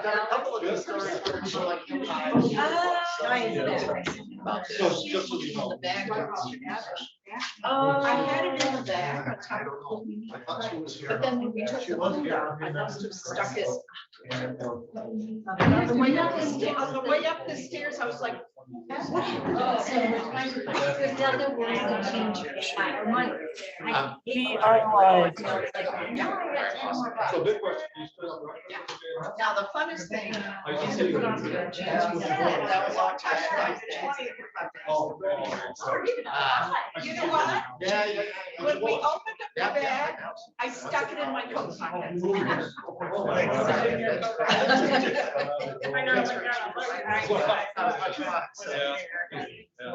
I've done a couple of these stories where it's like, So just so you know. I had it in the bag, I don't know. I thought she was here. but then when we took She the was food here. out, I must have stuck it. And, And on the way up the stairs, on the way up the stairs, I was like, what happened? There's other words that change my mind. We are live. So big question. You still have breakfast? Now, the funnest thing I is just to say put you- on the Yeah. agenda. That was all time. Oh, You know what? yeah. When we opened up the bag, I stuck it in my coat pocket.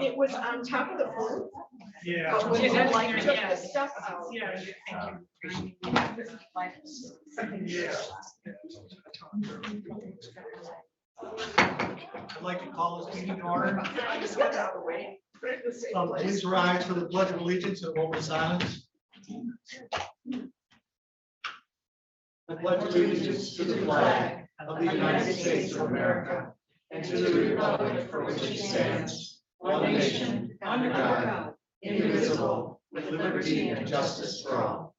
It was on top of the food. But when I like took the stuff out. I'd like to call this meeting to order. I just got out of the way. Please rise for the pledge of allegiance and moment of silence. I pledge allegiance to the flag of the United States of America and to the republic for which it stands, one nation, under God, indivisible, with liberty and justice for all.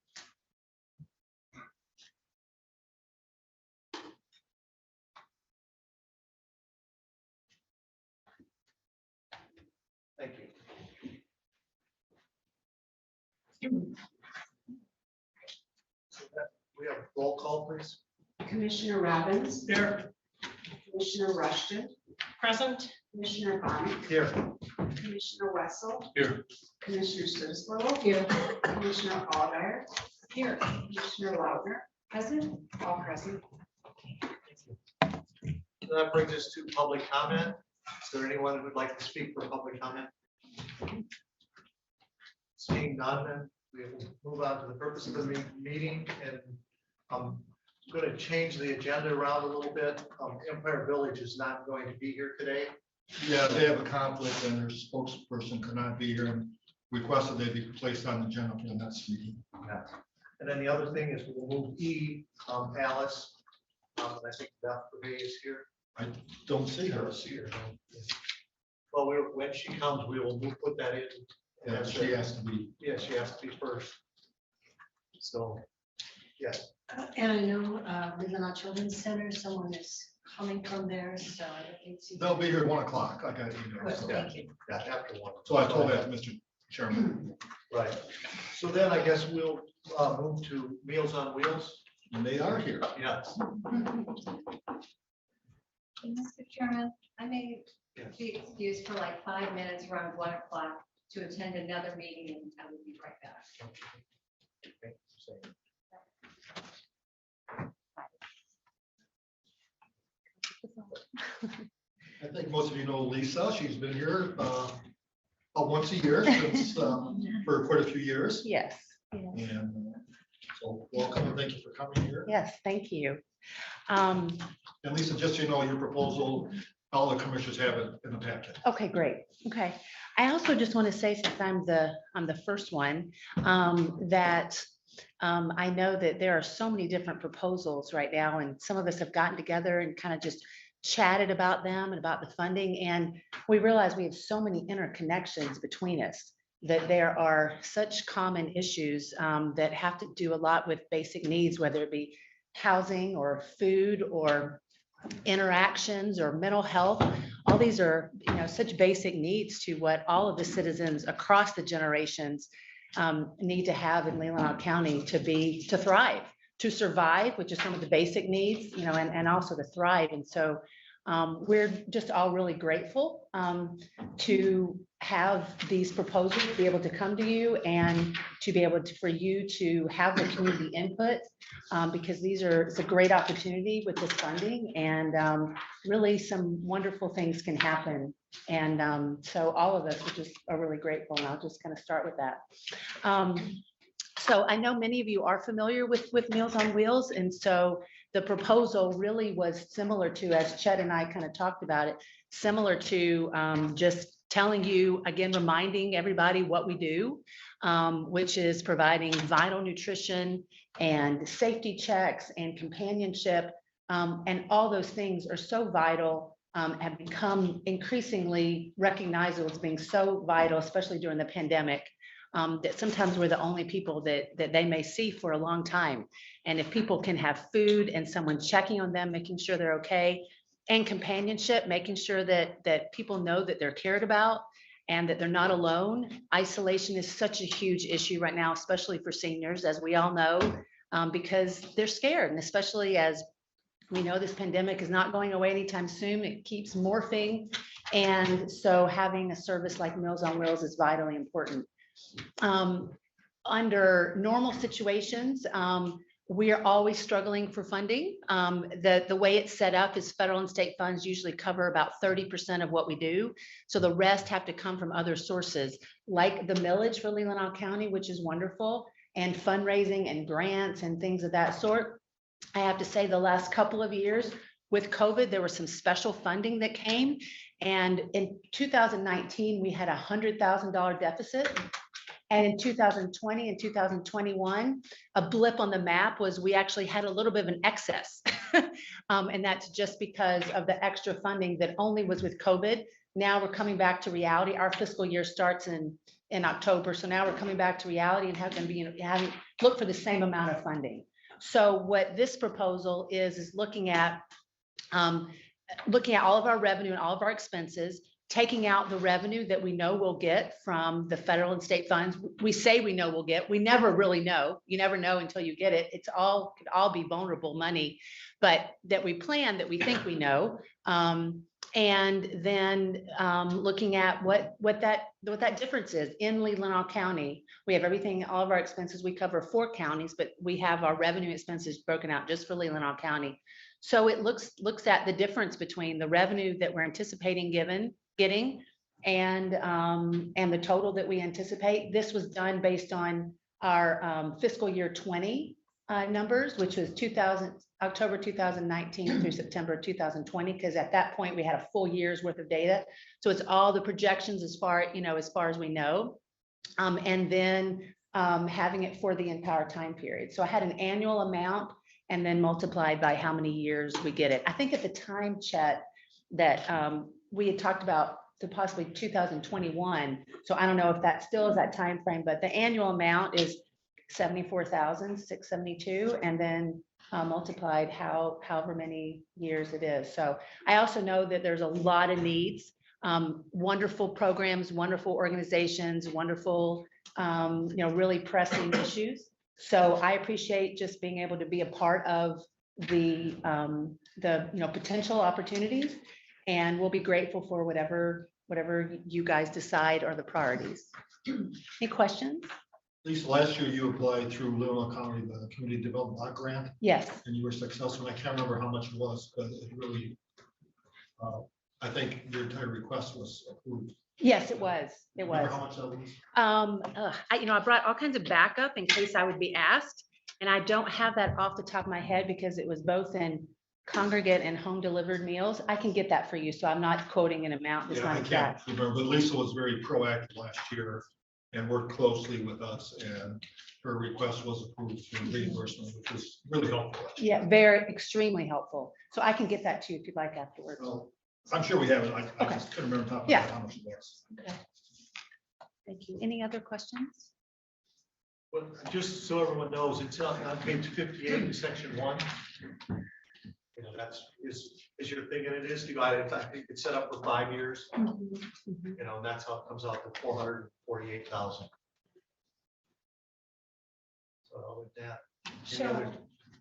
Thank you. We have roll call, please. Commissioner Robbins, Here. Commissioner Rushton, Present. Commissioner Bonnet, Here. Commissioner Wessel. Here. Commissioner Sislo. Here. Commissioner Allgaier. Here. Commissioner Lautner. Present. All present. That brings us to public comment. Is there anyone who would like to speak for public comment? Seeing none, then we will move on to the purpose of the meeting, and I'm going to change the agenda around a little bit. Empire Village is not going to be here today. Yeah, they have a conflict and their spokesperson could not be here and requested they be placed on the agenda for the next meeting. And then the other thing is we'll move E, Alice. I think Beth Purvey is here. I don't see her. Well, when she comes, we will put that in. Yeah, she has to be. Yeah, she has to be first. So, yes. And I know Leelanau Children's Center, someone is coming from there, so I don't think. They'll be here at 1 o'clock. I got email. Good, So thank you. Yeah, after one. so I told that to Mr. Chairman. Right. So then I guess we'll move to Meals on Wheels. And they are here. Yes. Mr. Chairman, I may Yes. be excused for like 5 minutes around 1 o'clock to attend another meeting, and I will be right back. I think most of you know Lisa. She's been here once a year since for quite a few years. Yes, And so welcome and thank you for coming here. yes, thank you. And Lisa, just so you know, your proposal, all the commissioners have it in the packet. Okay, great. Okay. I also just want to say, since I'm the first one, that I know that there are so many different proposals right now, and some of us have gotten together and kind of just chatted about them and about the funding. And we realize we have so many interconnections between us, that there are such common issues that have to do a lot with basic needs, whether it be housing or food or interactions or mental health. All these are, such basic needs to what all of the citizens across the generations need to have in Leelanau County to thrive, to survive, which is some of the basic needs, and also to thrive. And so we're just all really grateful to have these proposals, be able to come to you and to be able to, for you to have the community input, because it's a great opportunity with this funding, and really some wonderful things can happen. And so all of us are really grateful, and I'll just kind of start with that. So I know many of you are familiar with Meals on Wheels, and so the proposal really was similar to, as Chet and I kind of talked about it, similar to just telling you, again, reminding everybody what we do, which is providing vital nutrition and safety checks and companionship And all those things are so vital, have become increasingly recognizable as being so vital, especially during the pandemic, that sometimes we're the only people that they may see for a long time. And if people can have food and someone checking on them, making sure they're okay, and companionship, making sure that people know that they're cared about and that they're not alone. Isolation is such a huge issue right now, especially for seniors, as we all know, because they're scared, and especially as we know this pandemic is not going away anytime soon. It keeps morphing. And so having a service like Meals on Wheels is vitally important. Under normal situations, we are always struggling for funding. The way it's set up is federal and state funds usually cover about 30% of what we do. So the rest have to come from other sources, like the millage for Leelanau County, which is wonderful, and fundraising and grants and things of that sort. I have to say the last couple of years with COVID, there was some special funding that came. And in 2019, we had a $100,000 deficit. And in 2020 and 2021, a blip on the map was we actually had a little bit of an excess. And that's just because of the extra funding that only was with COVID. Now we're coming back to reality. Our fiscal year starts in October. So now we're coming back to reality and having look for the same amount of funding. So what this proposal is looking at all of our revenue and all of our expenses, taking out the revenue that we know we'll get from the federal and state funds. We say we know we'll get, we never really know. You never know until you get it. Could all be vulnerable money, but that we plan, that we think we know. And then looking at what that difference is in Leelanau County. We have everything, all of our expenses, we cover 4 counties, but we have our revenue expenses broken out just for Leelanau County. So it looks at the difference between the revenue that we're anticipating getting and the total that we anticipate. This was done based on our fiscal year 20 numbers, which was October 2019 through September 2020, because at that point we had a full year's worth of data. So it's all the projections as far as we know, and then having it for the entire time period. So I had an annual amount and then multiplied by how many years we get it. I think at the time, Chet, that we had talked about to possibly 2021. So I don't know if that still is that time frame, but the annual amount is $74,672, and then multiplied however many years it is. So I also know that there's a lot of needs, wonderful programs, wonderful organizations, wonderful, really pressing issues. So I appreciate just being able to be a part of the potential opportunities, and we'll be grateful for whatever you guys decide are the priorities. Any questions? Lisa, last year you applied through Leelanau County, the Community Development Block Grant, Yes. and you were successful. I can't remember how much it was, but it really, I think your entire request was approved. Yes, it was. It Remember was. how much that was? I brought all kinds of backup in case I would be asked, and I don't have that off the top of my head because it was both in congregate and home delivered meals. I can get that for you, so I'm not quoting an amount. It's Yeah, not I exact. can't remember, but Lisa was very proactive last year and worked closely with us, and her request was approved for reimbursement, which was really helpful. Yeah, extremely helpful. So I can get that to you if you'd like afterwards. Well, I'm sure we have it. I Okay. just couldn't remember top of my Yeah. head how much it was. Okay. Thank you. Any other questions? Well, just so everyone knows, it's on page 58 in section 1. That's is your thing, and it is divided. I think it's set up for 5 years. Mhm. That's how it comes out to 448,000. So with that. any So, other-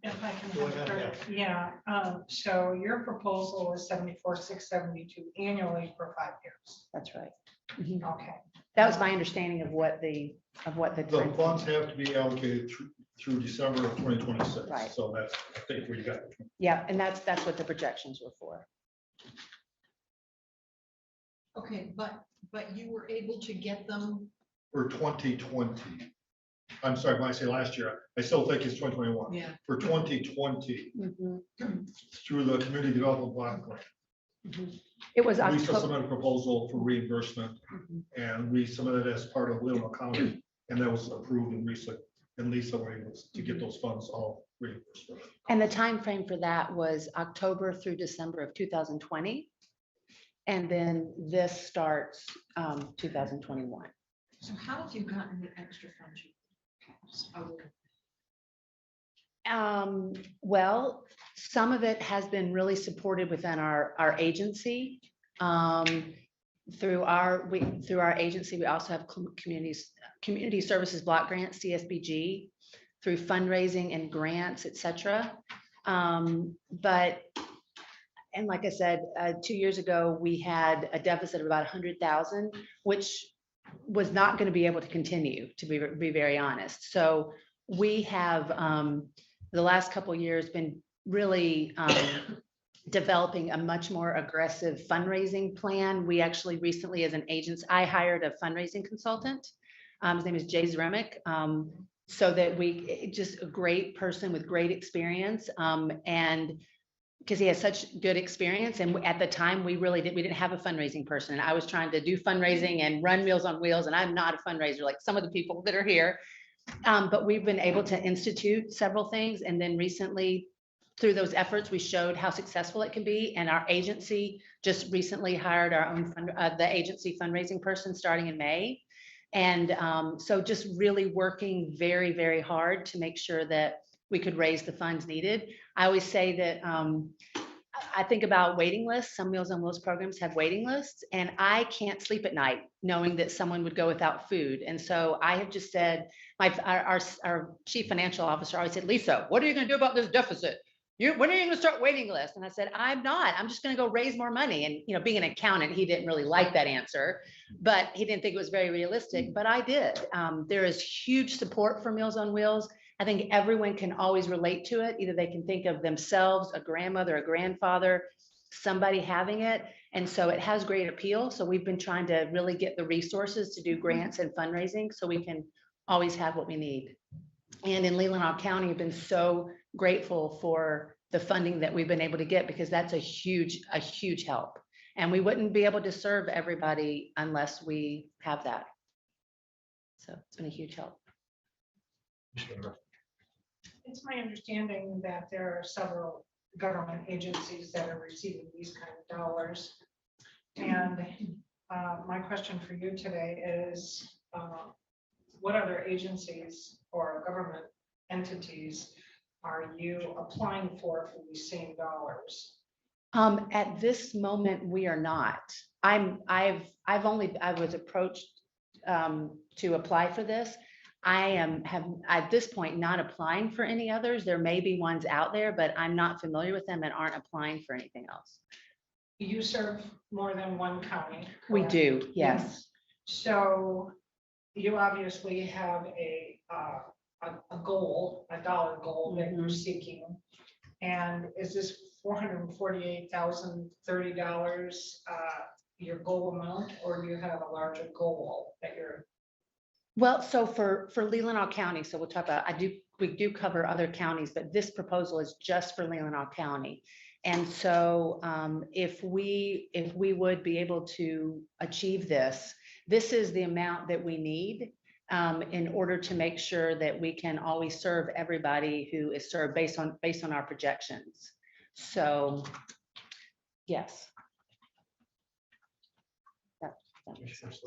if I can Go have ahead, it, yeah, so your proposal is 74,672 annually for 5 years. That's right. Mhm. Okay. That was my understanding of what the The time- funds have to be allocated through December of 2026. Right. So that's, I think, where you got it. Yeah, and that's what the projections were for. Okay, but you were able to get them, For 2020. I'm sorry, when I say last year, I still think it's 2021. yeah, For 2020, Mhm. through the Community Development Block Grant. Mhm. It was Lisa October. submitted a proposal for reimbursement, Mhm. and we submitted as part of Leelanau County, and that was approved, and Lisa were able to get those funds all reimbursement. And the time frame for that was October through December of 2020. And then this starts 2021. So how have you gotten the extra funds? Well, some of it has been really supported within our agency. Through our agency, we also have community services block grants, CSBG, through fundraising and grants, etc. But and like I said, 2 years ago, we had a deficit of about 100,000, which was not going to be able to continue, to be very honest. So we have the last couple of years been really developing a much more aggressive fundraising plan. We actually recently, as an agent, I hired a fundraising consultant. His name is Jay Zremick. So that just a great person with great experience. And because he has such good experience. And at the time we didn't have a fundraising person. And I was trying to do fundraising and run Meals on Wheels. And I'm not a fundraiser like some of the people that are here. But we've been able to institute several things. And then recently, through those efforts, we showed how successful it can be. And our agency just recently hired our own the agency fundraising person starting in May. And so just really working very, very hard to make sure that we could raise the funds needed. I always say that I think about waiting lists. Some Meals on Wheels programs have waiting lists, and I can't sleep at night knowing that someone would go without food. And so I have just said, our chief financial officer always said, Lisa, what are you going to do about this deficit? When are you going to start waiting lists? And I said, I'm not. I'm just going to go raise more money. And being an accountant, he didn't really like that answer, but he didn't think it was very realistic. But I did. There is huge support for Meals on Wheels. I think everyone can always relate to it. Either they can think of themselves, a grandmother, a grandfather, somebody having it. And so it has great appeal. So we've been trying to really get the resources to do grants and fundraising so we can always have what we need. And in Leelanau County, I've been so grateful for the funding that we've been able to get, because that's a huge help. And we wouldn't be able to serve everybody unless we have that. So it's been a huge help. It's my understanding that there are several government agencies that are receiving these kind of dollars. And my question for you today is, what other agencies or government entities are you applying for these same dollars? At this moment, we are not. I was approached to apply for this. I have at this point not applying for any others. There may be ones out there, but I'm not familiar with them and aren't applying for anything else. You serve more than one county. We correct? do, yes. So you obviously have a goal, a dollar goal that you're seeking. And is this $448,030 your goal amount, or do you have a larger goal that you're? Well, so for Leelanau County, so we'll talk about, we do cover other counties, but this proposal is just for Leelanau County. And so if we would be able to achieve this is the amount that we need in order to make sure that we can always serve everybody who is served based on our projections. So, yes. That makes sense.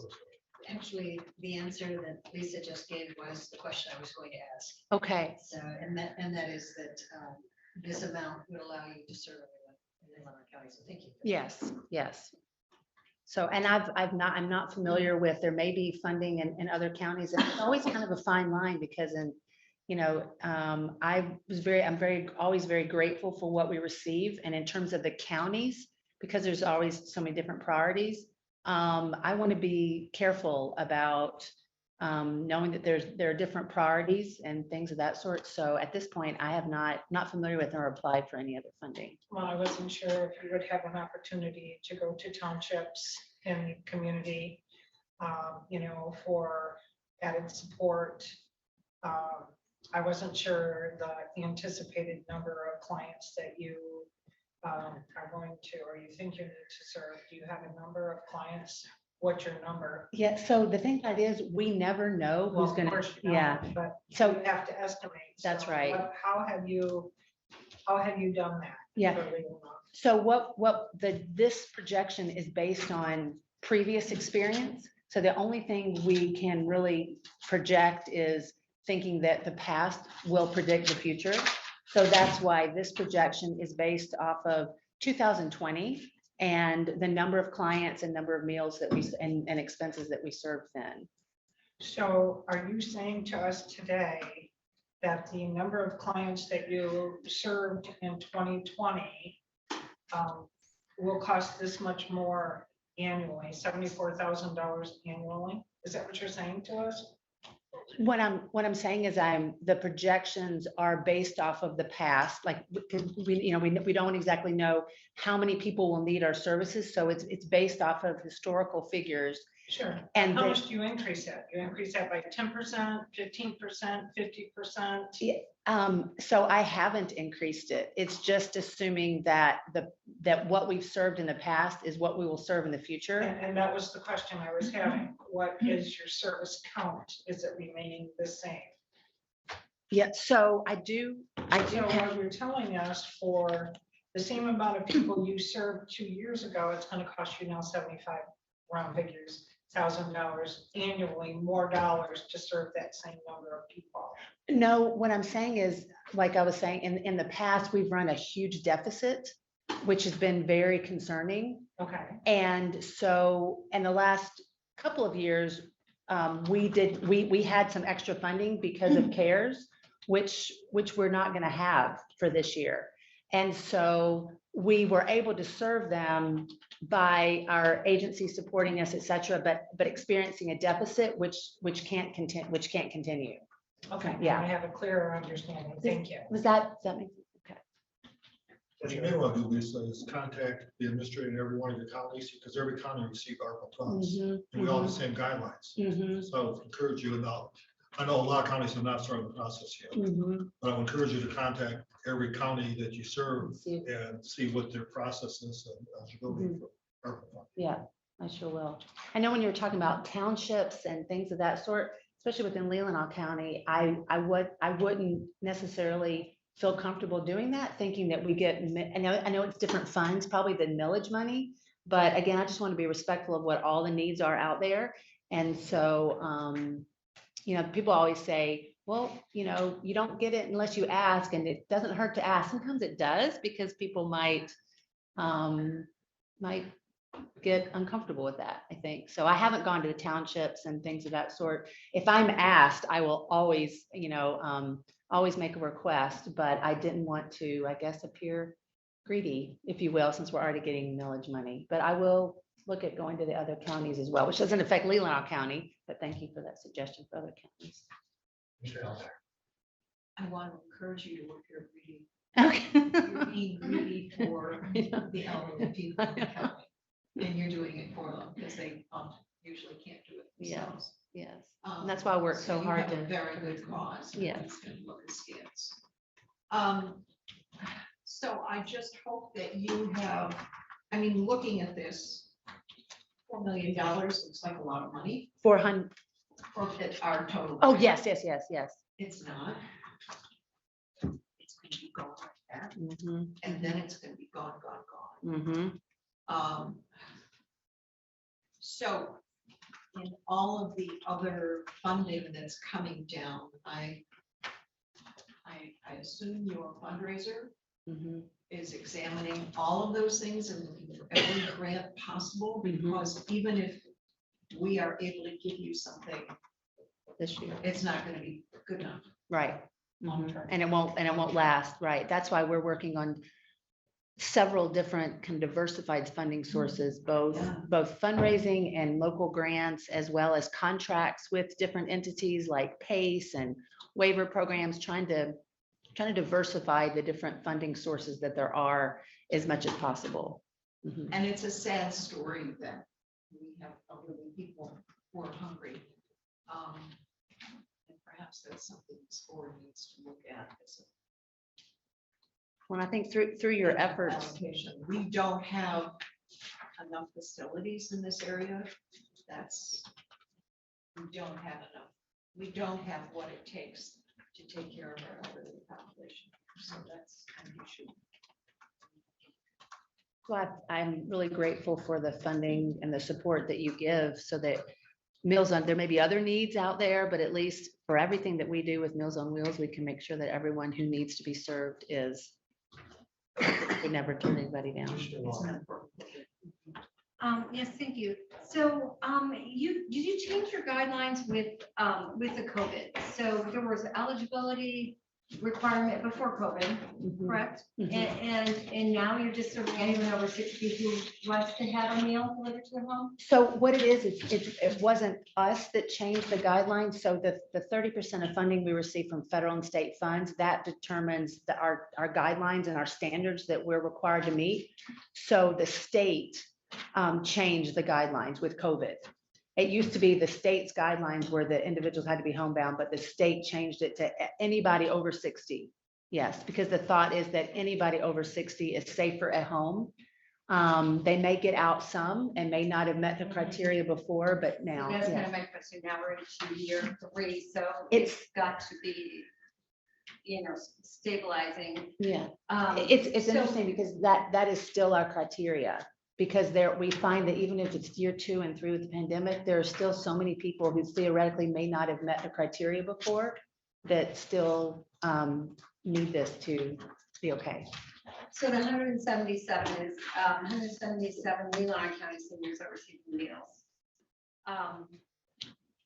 Actually, the answer that Lisa just gave was the question I was going to ask. Okay. So, and that is that this amount would allow you to serve everyone in Leelanau County. So thank you. Yes, yes. So, and I'm not familiar with, there may be funding in other counties, and it's always kind of a fine line, because I'm always very grateful for what we receive. And in terms of the counties, because there's always so many different priorities, I want to be careful about knowing that there are different priorities and things of that sort. So at this point, I have not familiar with or applied for any other funding. Well, I wasn't sure if you would have an opportunity to go to townships in the community, for added support. I wasn't sure the anticipated number of clients that you are going to, or you think you need to serve. Do you have a number of clients what's your number? Yeah, so the thing about it is, we never know Well, who's of gonna, course you don't, yeah, but so, you have to estimate. That's So right. how have you done that? yeah. for Leelanau? So this projection is based on previous experience. So the only thing we can really project is thinking that the past will predict the future. So that's why this projection is based off of 2020 and the number of clients and number of meals that and expenses that we served then. So are you saying to us today that the number of clients that you served in 2020 will cost this much more annually, $74,000 annually? Is that what you're saying to us? What I'm saying is the projections are based off of the past, like, we don't exactly know how many people will need our services. So it's based off of historical figures. Sure. And How they- much do you increase that? You increase that by 10%, 15%, 50%? So I haven't increased it. It's just assuming that what we've served in the past is what we will serve in the future. And that was the question I was having. What is your service count? Is it remaining the same? Yeah, so I do So have, what you're telling us, for the same amount of people you served 2 years ago, it's gonna cost you now 75, round figures, $1,000 annually, more dollars to serve that same number of people. no, what I'm saying is, like I was saying, in the past, we've run a huge deficit, which has been very concerning. Okay, And so in the last couple of years, we had some extra funding because of CARES, which we're not going to have for this year. And so we were able to serve them by our agency supporting us, et cetera, but experiencing a deficit, which can't continue. okay. Yeah. I have a clearer understanding. Thank you. Does that make sense? Okay. What you may want to do, Lisa, is contact the administrator in every one of your counties, because every county receives ARPA funds, Mhm, and we all have the same guidelines. mhm, So I would encourage you, and I know a lot of counties have not started the process yet, mhm. but I would encourage you to contact every county that you serve See, and see what their process is and eligibility for ARPA funds. yeah, I sure will. I know when you were talking about townships and things of that sort, especially within Leelanau County, I wouldn't necessarily feel comfortable doing that, thinking that we get, I know it's different funds probably than millage money, but again, I just want to be respectful of what all the needs are out there. And so, people always say, well, you don't get it unless you ask, and it doesn't hurt to ask. Sometimes it does, because people might get uncomfortable with that, I think. So I haven't gone to the townships and things of that sort. If I'm asked, I will always, always make a request, but I didn't want to, I guess, appear greedy, if you will, since we're already getting millage money. But I will look at going to the other counties as well, which doesn't affect Leelanau County, but thank you for that suggestion for other counties. Michelle. I want to encourage you to work your greedy. Okay. You're being greedy for the elderly people in the county. And you're doing it for them because they usually can't do it Yes, themselves. yes. And that's why I work so you hard have a to. very good cause. and Yes. it's gonna look askance. So I just hope that you have, looking at this, $4 million looks like a lot of money 400. for our total. Oh, grant. yes. It's not. It's gonna be gone like that, Mhm, and then it's gonna be gone. mhm. So in all of the other funding that's coming down, I assume your fundraiser Mhm. is examining all of those things and looking for every grant possible, Mhm. because even if we are able to give you something, This year, it's not gonna be good enough. right. Long Mhm. term. And it won't last, right? That's why we're working on several different kind of diversified funding sources, both fundraising and local grants, as well as contracts with different entities like PACE and waiver programs, trying to diversify the different funding sources that there are as much as possible. Mhm. And it's a sad story that we have elderly people who are hungry. And perhaps that's something this board needs to look at as a Well, I think through your efforts, allocation. We don't have enough facilities in this area that's, we don't have enough. We don't have what it takes to take care of our elderly population. So that's an issue. Well, I'm really grateful for the funding and the support that you give so that Meals on, there may be other needs out there, but at least for everything that we do with Meals on Wheels, we can make sure that everyone who needs to be served is. We never turn anybody down. Yes, thank you. So, did you change your guidelines with the COVID? So there was eligibility requirement before COVID, correct? Mhm. And now you're just serving anyone over 60 who wants to have a meal delivered to their home? So what it is, it wasn't us that changed the guidelines. So the 30% of funding we receive from federal and state funds, that determines our guidelines and our standards that we're required to meet. So the state changed the guidelines with COVID. It used to be the state's guidelines where the individuals had to be homebound, but the state changed it to anybody over 60. Yes, because the thought is that anybody over 60 is safer at home. They may get out some and may not have met the criteria before, but now. So that's kind yes. of my question. Now we're into year 3, so It's- it's got to be, stabilizing. Yeah, Um, it's so- interesting because that is still our criteria. Because we find that even if it's year 2 and 3 with the pandemic, there are still so many people who theoretically may not have met the criteria before that still need this to be okay. So the 177 is 177 Leelanau County seniors are receiving meals.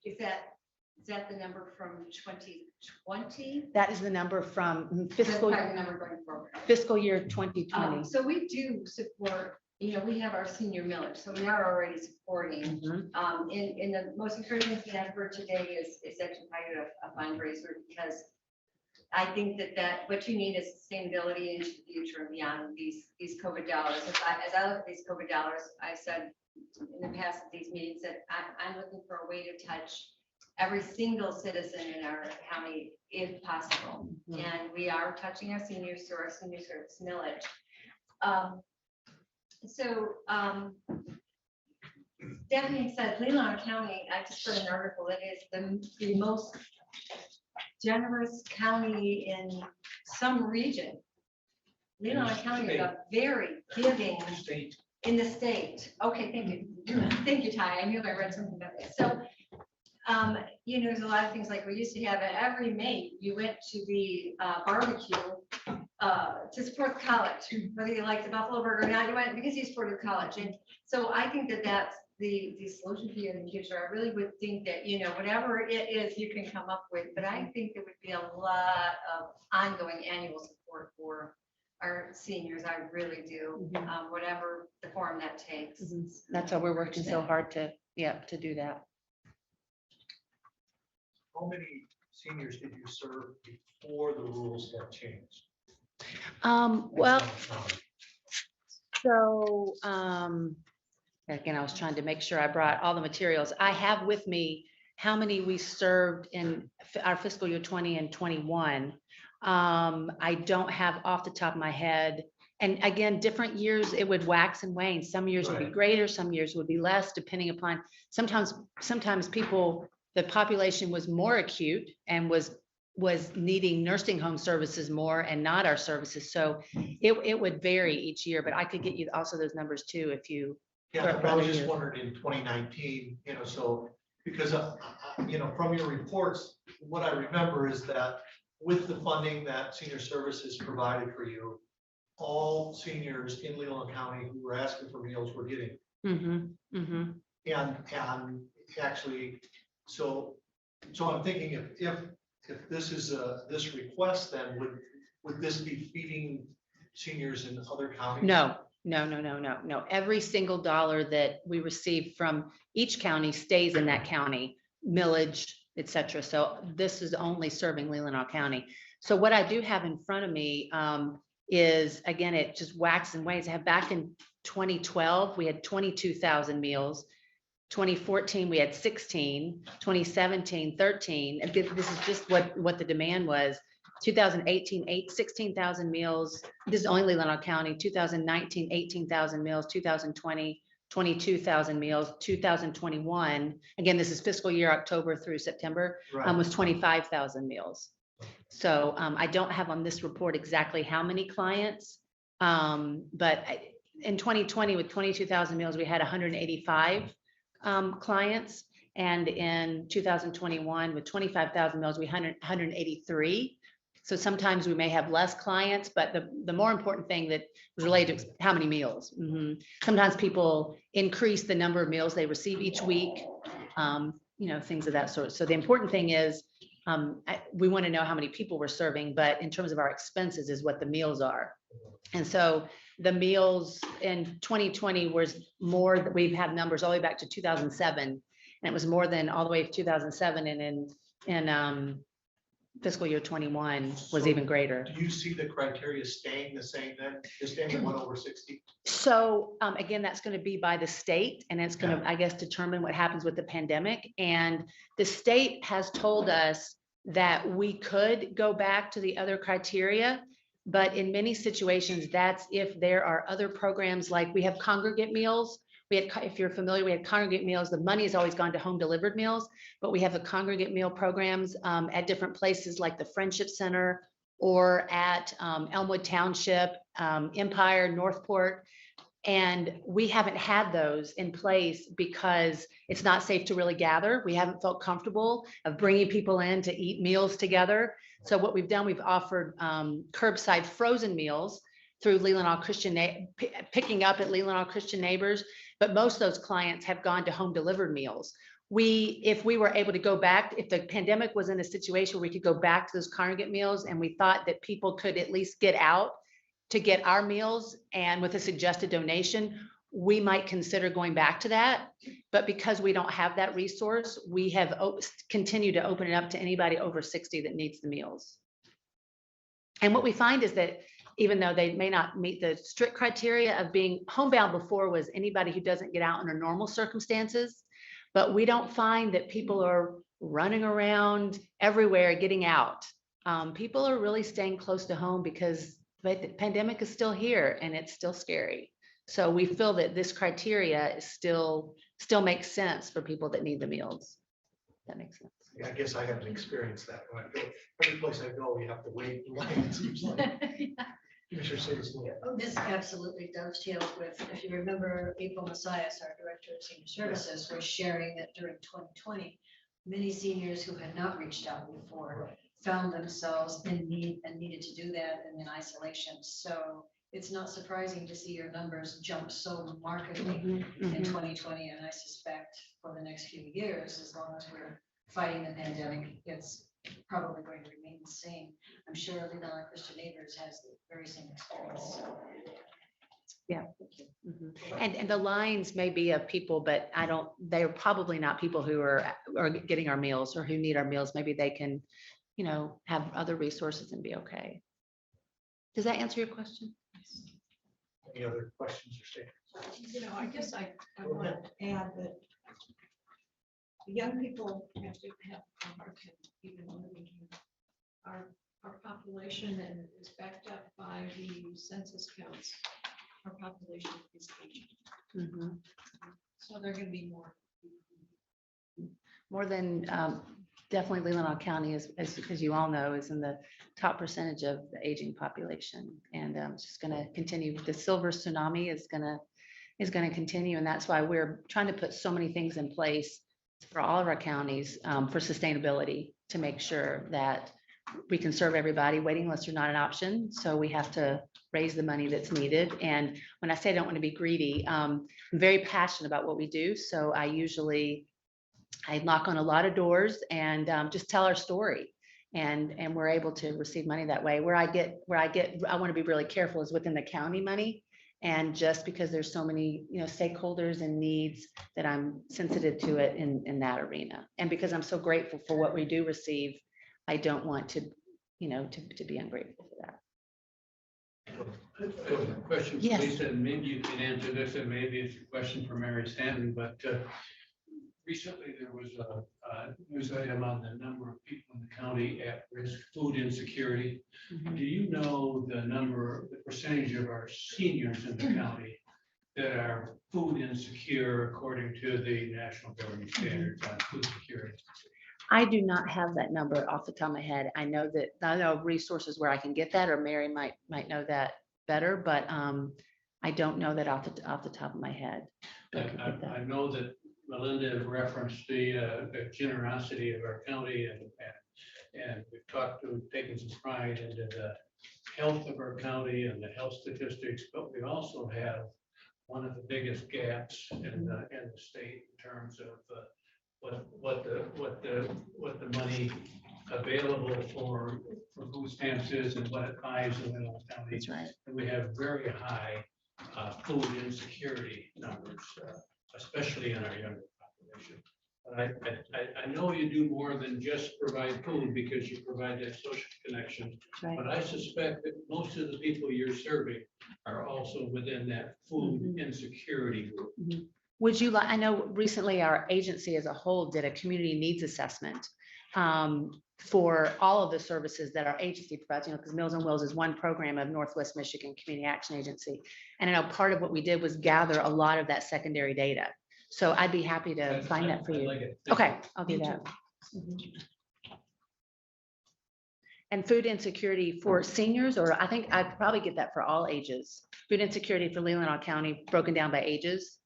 Is that the number from 2020? That is the number from That's fiscal probably the number going forward. fiscal year 2020. So we do support, we have our senior millage, so we are already supporting. Mhm. In the most encouraging thing I've heard today is actually probably a fundraiser, because I think that what you need is sustainability into the future and beyond these COVID dollars. As I look at these COVID dollars, I said in the past at these meetings that I'm looking for a way to touch every single citizen in our county if possible. Mhm. And we are touching our seniors through our senior service millage. That being said, Leelanau County, I just read an article that is the most generous county in some region. Leelanau County is a very giving in the state. Okay, thank you. Thank you, Ty. I knew I read something about this. So, there's a lot of things like we used to have it every May. You went to the barbecue to support the college, whether you like the Buffalo Burger or not, you went because you supported the college. And so I think that that's the solution for you in the future. I really would think that, whatever it is you can come up with, but I think there would be a lot of ongoing annual support for our seniors. I really do, whatever the form that takes. Mhm. That's why we're working so hard to do that. How many seniors did you serve before the rules got changed? Well, so, again, I was trying to make sure I brought all the materials. I have with me how many we served in our fiscal year 20 and 21. I don't have off the top of my head. And again, different years, it would wax and wane. Some years would be Right. greater, some years would be less, depending upon, sometimes people, the population was more acute and was needing nursing home services more and not our services. So it would vary each year, but I could get you also those numbers too, if you. Yeah, for I was other just years. wondering in 2019, so, because, from your reports, what I remember is that with the funding that senior services provided for you, all seniors in Leelanau County who were asking for meals were getting. Mhm, mhm. And actually, so I'm thinking if this is this request, then would this be feeding seniors in other counties? No. Every single dollar that we receive from each county stays in that county, millage, et cetera. So this is only serving Leelanau County. So what I do have in front of me is, again, it just waxes and wanes. I have back in 2012, we had 22,000 meals. 2014, we had 16, 2017, 13. And this is just what the demand was. 2018, 16,000 meals. This is only Leelanau County. 2019, 18,000 meals. 2020, 22,000 meals. 2021, again, this is fiscal year October through September, Right. was 25,000 meals. So I don't have on this report exactly how many clients, but in 2020 with 22,000 meals, we had 185 clients. And in 2021 with 25,000 meals, we had 183. So sometimes we may have less clients, but the more important thing that was related to how many meals. Sometimes people increase the number of meals they receive each week, things of that sort. So the important thing is we want to know how many people we're serving, but in terms of our expenses is what the meals are. And so the meals in 2020 was more, we've had numbers all the way back to 2007, and it was more than all the way to 2007, and in fiscal year 21 was So even greater. Do you see the criteria staying the same then, just staying 1 over 60? So again, that's going to be by the state, and it's going to, I guess, determine what happens with the pandemic. And the state has told us that we could go back to the other criteria, but in many situations, that's if there are other programs, like we have congregate meals. We had, if you're familiar, we had congregate meals. The money has always gone to home delivered meals, but we have the congregate meal programs at different places like the Friendship Center or at Elmwood Township, Empire, Northport. And we haven't had those in place because it's not safe to really gather. We haven't felt comfortable of bringing people in to eat meals together. So what we've done, we've offered curbside frozen meals through Leelanau Christian, picking up at Leelanau Christian Neighbors, but most of those clients have gone to home delivered meals. If we were able to go back, if the pandemic was in a situation where we could go back to those congregate meals, and we thought that people could at least get out to get our meals, and with a suggested donation, we might consider going back to that. But because we don't have that resource, we have continued to open it up to anybody over 60 that needs the meals. And what we find is that even though they may not meet the strict criteria of being homebound, before was anybody who doesn't get out under normal circumstances, but we don't find that people are running around everywhere getting out. People are really staying close to home because the pandemic is still here and it's still scary. So we feel that this criteria is still makes sense for people that need the meals. That makes sense. Yeah, I guess I haven't experienced that. When I go, every place I go, you have to wait in line, it seems like. Commissioner Sims, This absolutely dovetails with, if you remember, April Messias, our Director of Senior Services, was sharing that during 2020, many seniors who had not reached out before found themselves in need and needed to do that and in isolation. So it's not surprising to see your numbers jump so markedly in 2020. And I suspect for the next few years, as long as we're fighting the pandemic, it's probably going to remain the same. I'm sure Leelanau Christian Neighbors has the very same experience. So. Yeah. And the lines may be of people, but they're probably not people who are getting our meals or who need our meals. Maybe they can, have other resources and be okay. Does that answer your question? any other questions or statements? I guess I want to add that the young people have to have a hard time even living here. Our population is backed up by the census counts. Our population is aging. So there are going to be more than definitely Leelanau County is, as you all know, is in the top percentage of the aging population, and it's just going to continue. The silver tsunami is going to continue, and that's why we're trying to put so many things in place for all of our counties for sustainability, to make sure that we can serve everybody. Waiting lists are not an option, so we have to raise the money that's needed. And when I say I don't want to be greedy, I'm very passionate about what we do, so I knock on a lot of doors and just tell our story, and we're able to receive money that way. Where I want to be really careful is within the county money, and just because there's so many stakeholders and needs, that I'm sensitive to it in that arena. And because I'm so grateful for what we do receive, I don't want to be ungrateful for that. Question, Yes. Lisa, and maybe you can answer this, and maybe it's a question for Mary Stanton, but recently there was a news item on the number of people in the county at risk food insecurity. Do you know the percentage of our seniors in the county that are food insecure according to the national governing standards on food security? I do not have that number off the top of my head. I know resources where I can get that, or Mary might know that better, but I don't know that off the top of my head. I know that Melinda referenced the generosity of our county, and we've taken some pride into the health of our county and the health statistics, but we also have one of the biggest gaps in the state in terms of what the money available for food stamps is and what it buys in Leelanau County. That's right. And we have very high food insecurity numbers, especially in our younger population. I know you do more than just provide food because you provide that social connection, Right. but I suspect that most of the people you're serving are also within that food insecurity group. Would you like, I know recently our agency as a whole did a community needs assessment for all of the services that our agency provides, because Meals on Wheels is one program of Northwest Michigan Community Action Agency. And I know part of what we did was gather a lot of that secondary data. So I'd be happy to find that for I you. like it. Okay, I'll do that. And food insecurity for seniors, or I think I'd probably get that for all ages. Food insecurity for Leelanau County, broken down by ages.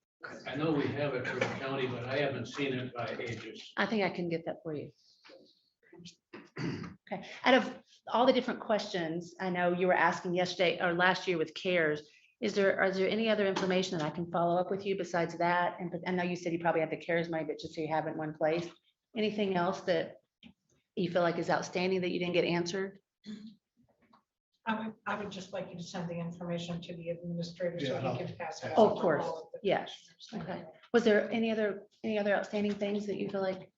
I know we have it for the county, but I haven't seen it by ages. I think I can get that for you. Okay, out of all the different questions, I know you were asking yesterday or last year with CARES, is there any other information that I can follow up with you besides that? And I know you said you probably have the CARES money, but just so you have it in one place. Anything else that you feel like is outstanding that you didn't get answered? I would just like you to send the information to the administrator so Yeah, he can pass it. Oh, out of to course. all of the Yes. commissioners. Okay. Was there any other outstanding things that you feel like?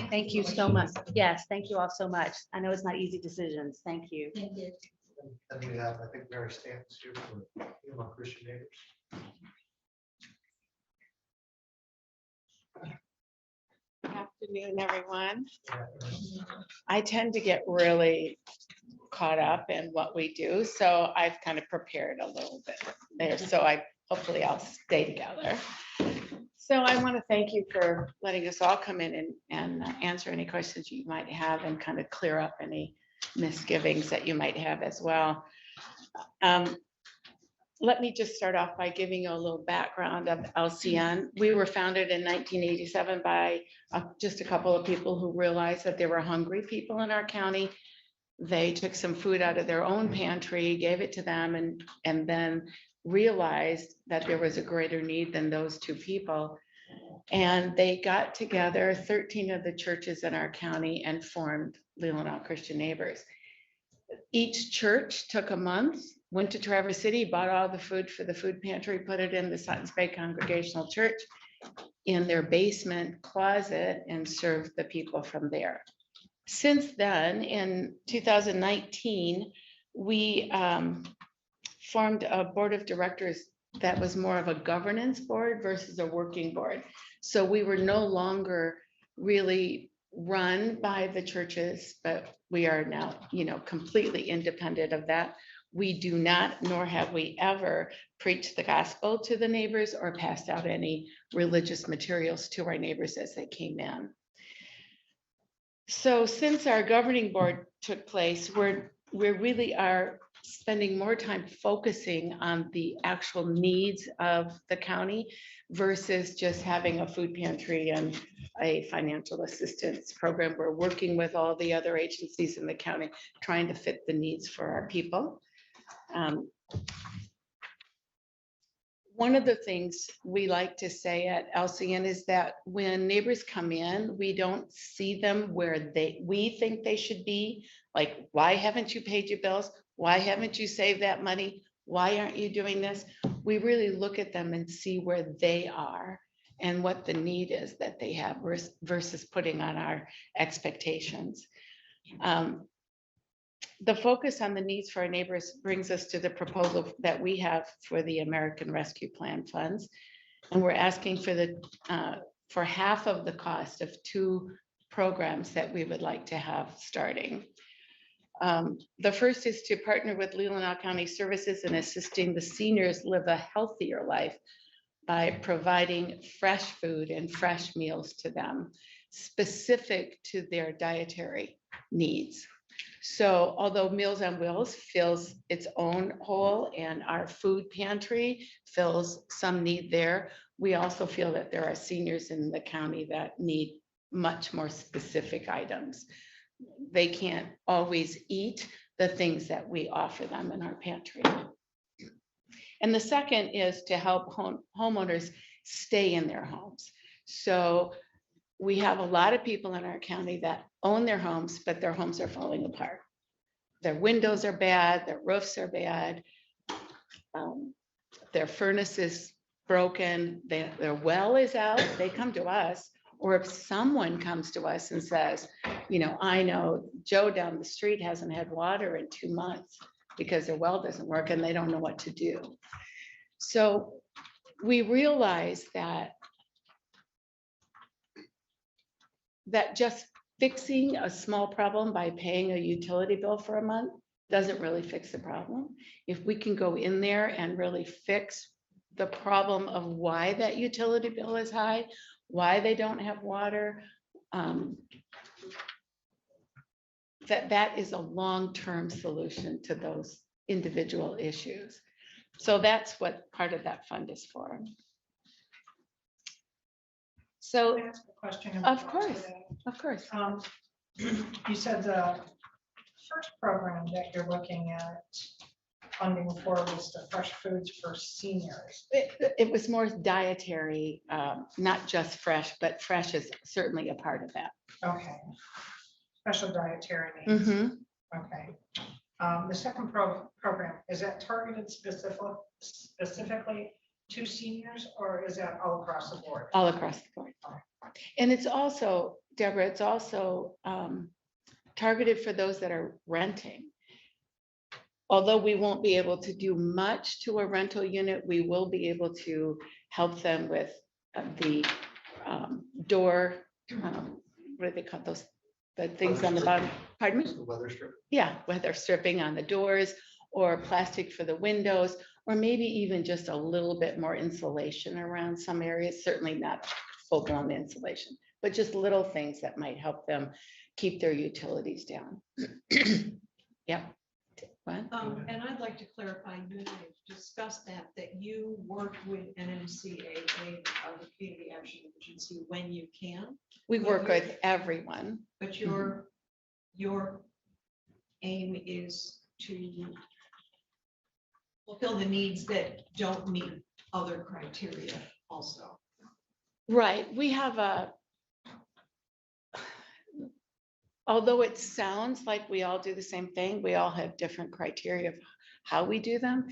Thank you so much. Yes, thank you all so much. I know it's not easy decisions. Thank you. And we have, I think, Mary Stanton's here for Leelanau Christian Neighbors. Afternoon, everyone. Yeah. I tend to get really caught up in what we do, so I've kind of prepared a little bit there, so hopefully I'll stay together. So I want to thank you for letting us all come in and answer any questions you might have and kind of clear up any misgivings that you might have as well. Let me just start off by giving you a little background of LCN. We were founded in 1987 by just a couple of people who realized that there were hungry people in our county. They took some food out of their own pantry, gave it to them, and then realized that there was a greater need than those two people. And they got together, 13 of the churches in our county, and formed Leelanau Christian Neighbors. Each church took a month, went to Traverse City, bought all the food for the food pantry, put it in the Suttons Bay Congregational Church in their basement closet, and served the people from there. Since then, in 2019, we formed a board of directors that was more of a governance board versus a working board. So we were no longer really run by the churches, but we are now, completely independent of that. We do not, nor have we ever preached the gospel to the neighbors or passed out any religious materials to our neighbors as they came in. So since our governing board took place, we really are spending more time focusing on the actual needs of the county versus just having a food pantry and a financial assistance program. We're working with all the other agencies in the county, trying to fit the needs for our people. One of the things we like to say at LCN is that when neighbors come in, we don't see them where we think they should be. Like, why haven't you paid your bills? Why haven't you saved that money? Why aren't you doing this? We really look at them and see where they are and what the need is that they have versus putting on our expectations. The focus on the needs for our neighbors brings us to the proposal that we have for the American Rescue Plan funds. And we're asking for half of the cost of 2 programs that we would like to have starting. The first is to partner with Leelanau County Services in assisting the seniors live a healthier life by providing fresh food and fresh meals to them, specific to their dietary needs. So although Meals on Wheels fills its own hole and our food pantry fills some need there, we also feel that there are seniors in the county that need much more specific items. They can't always eat the things that we offer them in our pantry. And the second is to help homeowners stay in their homes. So we have a lot of people in our county that own their homes, but their homes are falling apart. Their windows are bad, their roofs are bad, their furnace is broken, their well is out, they come to us. Or if someone comes to us and says, you know, I know Joe down the street hasn't had water in 2 months because their well doesn't work and they don't know what to do. So we realize that just fixing a small problem by paying a utility bill for a month doesn't really fix the problem. If we can go in there and really fix the problem of why that utility bill is high, why they don't have water, that is a long-term solution to those individual issues. So that's what part of that fund is for. So, Can I ask a question? of course, of course. You said the first program that you're looking at funding for was the fresh foods for seniors. It was more dietary, not just fresh, but fresh is certainly a part of that. Okay. Special dietary needs. Mhm. Okay. The second program, is that targeted specifically to seniors, or is that all across the board? All across the board. And it's also, Deborah, it's also targeted for those that are renting. Although we won't be able to do much to a rental unit, we will be able to help them with the door, what do they call those? The things on the bottom, pardon me? The weather strip. Yeah, weather stripping on the doors or plastic for the windows, or maybe even just a little bit more insulation around some areas, certainly not full-blown insulation, but just little things that might help them keep their utilities down. Yeah. What? And I'd like to clarify, you and I discussed that you work with NMCAA, the Community Action Agency, when you can. We work with everyone. But your aim is to fulfill the needs that don't meet other criteria also. Right, we have although it sounds like we all do the same thing, we all have different criteria of how we do them.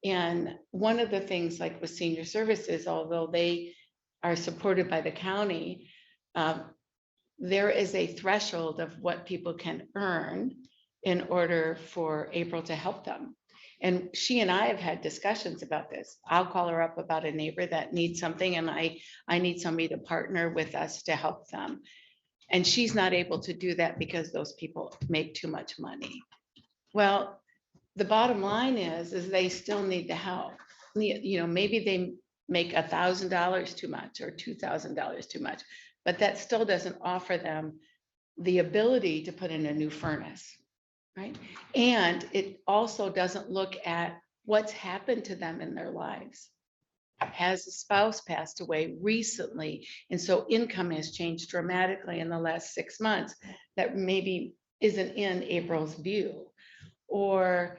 And one of the things, like with senior services, although they are supported by the county, there is a threshold of what people can earn in order for April to help them. And she and I have had discussions about this. I'll call her up about a neighbor that needs something, and I need somebody to partner with us to help them. And she's not able to do that because those people make too much money. Well, the bottom line is they still need the help. You know, maybe they make $1,000 too much or $2,000 too much, but that still doesn't offer them the ability to put in a new furnace, right? And it also doesn't look at what's happened to them in their lives. Has a spouse passed away recently, and so income has changed dramatically in the last 6 months that maybe isn't in April's view. Or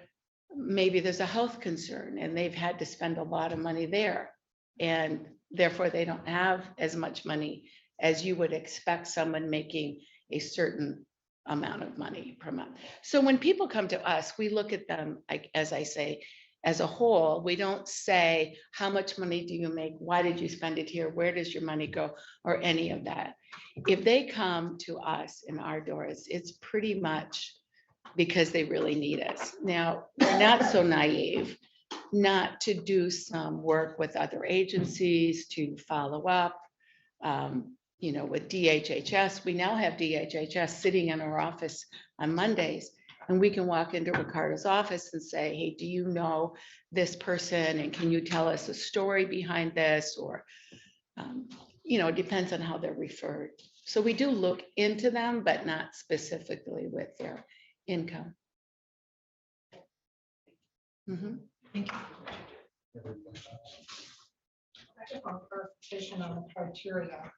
maybe there's a health concern and they've had to spend a lot of money there, and therefore they don't have as much money as you would expect someone making a certain amount of money per month. So when people come to us, we look at them, as I say, as a whole. We don't say, how much money do you make? Why did you spend it here? Where does your money go? Or any of that. If they come to us in our doors, it's pretty much because they really need us. Now, we're not so naive not to do some work with other agencies to follow up. You know, with DHHS, we now have DHHS sitting in our office on Mondays And we can walk into Ricardo's office and say, hey, do you know this person? And can you tell us a story behind this? Or, it depends on how they're referred. So we do look into them, but not specifically with their income. Mhm. I just want clarification on the criteria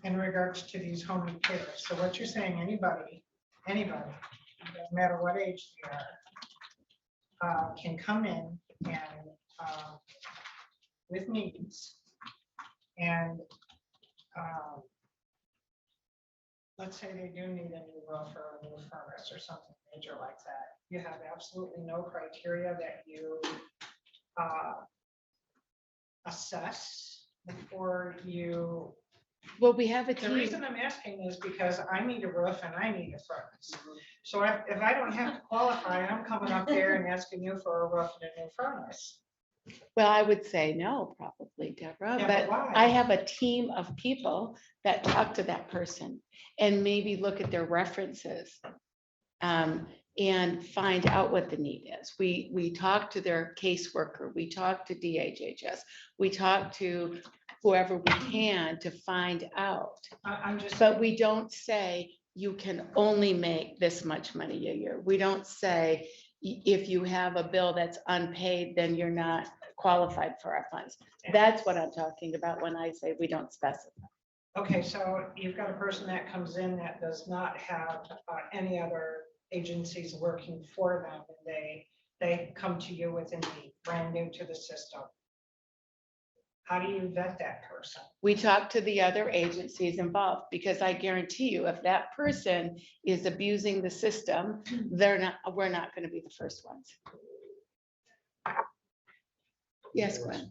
in regards to these home repairs. So what you're saying, anybody, no matter what age they are, can come in and with needs and let's say they do need a new roof or a new furnace or something major like that. You have absolutely no criteria that you assess before you. Well, we have a The team. reason I'm asking is because I need a roof and I need a furnace. So if I don't have to qualify, I'm coming up there and asking you for a roof and a new furnace. Well, I would say no, probably, Deborah, Yeah, but why? I have a team of people that talk to that person and maybe look at their references and find out what the need is. We talk to their caseworker, we talk to DHHS, we talk to whoever we can to find out. But we don't say you can only make this much money a year. We don't say if you have a bill that's unpaid, then you're not qualified for our funds. That's what I'm talking about when I say we don't specify. Okay, so you've got a person that comes in that does not have any other agencies working for them, and they come to you with a need, brand new to the system. How do you vet that person? We talk to the other agencies involved, because I guarantee you, if that person is abusing the system, we're not going to be the first ones. Yes, Glenn.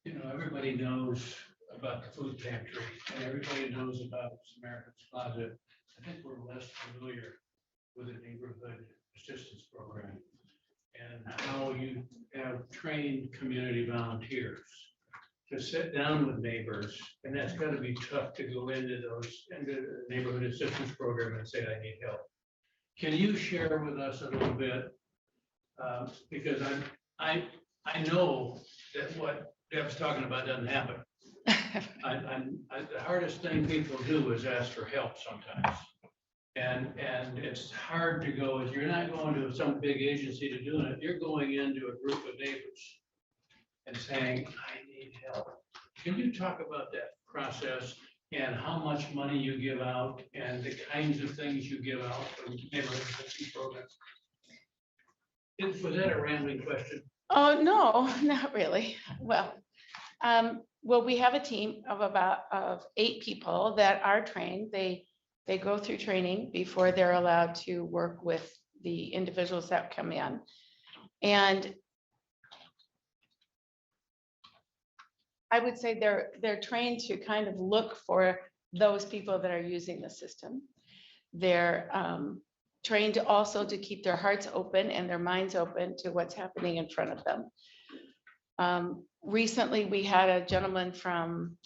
Everybody knows about the food pantry and everybody knows about Samaritan's Closet. I think we're less familiar with the neighborhood assistance program and how you have trained community volunteers to sit down with neighbors, and that's got to be tough to go into the neighborhood assistance program and say, I need help. Can you share with us a little bit? Because I know that what Deb's talking about doesn't happen. The hardest thing people do is ask for help sometimes. And it's hard to go, if you're not going to some big agency to do it, you're going into a group of neighbors and saying, I need help. Can you talk about that process and how much money you give out and the kinds of things you give out for neighborhood assistance programs? Was that a rambling question? Oh, no, not really. Well, we have a team of 8 people that are trained. They go through training before they're allowed to work with the individuals that come in. And I would say they're trained to kind of look for those people that are using the system. They're trained also to keep their hearts open and their minds open to what's happening in front of them. Recently, we had a gentleman from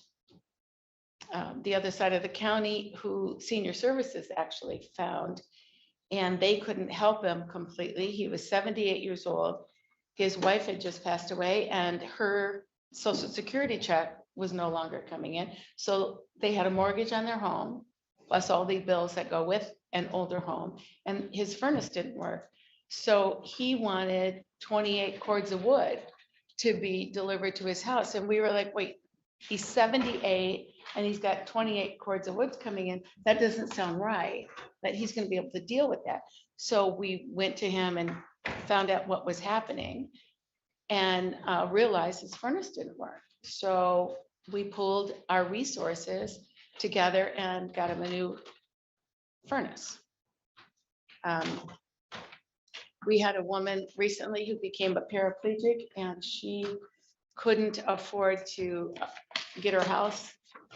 the other side of the county who Senior Services actually found, and they couldn't help him completely. He was 78 years old. His wife had just passed away, and her Social Security check was no longer coming in. So they had a mortgage on their home, plus all the bills that go with an older home, and his furnace didn't work. So he wanted 28 cords of wood to be delivered to his house. And we were like, wait, he's 78 and he's got 28 cords of wood coming in. That doesn't sound right, that he's going to be able to deal with that. So we went to him and found out what was happening and realized his furnace didn't work. So we pulled our resources together and got him a new furnace. We had a woman recently who became a paraplegic, and she couldn't afford to get her house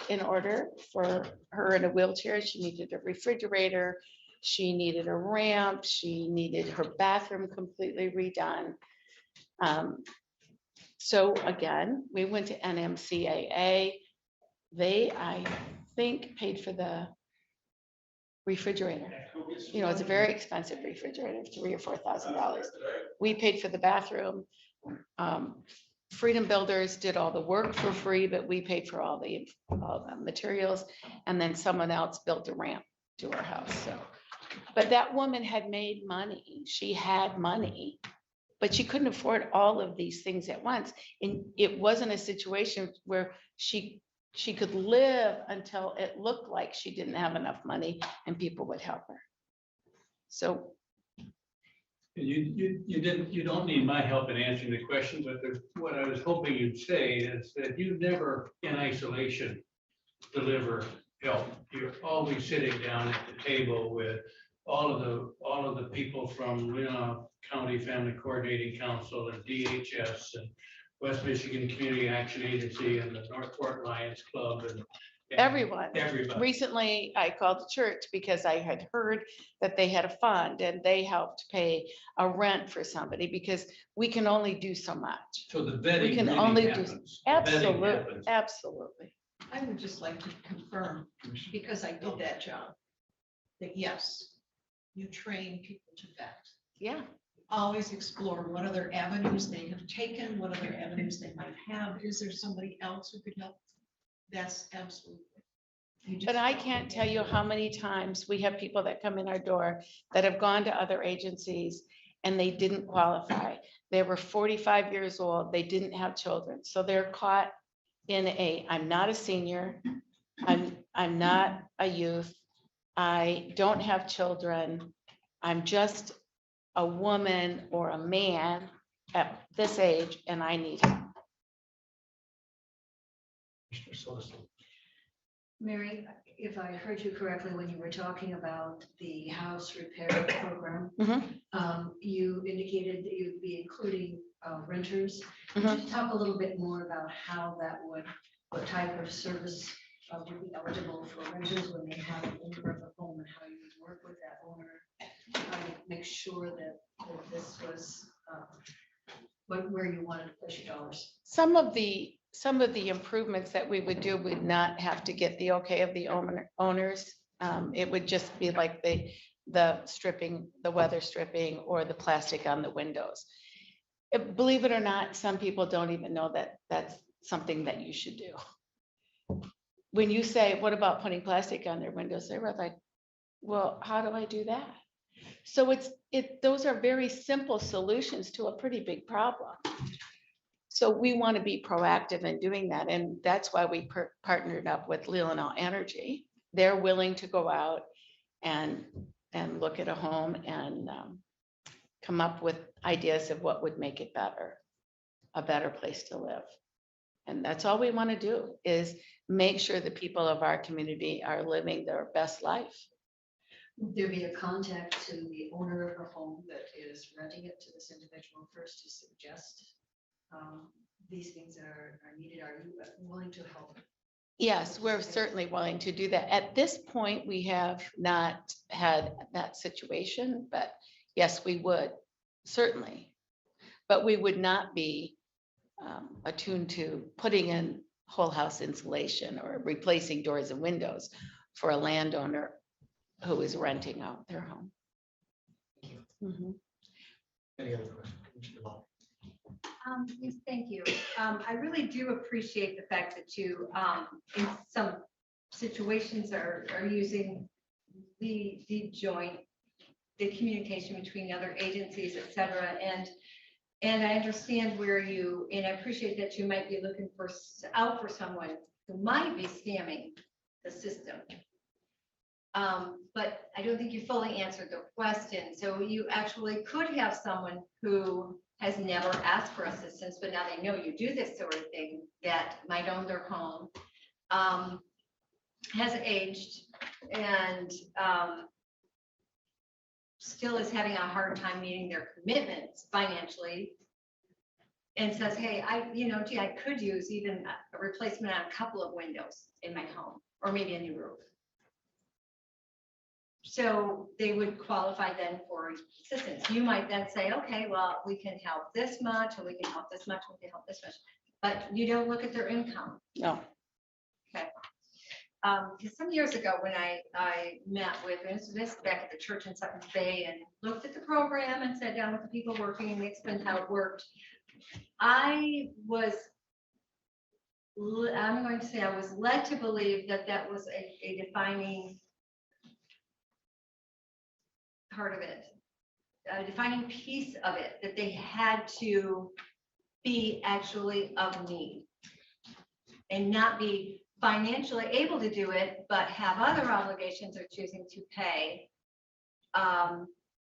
in order for her in a wheelchair. She needed a refrigerator. She needed a ramp. She needed her bathroom completely redone. So again, we went to NMCAA. They, I think, paid for the refrigerator. You know, it's a very expensive refrigerator, $3,000 or $4,000. We paid for the bathroom. Freedom Builders did all the work for free, but we paid for all the materials. And then someone else built a ramp to our house, so. But that woman had made money. She had money, but she couldn't afford all of these things at once. And it wasn't a situation where she could live until it looked like she didn't have enough money and people would help her. So You don't need my help in answering the question, but what I was hoping you'd say is that you never in isolation deliver help. You're always sitting down at the table with all of the people from Leelanau County Family Coordinating Council and DHS and West Michigan Community Action Agency and the Northport Lions Club and everyone. Everybody. Recently, I called the church because I had heard that they had a fund and they helped pay a rent for somebody because we can only do so much. So the vetting We can really only do, happens. The vetting absolutely, happens. absolutely. I would just like to confirm, because I did that job, that yes, you train people to vet. Yeah, Always explore what other avenues they have taken, what other avenues they might have. Is there somebody else who could help? That's absolutely. but I can't tell you how many times we have people that come in our door that have gone to other agencies and they didn't qualify. They were 45 years old, they didn't have children, so they're caught in I'm not a senior, I'm not a youth, I don't have children, I'm just a woman or a man at this age and I need help. Mary, if I heard you correctly, when you were talking about the house repair program, you indicated that you'd be including renters. Could you talk a little bit more about how that would, what type of service would be eligible for renters when they have an owner of the home and how you would work with that owner? How you make sure that this was where you wanted to push your dollars? Some of the improvements that we would do would not have to get the okay of the owners. It would just be like the stripping, the weather stripping, or the plastic on the windows. Believe it or not, some people don't even know that that's something that you should do. When you say, what about putting plastic on their windows? They're like, well, how do I do that? So those are very simple solutions to a pretty big problem. So we want to be proactive in doing that. And that's why we partnered up with Leelanau Energy. They're willing to go out and look at a home and come up with ideas of what would make it better, a better place to live. And that's all we want to do, is make sure the people of our community are living their best life. Would there be a contact to the owner of the home that is renting it to this individual first to suggest these things that are needed? Are you willing to help? Yes, we're certainly willing to do that. At this point, we have not had that situation, but yes, we would, certainly. But we would not be attuned to putting in whole house insulation or replacing doors and windows for a landowner who is renting out their home. Any other questions? Commissioner Law? Yes, thank you. I really do appreciate the fact that you, in some situations are using the joint, the communication between other agencies, et cetera. And I understand where and I appreciate that you might be looking out for someone who might be scamming the system. But I don't think you fully answered the question. So you actually could have someone who has never asked for assistance, but now they know you do this sort of thing, that might own their home, has aged, and still is having a hard time meeting their commitments financially, and says, hey, gee, I could use even a replacement on a couple of windows in my home, or maybe a new roof. So they would qualify then for assistance. You might then say, okay, well, we can help this much, or we can help this much, we can help this much, but you don't look at their income. No. Okay. Because some years ago when I met with, this back at the church in Sutton's Bay and looked at the program and sat down with the people working and they explained how it worked. I'm going to say I was led to believe that that was a defining part of it, a defining piece of it, that they had to be actually of need and not be financially able to do it, but have other obligations or choosing to pay.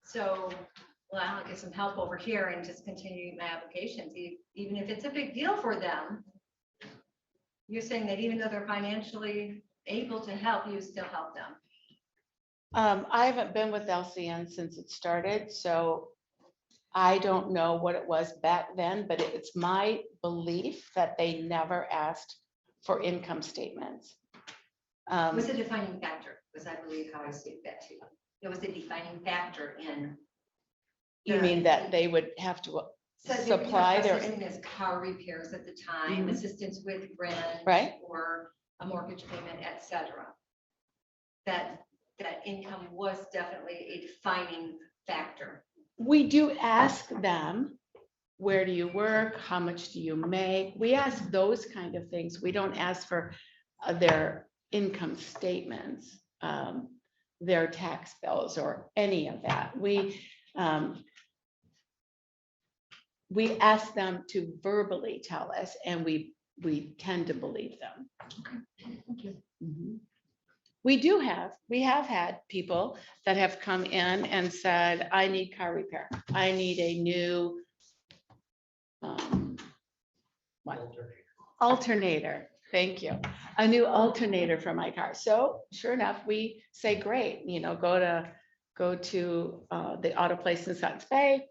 So, well, I'll get some help over here and just continuing my applications, even if it's a big deal for them. You're saying that even though they're financially able to help, you still help them. I haven't been with LCN since it started, so I don't know what it was back then, but it's my belief that they never asked for income statements. It was a defining factor, was I believe how I stated that too. It was a defining factor in. You mean that they would have to So they were supply their, assisting as car repairs at the time, Mhm. assistance with rent. Right. Or a mortgage payment, etc. That income was definitely a defining factor. we do ask them, where do you work? How much do you make? We ask those kind of things. We don't ask for their income statements, their tax bills or any of that. We ask them to verbally tell us and we tend to believe them. Thank you. Mhm. We have had people that have come in and said, I need car repair. I need a new alternator. Thank you. A new alternator for my car. So sure enough, we say, great, go to the auto place in Sutton's Bay,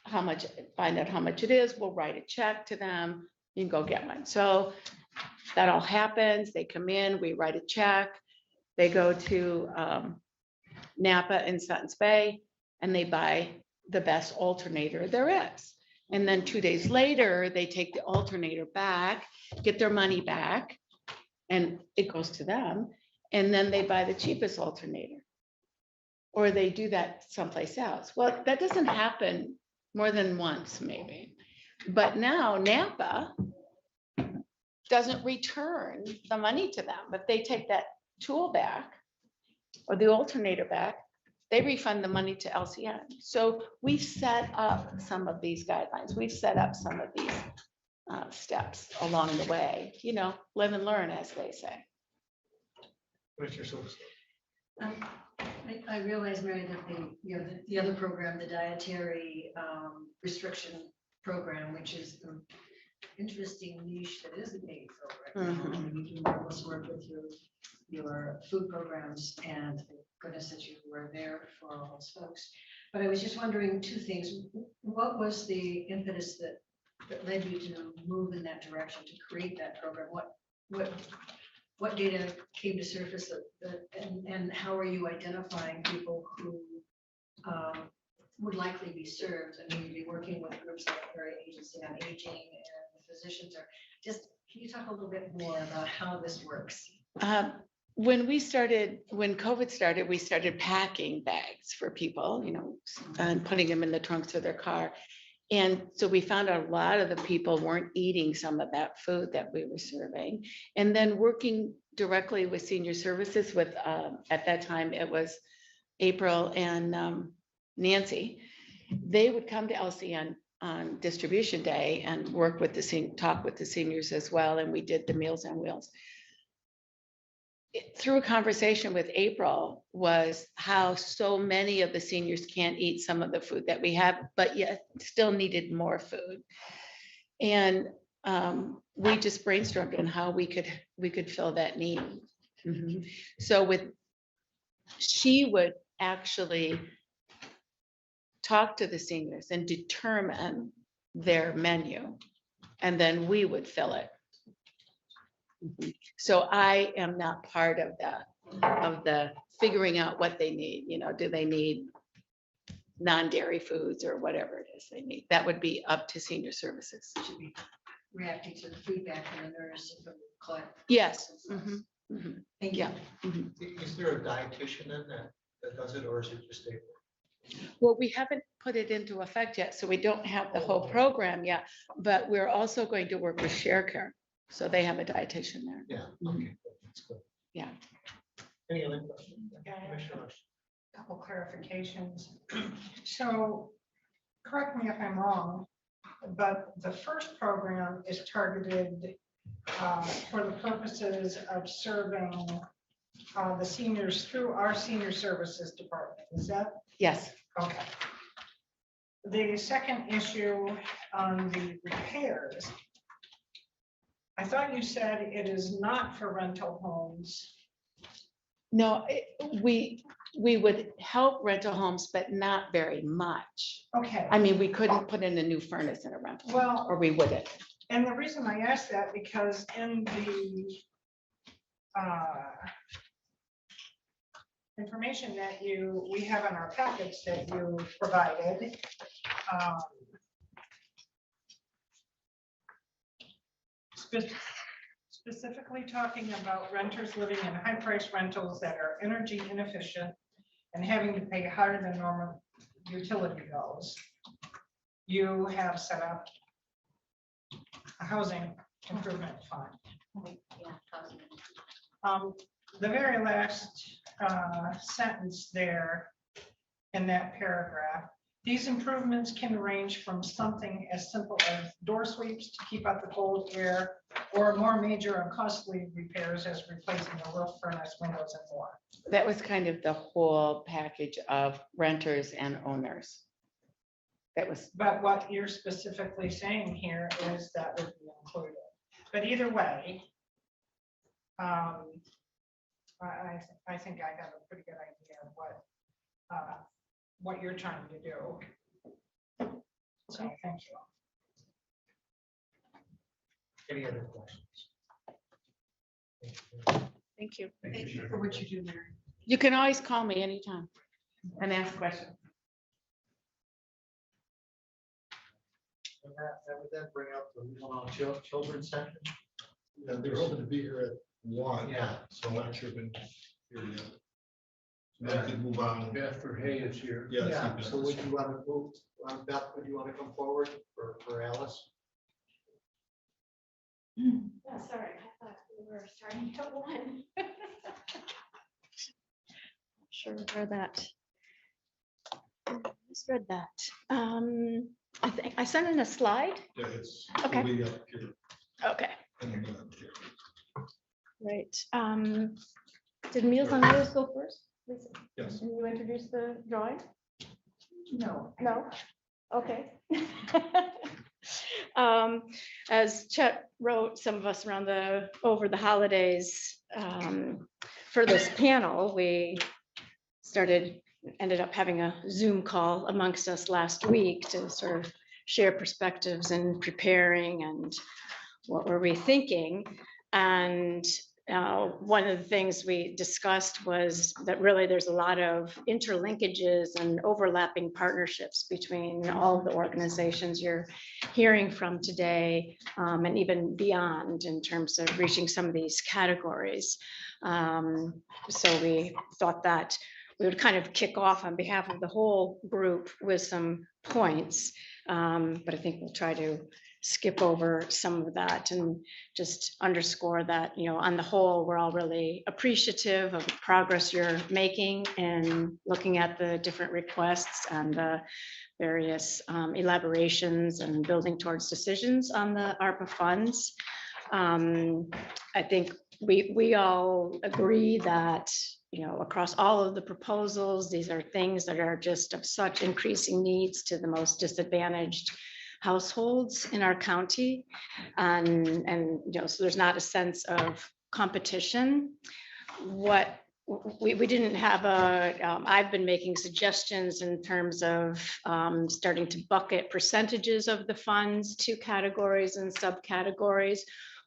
find out how much it is. We'll write a check to them. You can go get one. So that all happens. They come in, we write a check. They go to Napa in Sutton's Bay and they buy the best alternator there is. And then 2 days later, they take the alternator back, get their money back, and it goes to them. And then they buy the cheapest alternator. Or they do that someplace else. Well, that doesn't happen more than once, maybe. But now Napa doesn't return the money to them. If they take that tool back or the alternator back, they refund the money to LCN. So we've set up some of these guidelines. We've set up some of these steps along the way, live and learn, as they say. Commissioner Silverstein. I realize, Mary, that the other program, the dietary restriction program, which is the interesting niche that is a paid program. You do marvelous work with your food programs, and thank goodness that you were there for all those folks. But I was just wondering two things. What was the impetus that led you to move in that direction to create that program? What data came to surface and how are you identifying people who would likely be served? I mean, you'd be working with groups like the Agency on Aging and the physicians. Can you talk a little bit more about how this works? When COVID started, we started packing bags for people, and putting them in the trunks of their car. And so we found out a lot of the people weren't eating some of that food that we were serving. And then working directly with senior services with, at that time, it was April and Nancy. They would come to LCN on distribution day and work with talk with the seniors as well. And we did the Meals on Wheels. Through a conversation with April was how so many of the seniors can't eat some of the food that we have, but yet still needed more food. And we just brainstormed on how we could fill that need. So she would actually talk to the seniors and determine their menu, and then we would fill it. So I am not part of the figuring out what they need. Do they need non-dairy foods or whatever it is they need? That would be up to senior services. Should be reacting to the feedback from the nurse and from the client. Yes. Mhm. Thank you. Yeah. Mhm. Is there a dietitian then that does it, or is it just a? Well, we haven't put it into effect yet, so we don't have the whole program yet, but we're also going to work with Share Care. So they have a dietitian there. Yeah, okay, that's good. Yeah. Any other questions? Yeah. Commissioner Rush? Couple clarifications. So, correct me if I'm wrong, but the first program is targeted for the purposes of serving the seniors through our senior services department. Is that Yes. okay? The second issue on the repairs, I thought you said it is not for rental homes. No, we would help rental homes, but not very much. Okay, I mean, we couldn't put in a new furnace in a rental, well, or we wouldn't. and the reason I asked that because in the information that we have in our packets that you provided, specifically talking about renters living in high-priced rentals that are energy inefficient and having to pay higher than normal utility bills, you have set up a housing improvement fund. The very last sentence there in that paragraph, these improvements can range from something as simple as door sweeps to keep out the cold air, or more major and costly repairs as replacing a roof, furnace, windows, and more. That was kind of the whole package of renters and owners. That was, But what you're specifically saying here is that would be included. But either way, I think I have a pretty good idea of what you're trying to do. So thank you. Any other questions? thank you. Thank you for what you do, Mary. You can always call me anytime and ask questions. And that would then bring up the Leelanau children's section. Yeah, they're hoping to be here at 1. Yeah. So I'm not sure been here yet. They can move on. After Hay is here. Yeah. Yeah, see, so would you want to move, Beth, would you want to come forward for Alice? Oh, sorry, I thought we were starting at 1. Sure, read that. Just read that. I think I sent in a slide. Yeah, it's. Okay. It'll be up here Okay, in a minute here. right. Did Meals on Wheels go first? Lisa? Yes. Can you introduce the drawing? No. No? Okay. As Chet wrote, some of us over the holidays, for this panel, we ended up having a Zoom call amongst us last week to sort of share perspectives and preparing and what were we thinking. And one of the things we discussed was that really there's a lot of interlinkages and overlapping partnerships between all of the organizations you're hearing from today, and even beyond in terms of reaching some of these categories. So we thought that we would kind of kick off on behalf of the whole group with some points, but I think we'll try to skip over some of that and just underscore that, on the whole, we're all really appreciative of the progress you're making and looking at the different requests and the various elaborations and building towards decisions on the ARPA funds. I think we all agree that, across all of the proposals, these are things that are just of such increasing needs to the most disadvantaged households in our county. And so there's not a sense of competition. What we didn't have I've been making suggestions in terms of starting to bucket percentages of the funds to categories and subcategories.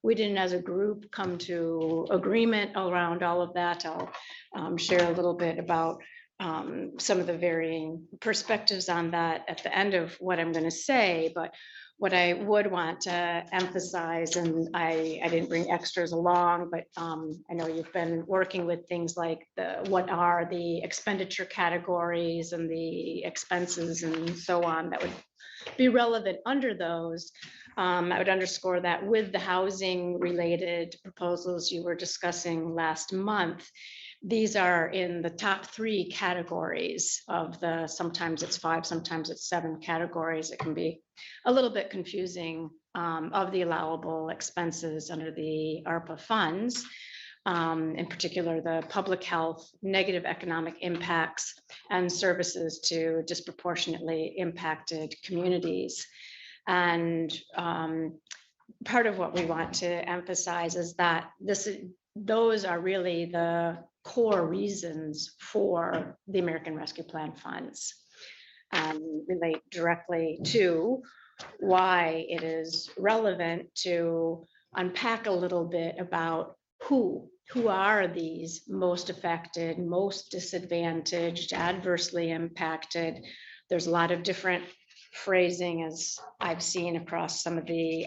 We didn't, as a group, come to agreement around all of that. I'll share a little bit about some of the varying perspectives on that at the end of what I'm going to say, but what I would want to emphasize, and I didn't bring extras along, but I know you've been working with things like what are the expenditure categories and the expenses and so on that would be relevant under those. I would underscore that with the housing related proposals you were discussing last month, these are in the top 3 categories of the, sometimes it's 5, sometimes it's 7 categories. It can be a little bit confusing of the allowable expenses under the ARPA funds. In particular, the public health, negative economic impacts, and services to disproportionately impacted communities. And part of what we want to emphasize is that those are really the core reasons for the American Rescue Plan funds, and relate directly to why it is relevant to unpack a little bit about who are these most affected, most disadvantaged, adversely impacted. There's a lot of different phrasing, as I've seen across some of the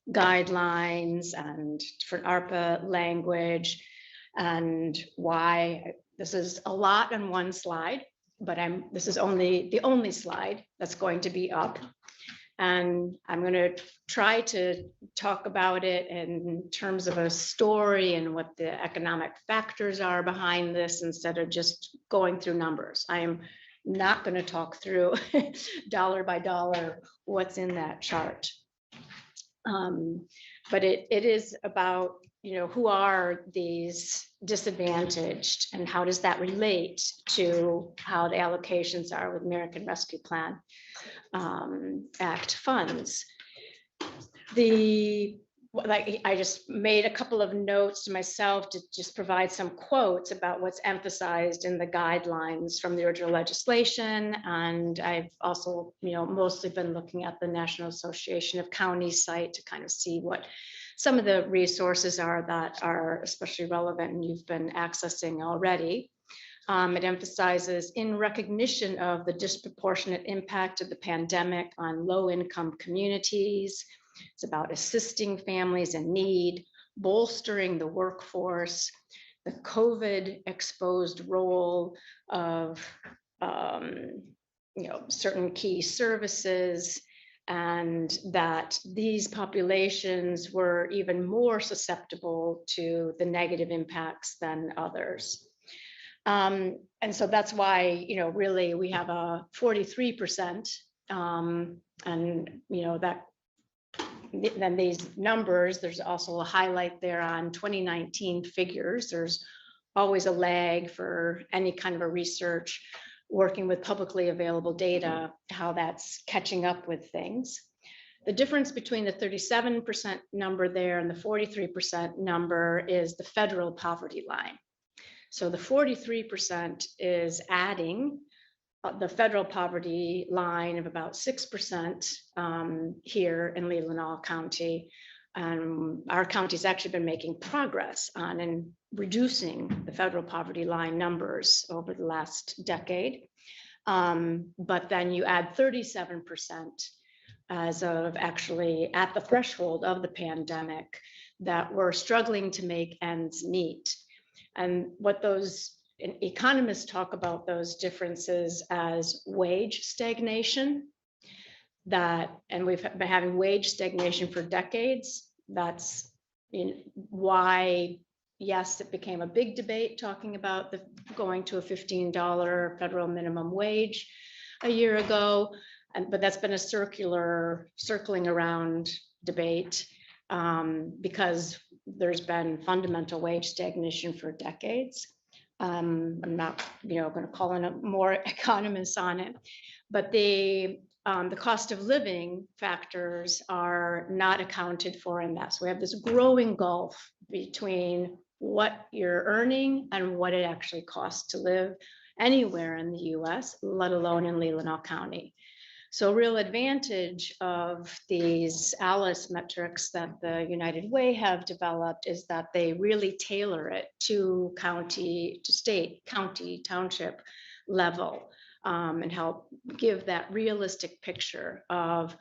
guidelines and different ARPA language, and why this is a lot on one slide, but this is only the only slide that's going to be up. And I'm going to try to talk about it in terms of a story and what the economic factors are behind this, instead of just going through numbers. I am not going to talk through dollar by dollar what's in that chart. But it is about, who are these disadvantaged and how does that relate to how the allocations are with American Rescue Plan Act funds. I just made a couple of notes to myself to just provide some quotes about what's emphasized in the guidelines from the original legislation. And I've also, mostly been looking at the National Association of Counties site to kind of see what some of the resources are that are especially relevant and you've been accessing already. It emphasizes, in recognition of the disproportionate impact of the pandemic on low-income communities, it's about assisting families in need, bolstering the workforce, the COVID-exposed role of certain key services, and that these populations were even more susceptible to the negative impacts than others. And so that's why, really we have a 43%, and, that then these numbers, there's also a highlight there on 2019 figures. There's always a lag for any kind of a research working with publicly available data, how that's catching up with things. The difference between the 37% number there and the 43% number is the federal poverty line. So the 43% is adding the federal poverty line of about 6% here in Leelanau County. Our county's actually been making progress on reducing the federal poverty line numbers over the last decade. But then you add 37% as of actually at the threshold of the pandemic that were struggling to make ends meet. And what those economists talk about those differences as wage stagnation, and we've been having wage stagnation for decades. That's why, yes, it became a big debate talking about going to a $15 federal minimum wage a year ago. But that's been a circling around debate because there's been fundamental wage stagnation for decades. I'm not, going to call in more economists on it, but the cost of living factors are not accounted for in that. So we have this growing gulf between what you're earning and what it actually costs to live anywhere in the US, let alone in Leelanau County. So real advantage of these ALICE metrics that the United Way have developed is that they really tailor it to county, to state, county, township level, and help give that realistic picture of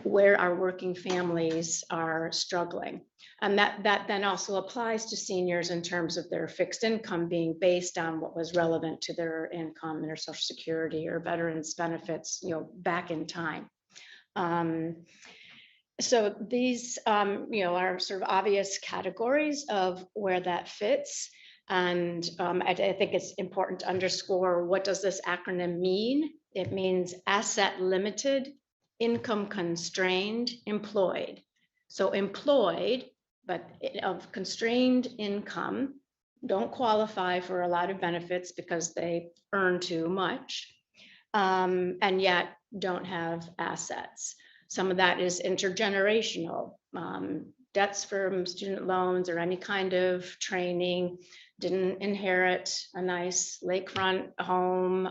where our working families are struggling. And that then also applies to seniors in terms of their fixed income being based on what was relevant to their income and their social security or veterans benefits, back in time. So these, are sort of obvious categories of where that fits. And I think it's important to underscore, what does this acronym mean? It means asset limited, income constrained, employed. So employed, but of constrained income, don't qualify for a lot of benefits because they earn too much, and yet don't have assets. Some of that is intergenerational, debts from student loans or any kind of training, didn't inherit a nice lakefront home,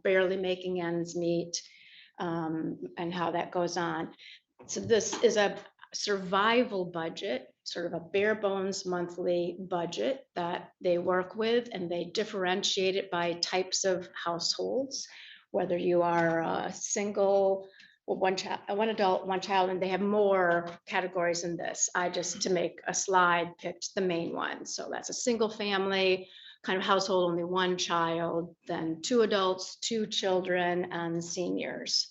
barely making ends meet, and how that goes on. So this is a survival budget, sort of a bare bones monthly budget that they work with, and they differentiate it by types of households, whether you are a single, one adult, one child, and they have more categories in this. I just, to make a slide, picked the main one. So that's a single family kind of household, only one child, then 2 adults, 2 children, and seniors.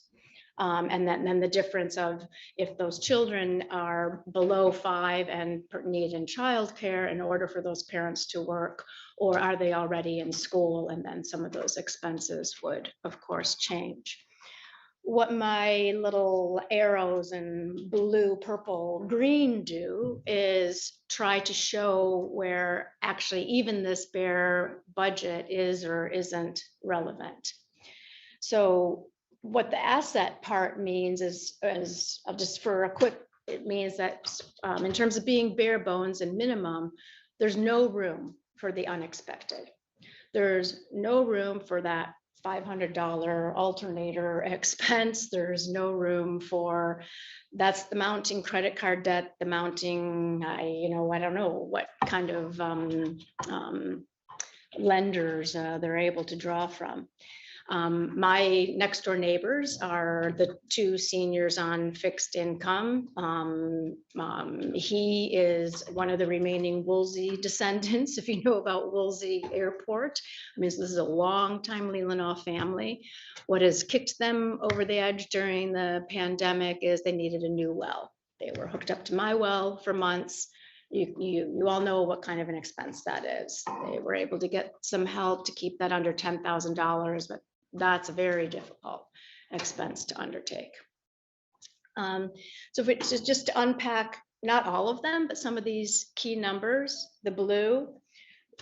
And then the difference of if those children are below 5 and need in childcare in order for those parents to work, or are they already in school, and then some of those expenses would, of course, change. What my little arrows in blue, purple, green do is try to show where actually even this bare budget is or isn't relevant. So what the asset part means is just for a quick, it means that in terms of being bare bones and minimum, there's no room for the unexpected. There's no room for that $500 alternator expense. There's no room for, that's the mounting credit card debt, the mounting, I don't know what kind of lenders they're able to draw from. My next door neighbors are the 2 seniors on fixed income. He is one of the remaining Woolsey descendants, if you know about Woolsey Airport. I mean, this is a long-time Leelanau family. What has kicked them over the edge during the pandemic is they needed a new well. They were hooked up to my well for months. You all know what kind of an expense that is. They were able to get some help to keep that under $10,000, but that's a very difficult expense to undertake. So if it's just to unpack, not all of them, but some of these key numbers, the blue,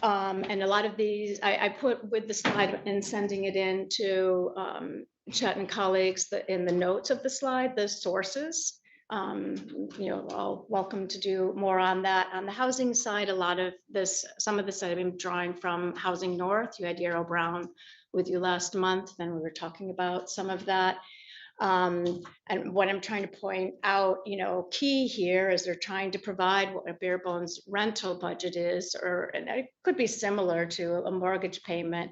and a lot of these, I put with the slide and sending it in to Chet and colleagues in the notes of the slide, the sources. All welcome to do more on that. On the housing side, a lot of this, some of this I've been drawing from Housing North. You had Yarrow Brown with you last month, and we were talking about some of that. And what I'm trying to point out, key here is they're trying to provide what a bare bones rental budget is, and it could be similar to a mortgage payment.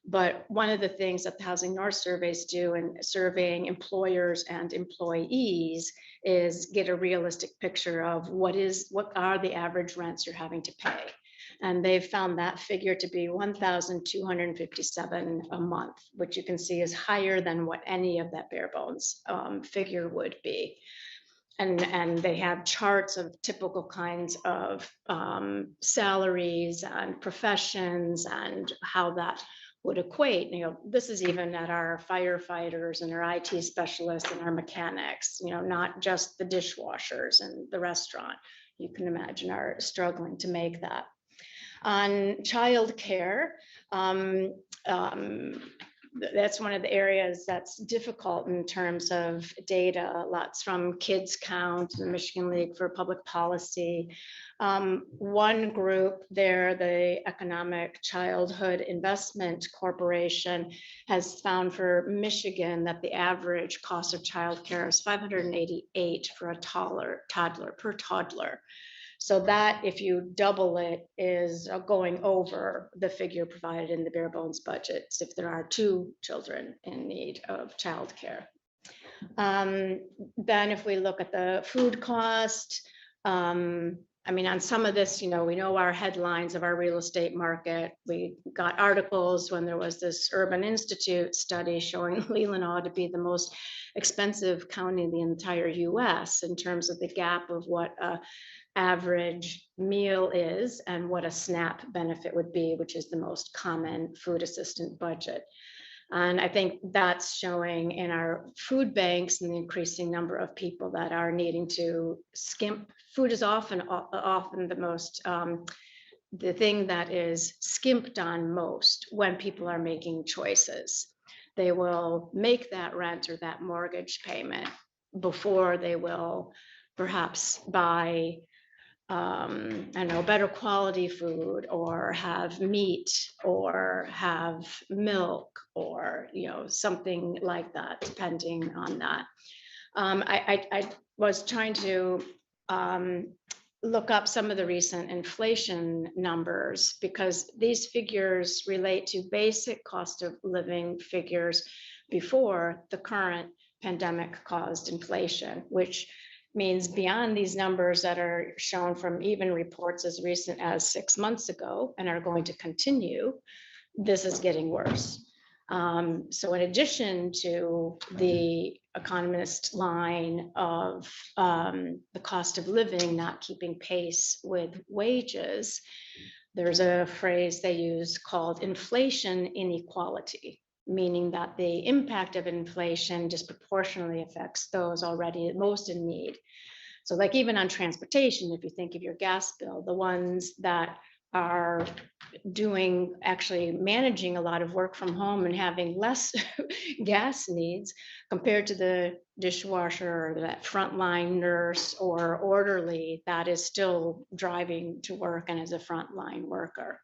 But one of the things that the Housing North surveys do in surveying employers and employees is get a realistic picture of what are the average rents you're having to pay. And they've found that figure to be $1,257 a month, which you can see is higher than what any of that bare bones figure would be. And they have charts of typical kinds of salaries and professions and how that would equate. This is even at our firefighters and our IT specialists and our mechanics, not just the dishwashers and the restaurant. You can imagine are struggling to make that. On childcare, that's one of the areas that's difficult in terms of data. Lots from Kids Count, the Michigan League for Public Policy. One group there, the Economic Childhood Investment Corporation, has found for Michigan that the average cost of childcare is $588 for a toddler per toddler. So that, if you double it, is going over the figure provided in the bare bones budgets if there are 2 children in need of childcare. Then if we look at the food cost, I mean, on some of this, we know our headlines of our real estate market. We got articles when there was this Urban Institute study showing Leelanau to be the most expensive county in the entire US in terms of the gap of what a average meal is and what a SNAP benefit would be, which is the most common food assistant budget. And I think that's showing in our food banks and the increasing number of people that are needing to skimp. Food is often the most, the thing that is skimped on most when people are making choices. They will make that rent or that mortgage payment before they will perhaps buy I don't know, better quality food or have meat or have milk or, something like that, depending on that. I was trying to look up some of the recent inflation numbers because these figures relate to basic cost of living figures before the current pandemic caused inflation, which means beyond these numbers that are shown from even reports as recent as 6 months ago and are going to continue, this is getting worse. So in addition to the economist line of the cost of living not keeping pace with wages, there's a phrase they use called inflation inequality, meaning that the impact of inflation disproportionately affects those already most in need. So like even on transportation, if you think of your gas bill, the ones that are actually managing a lot of work from home and having less gas needs compared to the dishwasher or that frontline nurse or orderly that is still driving to work and is a frontline worker.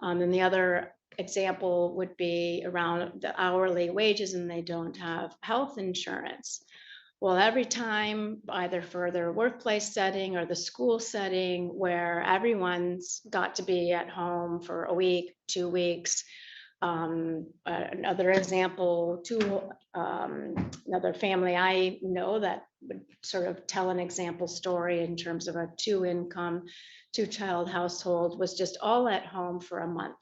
And the other example would be around the hourly wages and they don't have health insurance. Well, every time, either for their workplace setting or the school setting where everyone's got to be at home for a week, 2 weeks. Another example, another family I know that would sort of tell an example story in terms of a 2-income, 2-child household was just all at home for a month.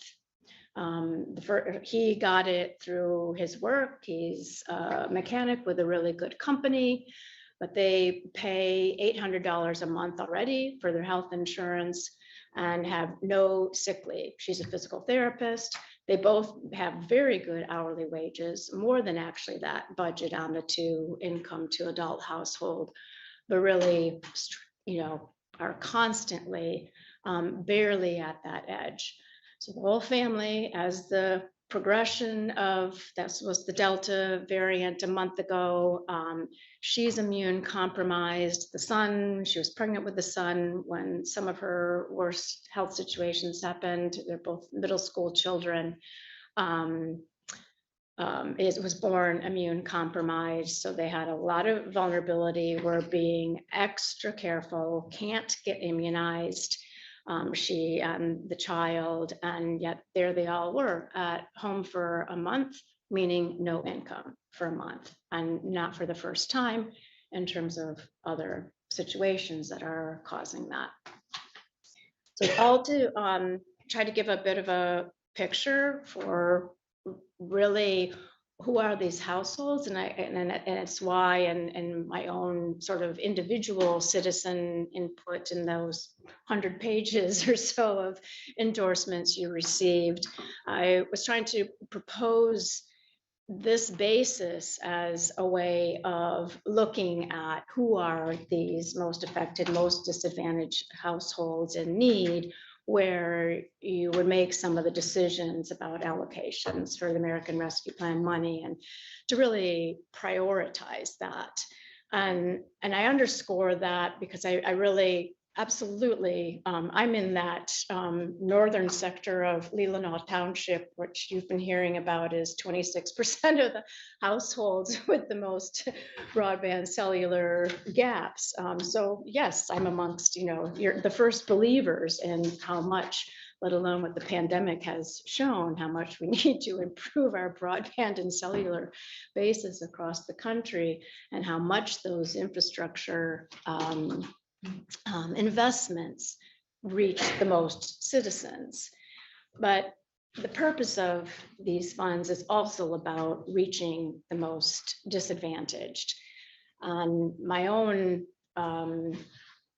He got it through his work. He's a mechanic with a really good company, but they pay $800 a month already for their health insurance and have no sick leave. She's a physical therapist. They both have very good hourly wages, more than actually that budget on the 2-income, 2-adult household, but really, are constantly barely at that edge. So the whole family, as the progression of, that was the Delta variant a month ago, she's immune compromised. The son, she was pregnant with the son when some of her worst health situations happened. They're both middle school children. It was born immune compromised, so they had a lot of vulnerability, were being extra careful, can't get immunized. She and the child, and yet there they all were at home for a month, meaning no income for a month, and not for the first time in terms of other situations that are causing that. So all to try to give a bit of a picture for really who are these households, and it's why, and my own sort of individual citizen input in those 100 pages or so of endorsements you received. I was trying to propose this basis as a way of looking at who are these most affected, most disadvantaged households in need, where you would make some of the decisions about allocations for the American Rescue Plan money and to really prioritize that. And I underscore that because I really, absolutely, I'm in that northern sector of Leelanau Township, which you've been hearing about is 26% of the households with the most broadband cellular gaps. So yes, I'm amongst, you're the first believers in how much let alone what the pandemic has shown, how much we need to improve our broadband and cellular bases across the country, and how much those infrastructure investments reach the most citizens. But the purpose of these funds is also about reaching the most disadvantaged. My own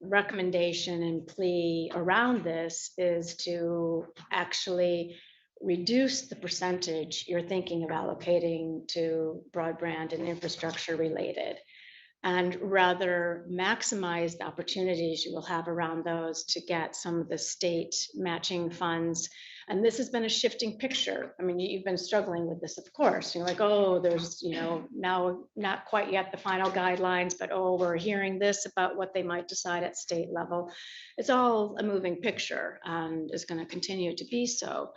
recommendation and plea around this is to actually reduce the percentage you're thinking of allocating to broadband and infrastructure related, and rather maximize the opportunities you will have around those to get some of the state matching funds. And this has been a shifting picture. I mean, you've been struggling with this, of course. You're like, oh, there's, now not quite yet the final guidelines, but oh, we're hearing this about what they might decide at state level. It's all a moving picture and is going to continue to be so.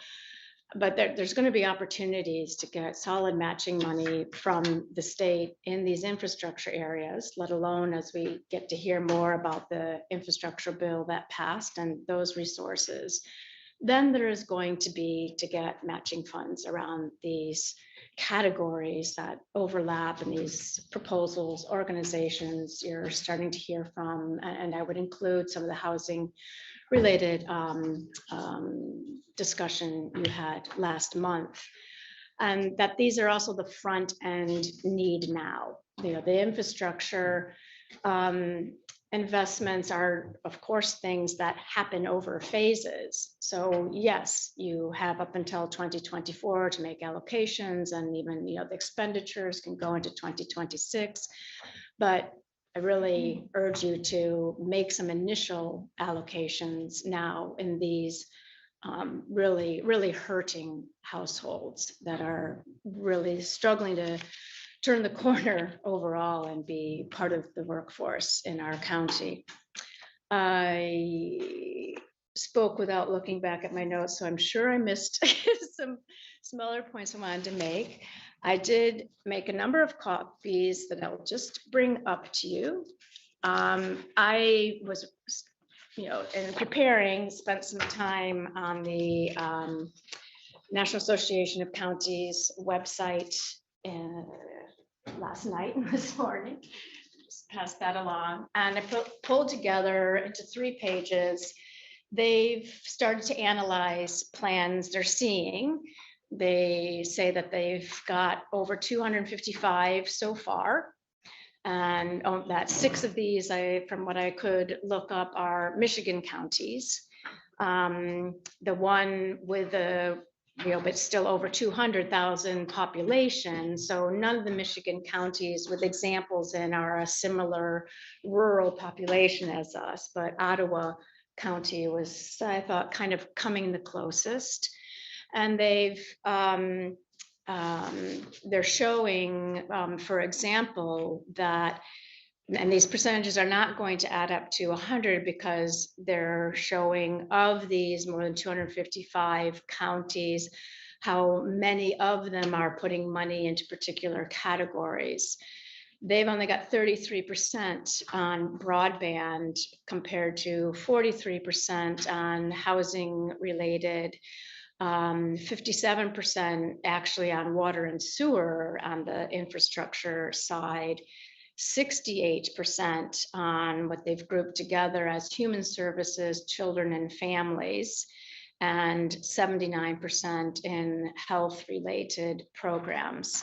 But there's going to be opportunities to get solid matching money from the state in these infrastructure areas, let alone as we get to hear more about the infrastructure bill that passed and those resources. Then there is going to be to get matching funds around these categories that overlap in these proposals, organizations you're starting to hear from, and I would include some of the housing related discussion you had last month, and that these are also the front end need now. The infrastructure investments are, of course, things that happen over phases. So yes, you have up until 2024 to make allocations, and even the expenditures can go into 2026. But I really urge you to make some initial allocations now in these really hurting households that are really struggling to turn the corner overall and be part of the workforce in our county. I spoke without looking back at my notes, so I'm sure I missed some other points I wanted to make. I did make a number of copies that I'll just bring up to you. I was, in preparing, spent some time on the National Association of Counties website last night and this morning. Just passed that along, and I pulled together into 3 pages. They've started to analyze plans they're seeing. They say that they've got over 255 so far, and that 6 of these, from what I could look up, are Michigan counties. The one with but still over 200,000 population. So none of the Michigan counties with examples in are a similar rural population as us, but Ottawa County was, I thought, kind of coming the closest. And they're showing, for example, that, and these percentages are not going to add up to 100 because they're showing of these more than 255 counties, how many of them are putting money into particular categories. They've only got 33% on broadband compared to 43% on housing related, 57% actually on water and sewer on the infrastructure side, 68% on what they've grouped together as human services, children and families, and 79% in health related programs.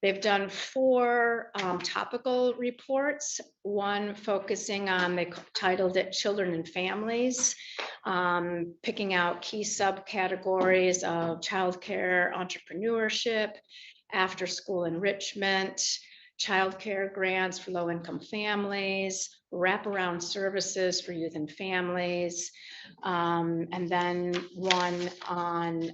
They've done 4 topical reports, one focusing on, they titled it Children and Families, picking out key subcategories of childcare, entrepreneurship, after school enrichment, childcare grants for low-income families, wraparound services for youth and families, and then one on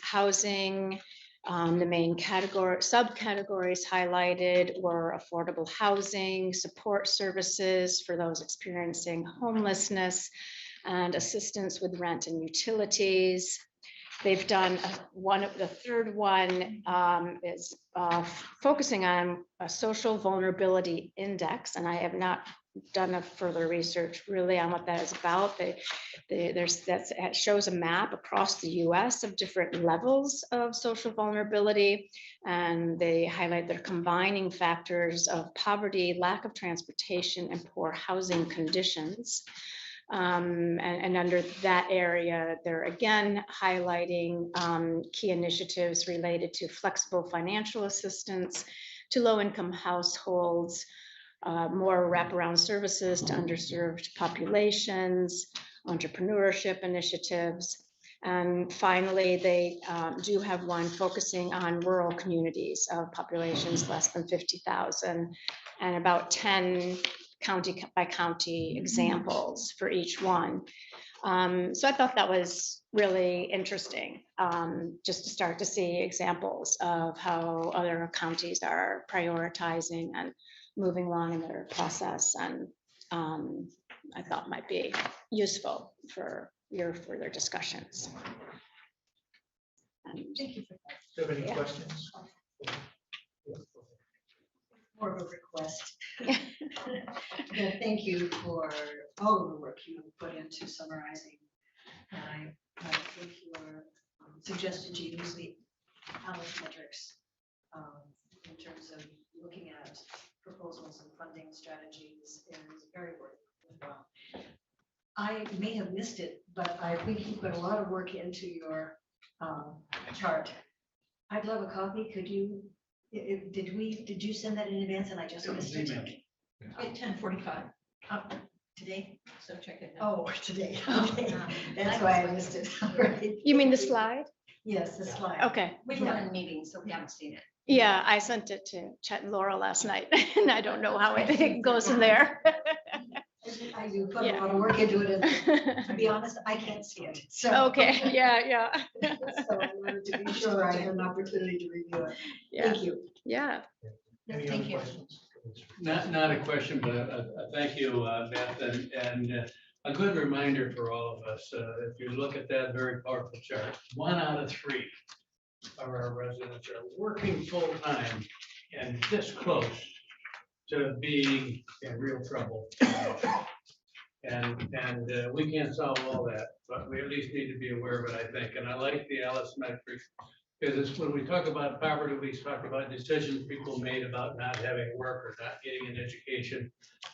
housing. The main subcategories highlighted were affordable housing, support services for those experiencing homelessness, and assistance with rent and utilities. They've done the third one is focusing on a social vulnerability index, and I have not done a further research really on what that is about. It shows a map across the US of different levels of social vulnerability. And they highlight the combining factors of poverty, lack of transportation, and poor housing conditions. And under that area, they're again highlighting key initiatives related to flexible financial assistance to low-income households, more wraparound services to underserved populations, entrepreneurship initiatives. And finally, they do have one focusing on rural communities of populations less than 50,000 and about 10 county by county examples for each one. So I thought that was really interesting, just to start to see examples of how other counties are prioritizing and moving along in their process. And I thought might be useful for your further discussions. Thank you for that. Do you have any questions? More of a request. Yeah, thank you for all of the work you put into summarizing. And I think your suggestion to use the ALICE metrics in terms of looking at proposals and funding strategies is very worthwhile. I may have missed it, but I think you put a lot of work into your chart. I'd love a copy. Could you? Did you send that in advance and I just missed it? At 10:45 Today? so check it out. Oh, today. Okay. That's why I missed it. All right. You mean the slide? Yes, the slide. Okay. We were in meetings, so we haven't seen it. Yeah, I sent it to Chet and Laura last night, and I don't know how it goes from there. I do put a Yeah. lot of work into it, and to be honest, I can't see it. So. Okay, yeah. So I wanted to be sure I had an opportunity to review it. Yeah, Thank you. yeah. Any Thank other you. questions? Not a question, but a thank you, Beth, and a good reminder for all of us. If you look at that very powerful chart, 1 out of 3 of our residents are working full-time and this close to being in real trouble. And we can't solve all that, but we at least need to be aware of it, I think. And I like the ALICE metric, because it's when we talk about poverty, we talk about decisions people made about not having work or not getting an education.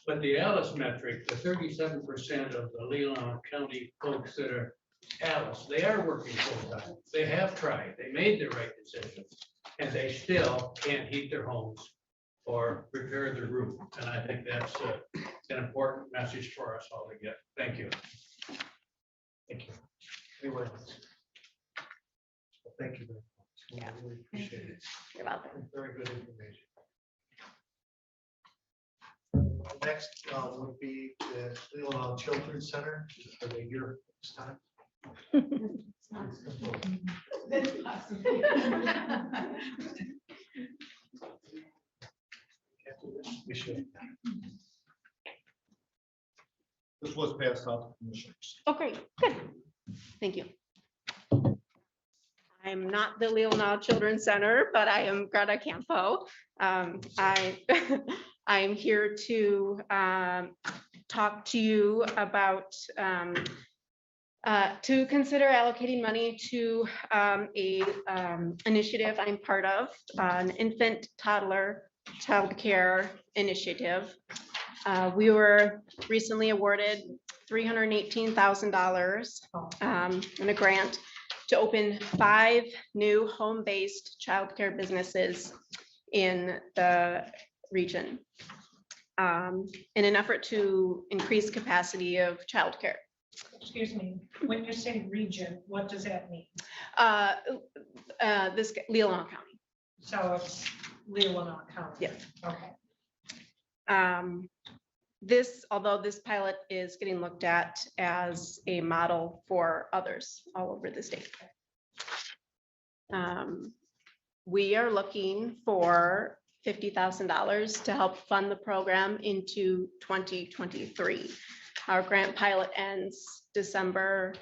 But the ALICE metric, the 37% of the Leelanau County folks that are ALICE, they are working full-time. They have tried, they made the right decisions, and they still can't heat their homes or repair their roof. And I think that's an important message for us all to get. Thank you. Thank you. Anyone else? Well, thank you very much. We Yeah. really appreciate it. You're welcome. Very good information. Next would be the Leelanau Children's Center. Are they here this time? We should. This was passed out to commissioners. Okay, good. Thank you. I'm not the Leelanau Children's Center, but I am Greta Campo. I'm here to talk to you about to consider allocating money to a initiative I'm part of, an infant toddler childcare initiative. We were recently awarded $318,000 in a grant to open 5 new home-based childcare businesses in the region in an effort to increase capacity of childcare. Excuse me, when you say region, what does that mean? This Leelanau County. So it's Leelanau County? Yes. Okay. Although this pilot is getting looked at as a model for others all over the state. We are looking for $50,000 to help fund the program into 2023. Our grant pilot ends December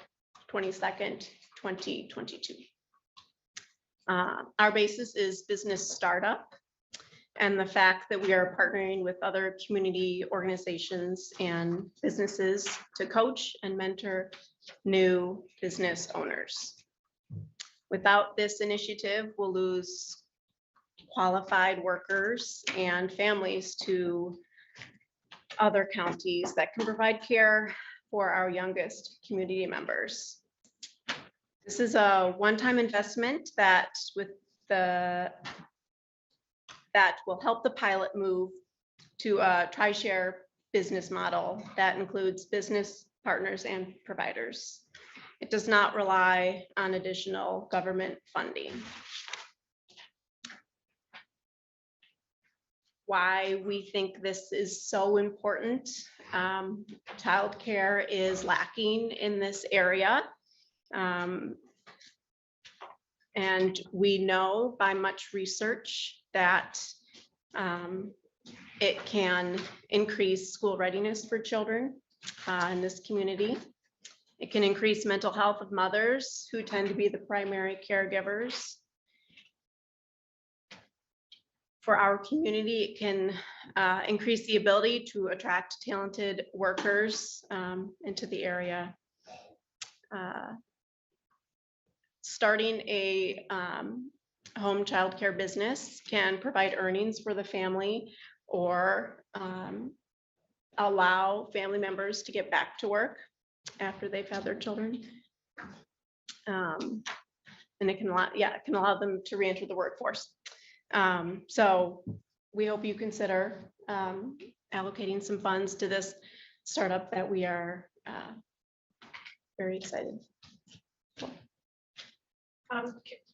22nd, 2022. Our basis is business startup. and the fact that we are partnering with other community organizations and businesses to coach and mentor new business owners. Without this initiative, we'll lose qualified workers and families to other counties that can provide care for our youngest community members. This is a one-time investment that will help the pilot move to a tri-share business model that includes business partners and providers. It does not rely on additional government funding. Why we think this is so important. Childcare is lacking in this area. And we know by much research that it can increase school readiness for children in this community. It can increase mental health of mothers who tend to be the primary caregivers. For our community, it can increase the ability to attract talented workers into the area. Starting a home childcare business can provide earnings for the family or allow family members to get back to work after they've had their children. And it can allow them to reenter the workforce. So we hope you consider allocating some funds to this startup that we are very excited.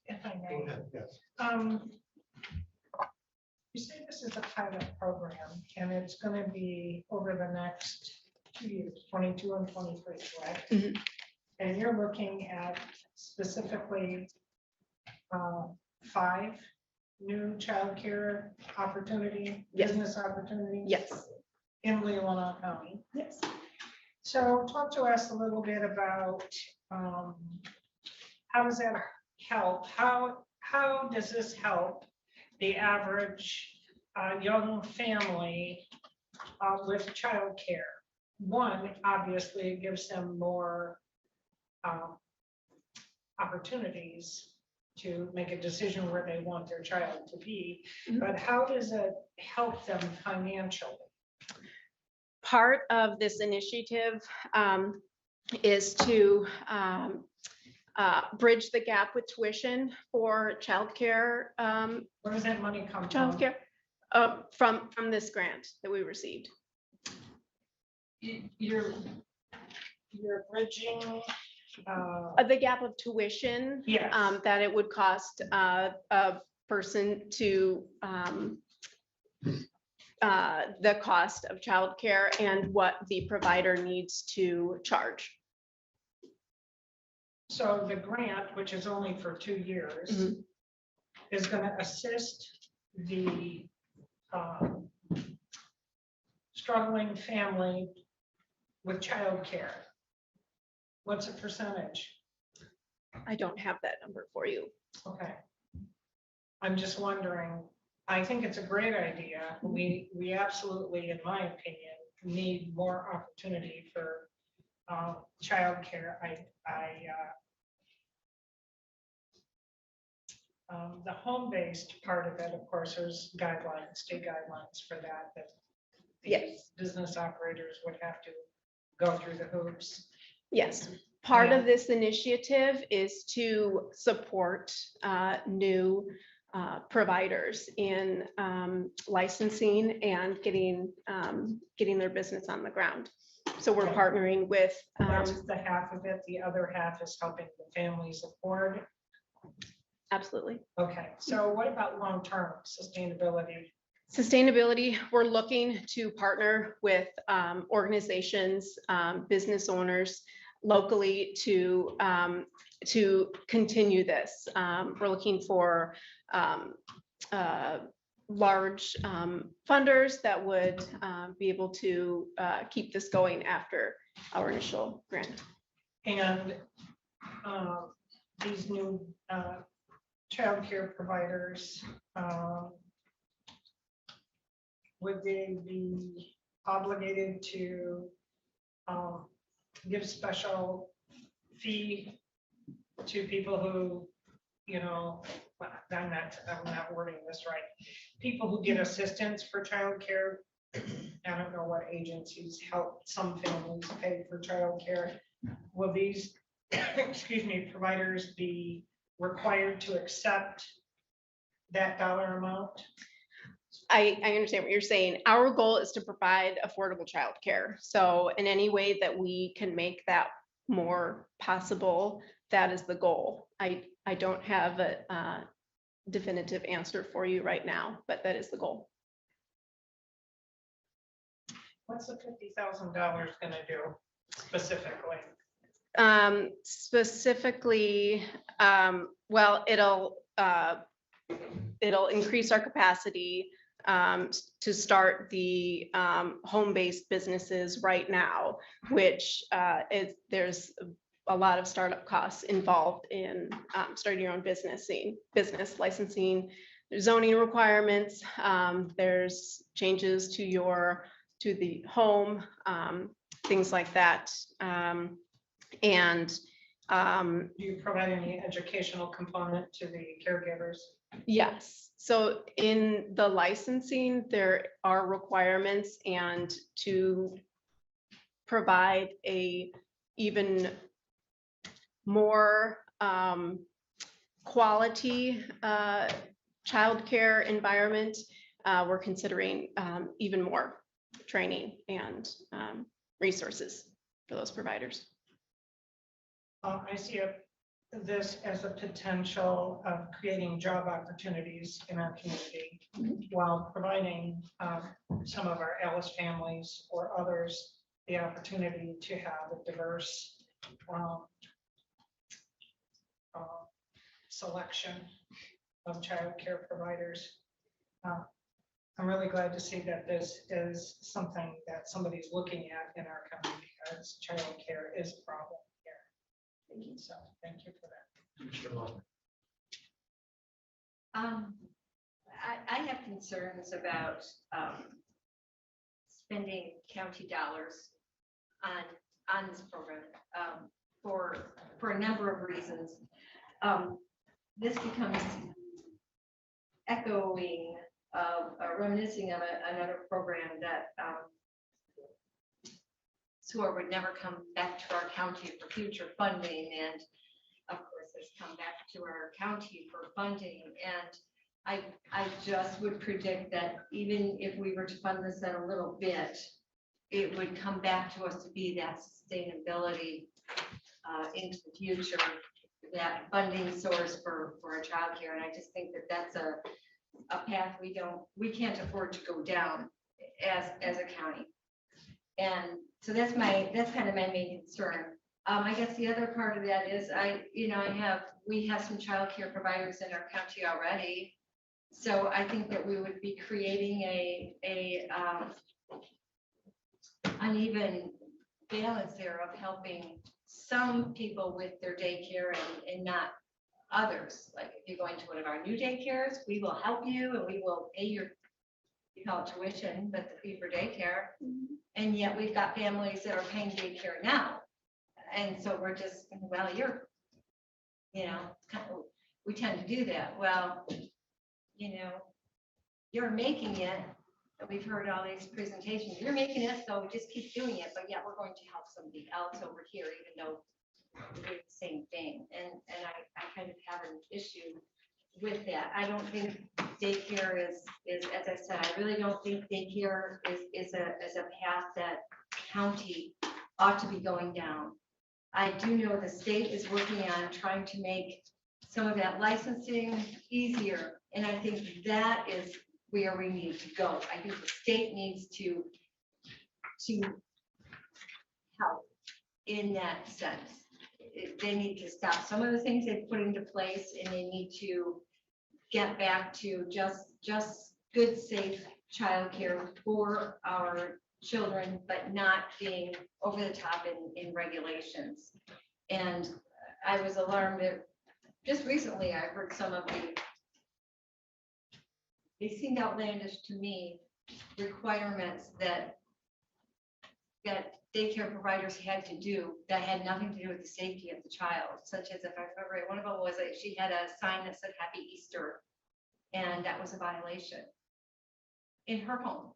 If I Go may, ahead, yes. you say this is a pilot program and it's going to be over the next 2 years, 22 and 23, correct? Mhm. And you're looking at specifically 5 new childcare opportunity, Yes. business opportunities? Yes. In Leelanau County. Yes. So talk to us a little bit about how does that help? How does this help the average young family with childcare? One, obviously, it gives them more opportunities to make a decision where they want their child to be, but how does it help them financially? Part of this initiative is to bridge the gap with tuition for childcare. Where does that money come from? Childcare from this grant that we received. You're bridging. The gap of tuition. Yes. That it would cost a person to the cost of childcare and what the provider needs to charge. So the grant, which is only for 2 years, Mhm. is going to assist the struggling family with childcare. What's the percentage? I don't have that number for you. Okay. I'm just wondering, I think it's a great idea. We absolutely, in my opinion, need more opportunity for childcare. The home-based part of it, of course, there's guidelines, state guidelines for that, that these Yes. business operators would have to go through the hoops. Yes, part Yeah. of this initiative is to support new providers in licensing and getting their business on the ground. So we're Okay. partnering with. That's the half of it. The other half is helping the families afford. Absolutely. Okay, so what about long-term sustainability? Sustainability, we're looking to partner with organizations, business owners locally to continue this. We're looking for large funders that would be able to keep this going after our initial grant. And these new childcare providers, would they be obligated to give special fee to people who, you know, I'm not wording this right. People who get assistance for childcare. I don't know what agencies help some families pay for childcare. Will these, excuse me, providers be required to accept that dollar amount? I understand what you're saying. Our goal is to provide affordable childcare. So in any way that we can make that more possible, that is the goal. I don't have a definitive answer for you right now, but that is the goal. What's the $50,000 gonna do specifically? Specifically, well, it'll increase our capacity to start the home-based businesses right now, which there's a lot of startup costs involved in starting your own business licensing, zoning requirements. There's changes to the home, things like that. And do you provide any educational component to the caregivers? yes. So in the licensing, there are requirements, and to provide a even more quality childcare environment, we're considering even more training and resources for those providers. I see this as a potential of creating job opportunities in our community while providing some of our Alice families or others the opportunity to have a diverse selection of childcare providers. I'm really glad to see that this is something that somebody's looking at in our county, because childcare is a problem here. So thank you for that. I have concerns about spending county dollars on this program for a number of reasons. This becomes echoing of reminiscing of another program that SOAR would never come back to our county for future funding, and of course has come back to our county for funding. And I just would predict that even if we were to fund this at a little bit, it would come back to us to be that sustainability into the future, that funding source for our childcare. And I just think that that's a path we can't afford to go down as a county. And so that's kind of my main concern. I guess the other part of that is we have some childcare providers in our county already. So I think that we would be creating a uneven balance there of helping some people with their daycare and not others. Like if you're going to one of our new daycares, we will help you and we will pay your, you call it tuition, but the fee for daycare. And yet we've got families that are paying daycare now. And so we're just, well, we tend to do that. Well, you're making it. We've heard all these presentations. You're making it, so just keep doing it. But yeah, we're going to help somebody else over here, even though we're doing the same thing. And I kind of have an issue with that. I don't think daycare is as I said, I really don't think daycare is a path that county ought to be going down. I do know the state is working on trying to make some of that licensing easier. And I think that is where we need to go. I think the state needs to help in that sense. They need to stop some of the things they've put into place, and they need to get back to just good, safe childcare for our children, but not being over the top in regulations. And I was alarmed that just recently I heard some of they seemed outlandish to me, requirements that daycare providers had to do that had nothing to do with the safety of the child, such as, if I remember right, one of them was that she had a sign that said Happy Easter, and that was a violation in her home.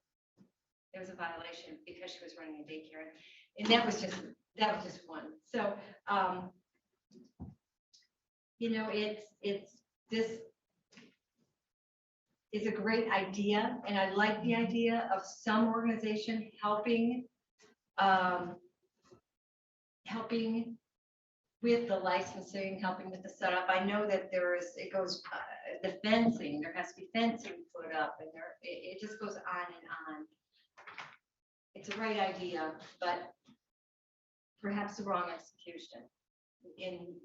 It was a violation because she was running a daycare, and that was just one. So, you know, this is a great idea, and I like the idea of some organization helping with the licensing, helping with the setup. I know that it goes, the fencing, there has to be fencing put up, and it just goes on and on. It's a right idea, but perhaps the wrong execution, in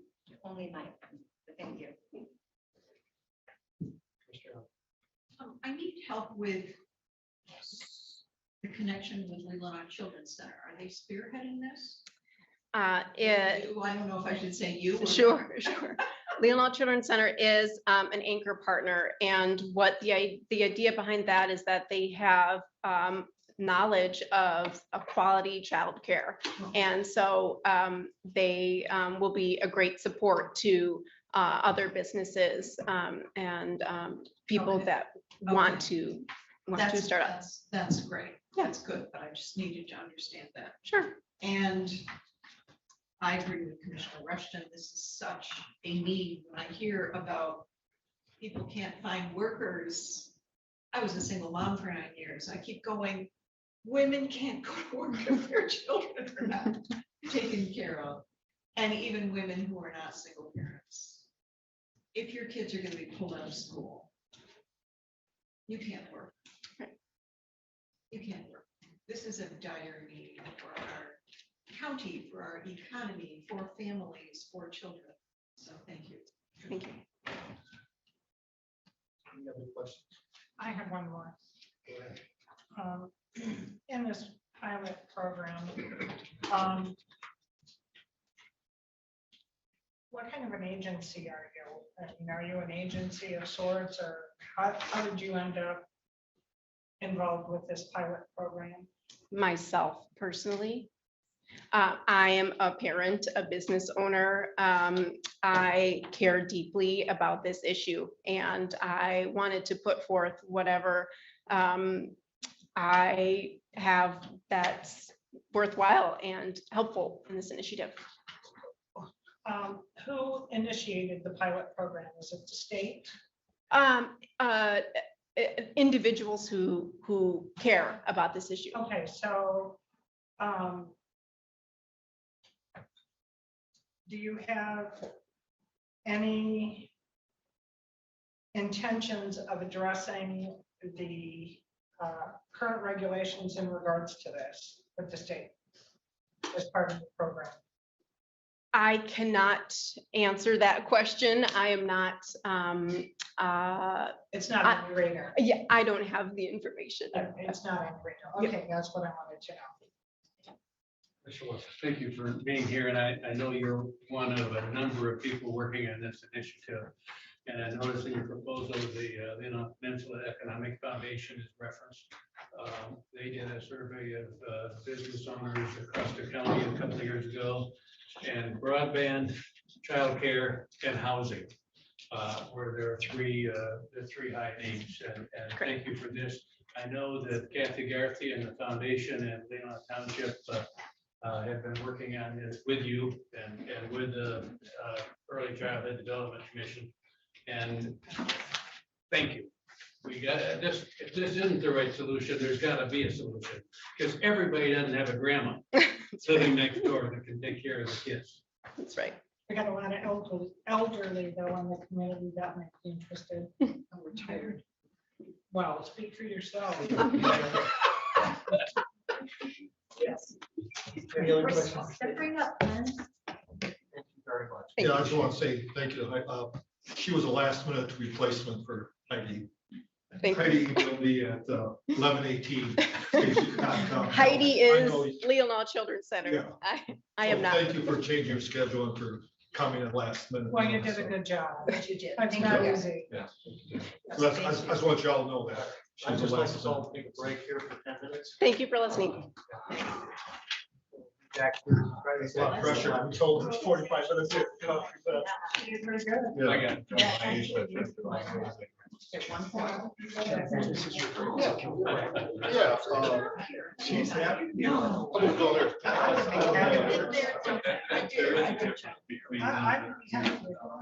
only my opinion. But thank you. I need help with the connection with Leelanau Children's Center. Are they spearheading this? I don't know if I should say you. Sure. Leelanau Children's Center is an anchor partner, and what the idea behind that is that they have knowledge of quality childcare, and so they will be a great support to other businesses and people that want to start up. That's great. That's good, but I just needed to understand that. Sure. And I agree with Commissioner Rushton. This is such a need. When I hear about people can't find workers, I was a single mom for 9 years. I keep going, women can't go to work if their children are not taken care of. And even women who are not single parents. If your kids are going to be pulled out of school, you can't work. You can't work. This is a dire need for our county, for our economy, for families, for children. So thank you. Thank you. Any other questions? I have one more. Go ahead. In this pilot program, what kind of an agency are you? I mean, are you an agency of sorts, or how did you end up involved with this pilot program? Myself personally, I am a parent, a business owner. I care deeply about this issue, and I wanted to put forth whatever I have that's worthwhile and helpful in this initiative. Who initiated the pilot program? Was it the state? Individuals who care about this issue. Okay, so do you have any intentions of addressing the current regulations in regards to this with the state as part of the program? I cannot answer that question. I am not. It's not on your radar. Yeah, I don't have the information. It's not on your radar. Okay, that's what I wanted to know. Mr. Wilson, thank you for being here, and I know you're one of a number of people working on this initiative. And I noticed in your proposal, the Peninsula Economic Foundation is referenced. They did a survey of business owners across the county a couple of years ago, and broadband, childcare, and housing where there are three high names. And thank you for this. I know that Kathy Garthy and the foundation and Leelanau Township have been working on this with you and with the Early Childhood Development Commission. And thank you. We got this. If this isn't the right solution, there's got to be a solution, because everybody doesn't have a grandma living next door that can take care of the kids. That's right. We got a lot of elderly though in the community that might be interested. I'm retired. Well, speak for yourself. Yes. Any other questions? Bring up, Ken. Thank you very much. Yeah, I just want to say thank you. She was a last minute replacement for Heidi. Thank you. Heidi emailed me at 11:18. Heidi is I know- Leelanau Children's Center. Yeah. I am So not. Thank you for changing your schedule and for coming at last minute. Well, you did a good job. You did. It's Thank not you. easy. Yeah. So I just want y'all to know that. I'd just like to all take a break here for 10 minutes. Thank you for listening. Jack, It's a lot of pressure. We told them it's 45 minutes. to get off your bed. Yeah. I got it. I usually have 55 minutes. Yeah. She's happy. I'm gonna go there.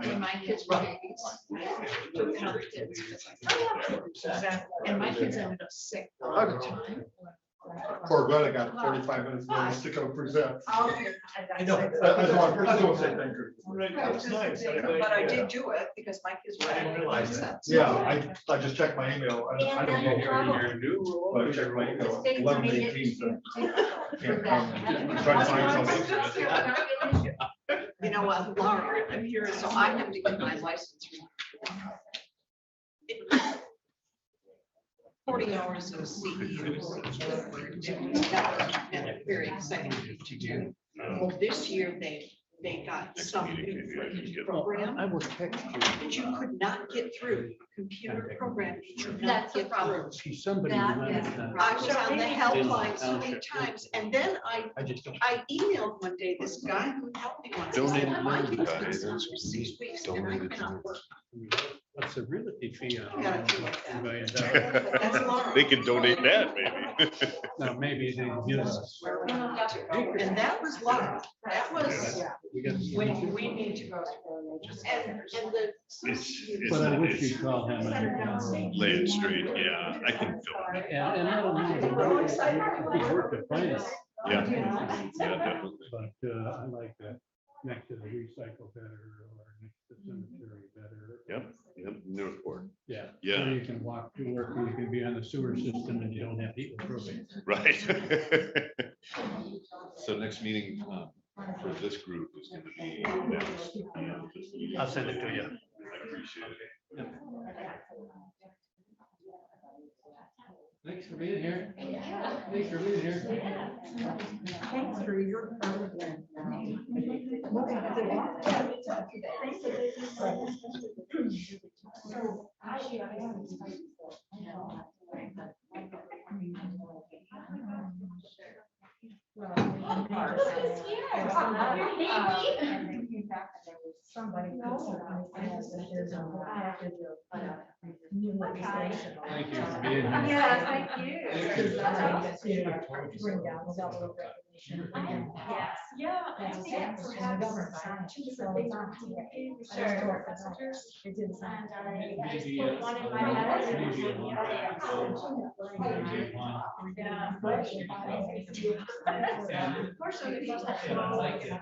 When my kids were babies, I took care of the kids because I- And my kids ended up sick all the time. Poor Greta got 45 minutes more to stick up for that. I know. I just want to say thank you. That's nice. But I did do it because my kids were. I didn't realize that. Yeah, I just checked my email. I don't know. Your new rule. But I checked my email, 11:18. So can't come. I'm trying to find something. You know what, Laura, I'm here, so I have to get my license. 40 hours of CEU. And they're very exciting to do. Well, this year they got some new program. That you could not get through, computer program. that you could not That's the get problem. through. See, somebody. That reminded is the them. I was on the helpline In so many township. times, and then I just don't. I emailed one day this guy who helped me. once. He Donated said, "My money, kid's guys, been that's gone what for we 6 weeks and I donated to cannot work." What's the realty fee on? You gotta do like that. $1 million? That's Laura. They can donate that, maybe. Now, maybe they give us. Where we need to go. And that was Laura. That was We got. when we need to go. And the. But I wish you'd call him and. Lay it straight, yeah, I can fill it. And let him know. He's worked the finance. Yeah, yeah, definitely. But I like that, next to the recycle better or next to cemetery better. Yep, Newport, Yeah. Yeah. Or you can walk to work, or you can be on the sewer system and you don't have people propane. right. So next meeting for this group is gonna be next. I'll send it to you. I appreciate it. Thanks for being here. Thanks for being here. Thanks for your. Somebody. Thank you for being here. Yeah, thank you. Bring down the level of recognition. Yes, yeah. I think perhaps two different things are communicated with our messengers. It didn't sound. Maybe, one in my head. Maybe a one. Maybe one. Of course, I'm gonna Yeah, I like it.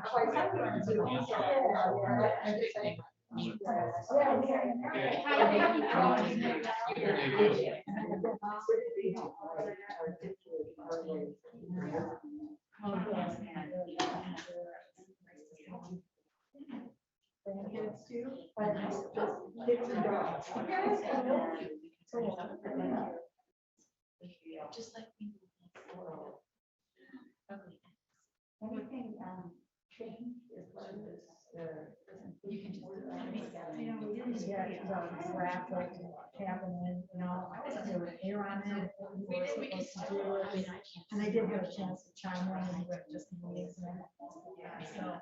Just like. Anything, change as far as, you can just. Yeah, traffic happening, you know, there was air on it. We were supposed to do it, and I did have a chance to chime in, but just amazing. So.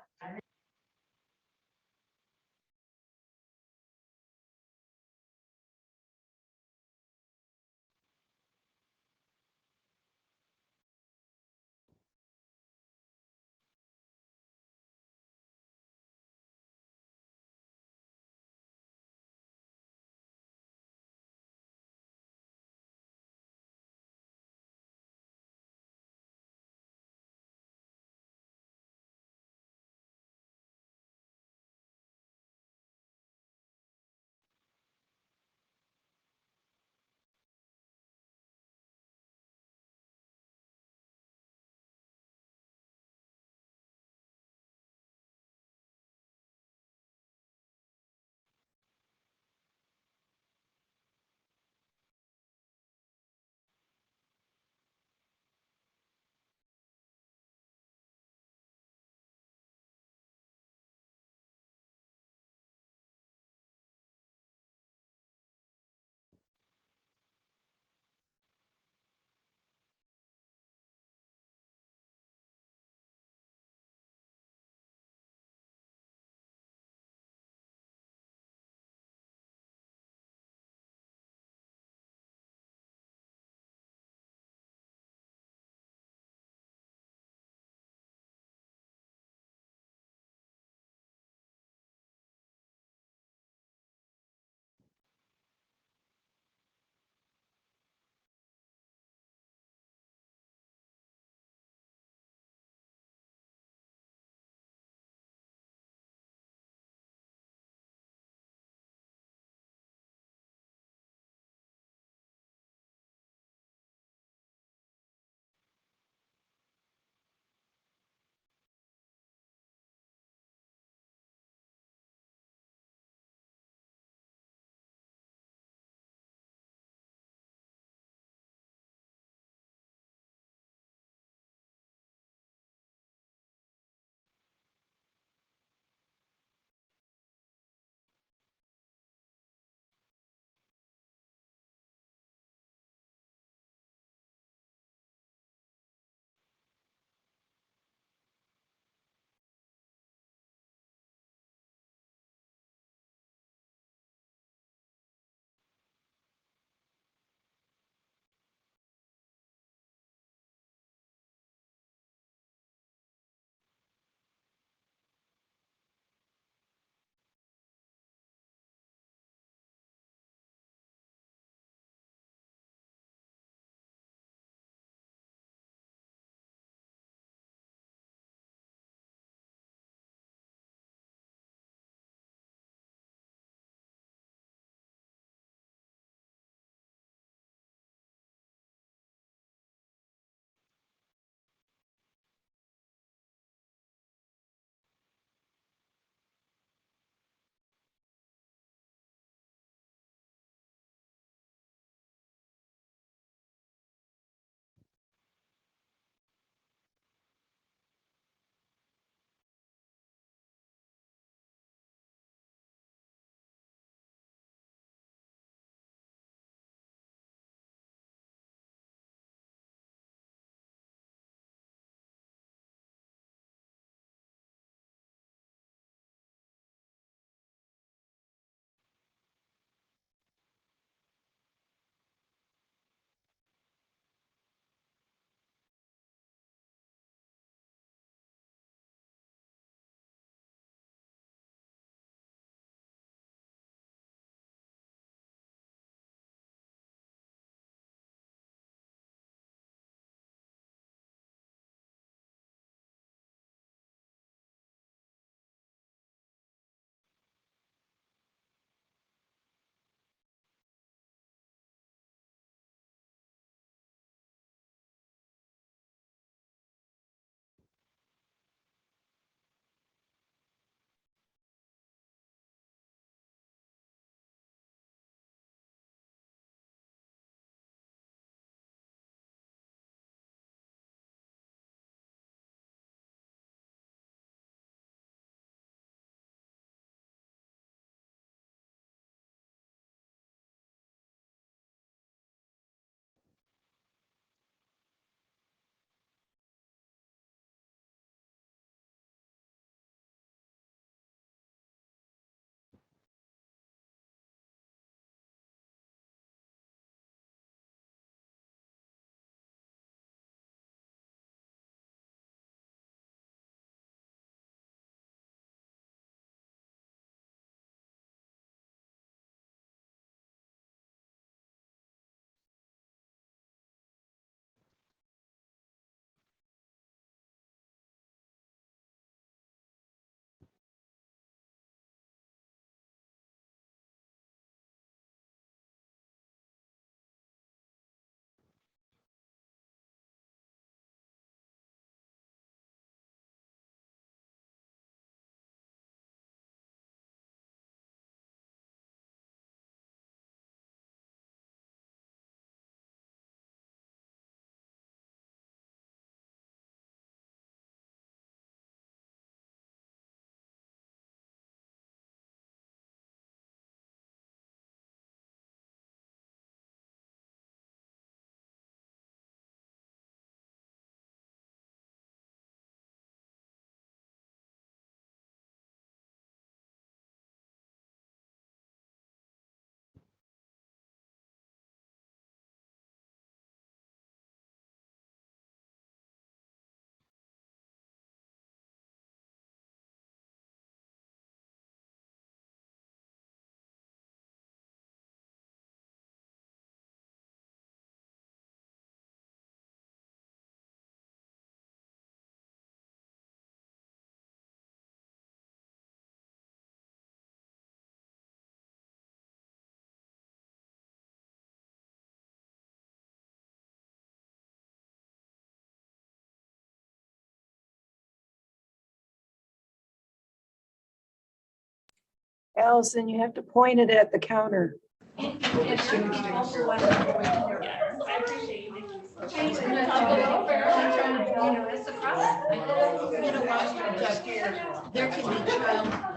Allison, you have to point it at the counter. There can be child,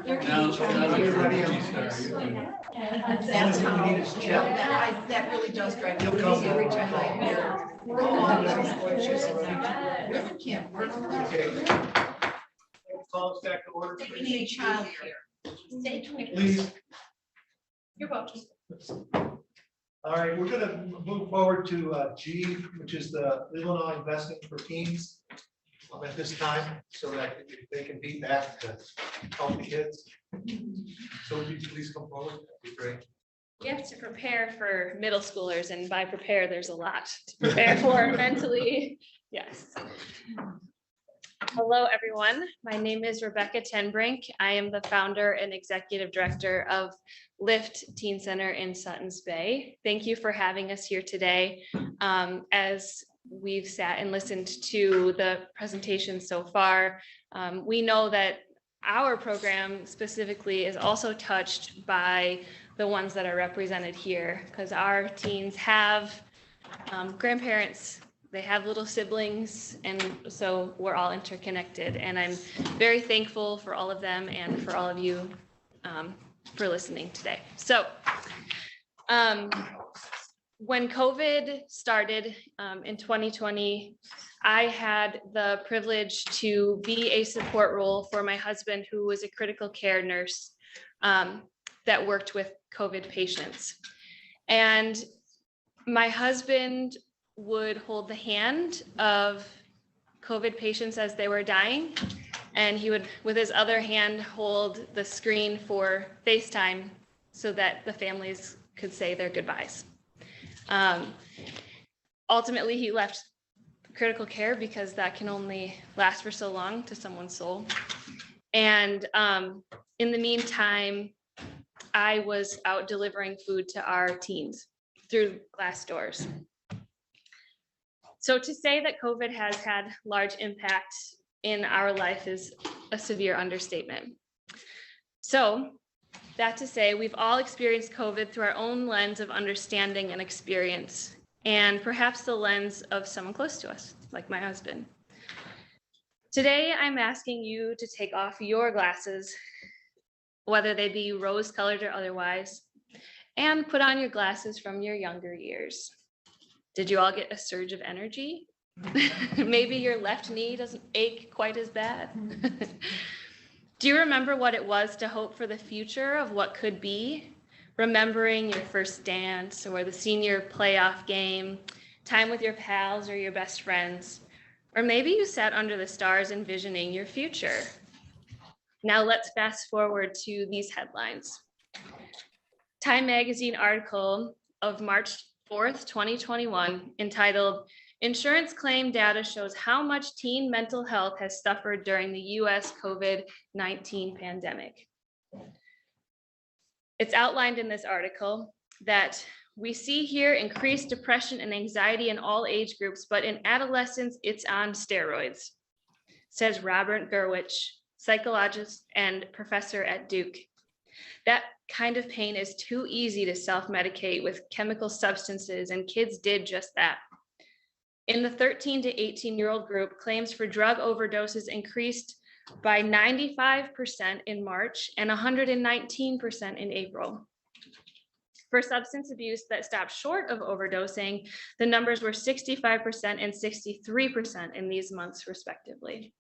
there Now, can be now you're ready, child. That's how he needs to check. That really does drive me He'll crazy come. every time I hear. Women can't work. Okay. Call us back to order, We please. need child care. Please. You're welcome. All right, we're gonna move forward to G, which is the Leelanau Investing for Teens. At this time, so that they can be back to help the kids. So would you please come forward? That'd be great. We have to prepare for middle schoolers, and by prepare, there's a lot to prepare for mentally. Yes. Hello, everyone. My name is Rebecca Tenbrink. I am the founder and executive director of Lift Teen Center in Suttons Bay. Thank you for having us here today. As we've sat and listened to the presentation so far, we know that our program specifically is also touched by the ones that are represented here, because our teens have grandparents, they have little siblings, and so we're all interconnected. And I'm very thankful for all of them and for all of you for listening today. So when COVID started in 2020, I had the privilege to be a support role for my husband, who was a critical care nurse that worked with COVID patients. And my husband would hold the hand of COVID patients as they were dying, and he would, with his other hand, hold the screen for FaceTime so that the families could say their goodbyes. Ultimately, he left critical care because that can only last for so long to someone's soul. And in the meantime, I was out delivering food to our teens through glass doors. So to say that COVID has had large impact in our life is a severe understatement. So that to say, we've all experienced COVID through our own lens of understanding and experience, and perhaps the lens of someone close to us, like my husband. Today, I'm asking you to take off your glasses, whether they be rose-colored or otherwise, and put on your glasses from your younger years. Did you all get a surge of energy? Maybe your left knee doesn't ache quite as bad. Do you remember what it was to hope for the future of what could be? Remembering your first dance or the senior playoff game, time with your pals or your best friends. Or maybe you sat under the stars envisioning your future. Now let's fast forward to these headlines. Time magazine article of March 4th, 2021, entitled, "Insurance Claim Data Shows How Much Teen Mental Health Has Suffered During the US COVID-19 Pandemic." It's outlined in this article that we see here increased depression and anxiety in all age groups, but in adolescents, it's on steroids, says Robert Gurwitch, psychologist and professor at Duke. That kind of pain is too easy to self-medicate with chemical substances, and kids did just that. In the 13 to 18-year-old group, claims for drug overdoses increased by 95% in March and 119% in April. For substance abuse that stopped short of overdosing, the numbers were 65% and 63% in these months, respectively.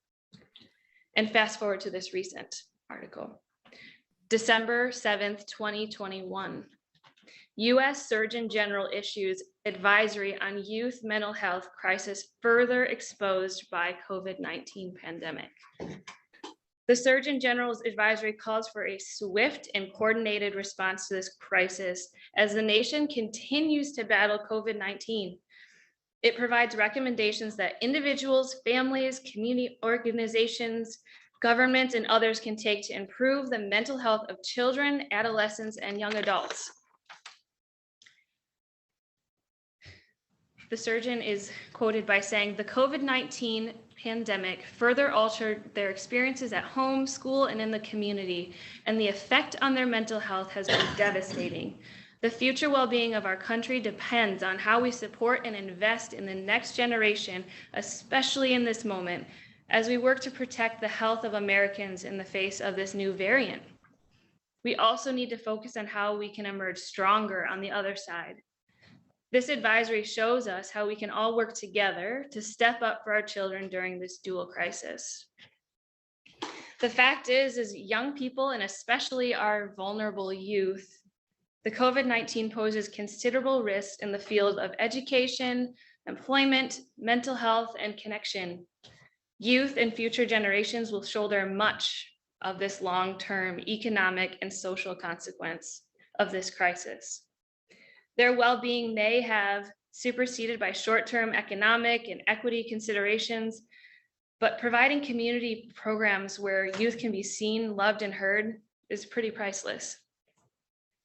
And fast forward to this recent article. December 7th, 2021. U.S. Surgeon General issues advisory on youth mental health crisis further exposed by COVID-19 pandemic. The Surgeon General's advisory calls for a swift and coordinated response to this crisis as the nation continues to battle COVID-19. It provides recommendations that individuals, families, community organizations, governments, and others can take to improve the mental health of children, adolescents, and young adults. the surgeon is quoted by saying, "The COVID-19 pandemic further altered their experiences at home, school, and in the community, and the effect on their mental health has been devastating. The future well-being of our country depends on how we support and invest in the next generation, especially in this moment, as we work to protect the health of Americans in the face of this new variant. We also need to focus on how we can emerge stronger on the other side. This advisory shows us how we can all work together to step up for our children during this dual crisis." The fact is young people, and especially our vulnerable youth, the COVID-19 poses considerable risks in the field of education, employment, mental health, and connection. Youth and future generations will shoulder much of this long-term economic and social consequence of this crisis. Their well-being may have superseded by short-term economic and equity considerations, but providing community programs where youth can be seen, loved, and heard is pretty priceless.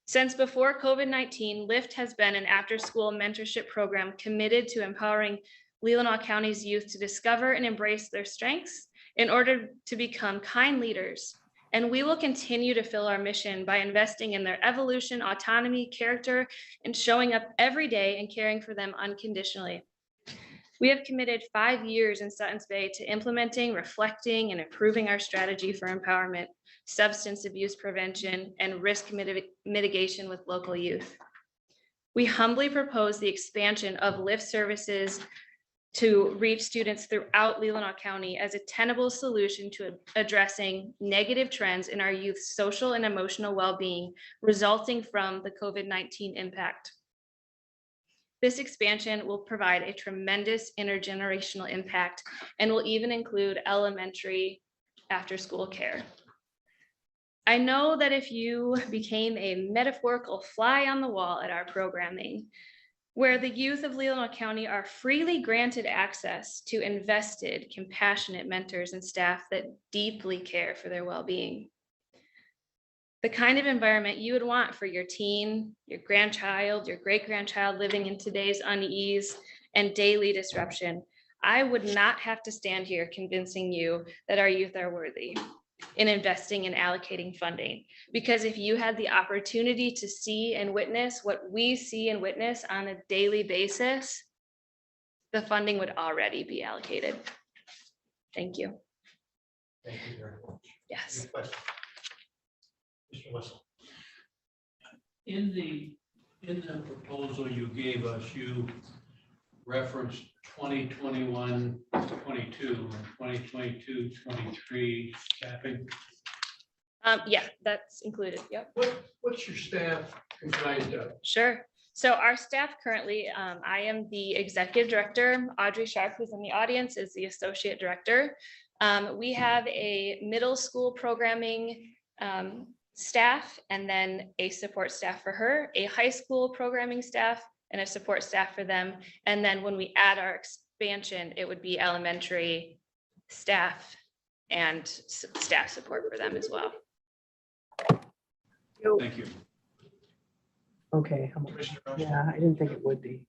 Since before COVID-19, LIFT has been an after-school mentorship program committed to empowering Leelanau County's youth to discover and embrace their strengths in order to become kind leaders. And we will continue to fill our mission by investing in their evolution, autonomy, character, and showing up every day and caring for them unconditionally. We have committed 5 years in Suttons Bay to implementing, reflecting, and improving our strategy for empowerment, substance abuse prevention, and risk mitigation with local youth. We humbly propose the expansion of LIFT services to reach students throughout Leelanau County as a tenable solution to addressing negative trends in our youth's social and emotional well-being resulting from the COVID-19 impact. This expansion will provide a tremendous intergenerational impact and will even include elementary after-school care. I know that if you became a metaphorical fly on the wall at our programming, where the youth of Leelanau County are freely granted access to invested, compassionate mentors and staff that deeply care for their well-being. The kind of environment you would want for your teen, your grandchild, your great-grandchild living in today's unease and daily disruption. I would not have to stand here convincing you that our youth are worthy in investing and allocating funding. Because if you had the opportunity to see and witness what we see and witness on a daily basis, the funding would already be allocated. Thank you. Thank you very much. Yes. Good question. Mr. Whistle. In the proposal you gave us, you referenced 2021, 22, and 2022, 23 staffing. Yeah, that's included. Yep. What's your staff comprised of? Sure. So our staff currently, I am the executive director. Audrey Sharp, who's in the audience, is the associate director. We have a middle school programming staff, and then a support staff for her, a high school programming staff, and a support staff for them. And then when we add our expansion, it would be elementary staff and staff support for them as well. Thank you. Okay, yeah, I didn't think it would be.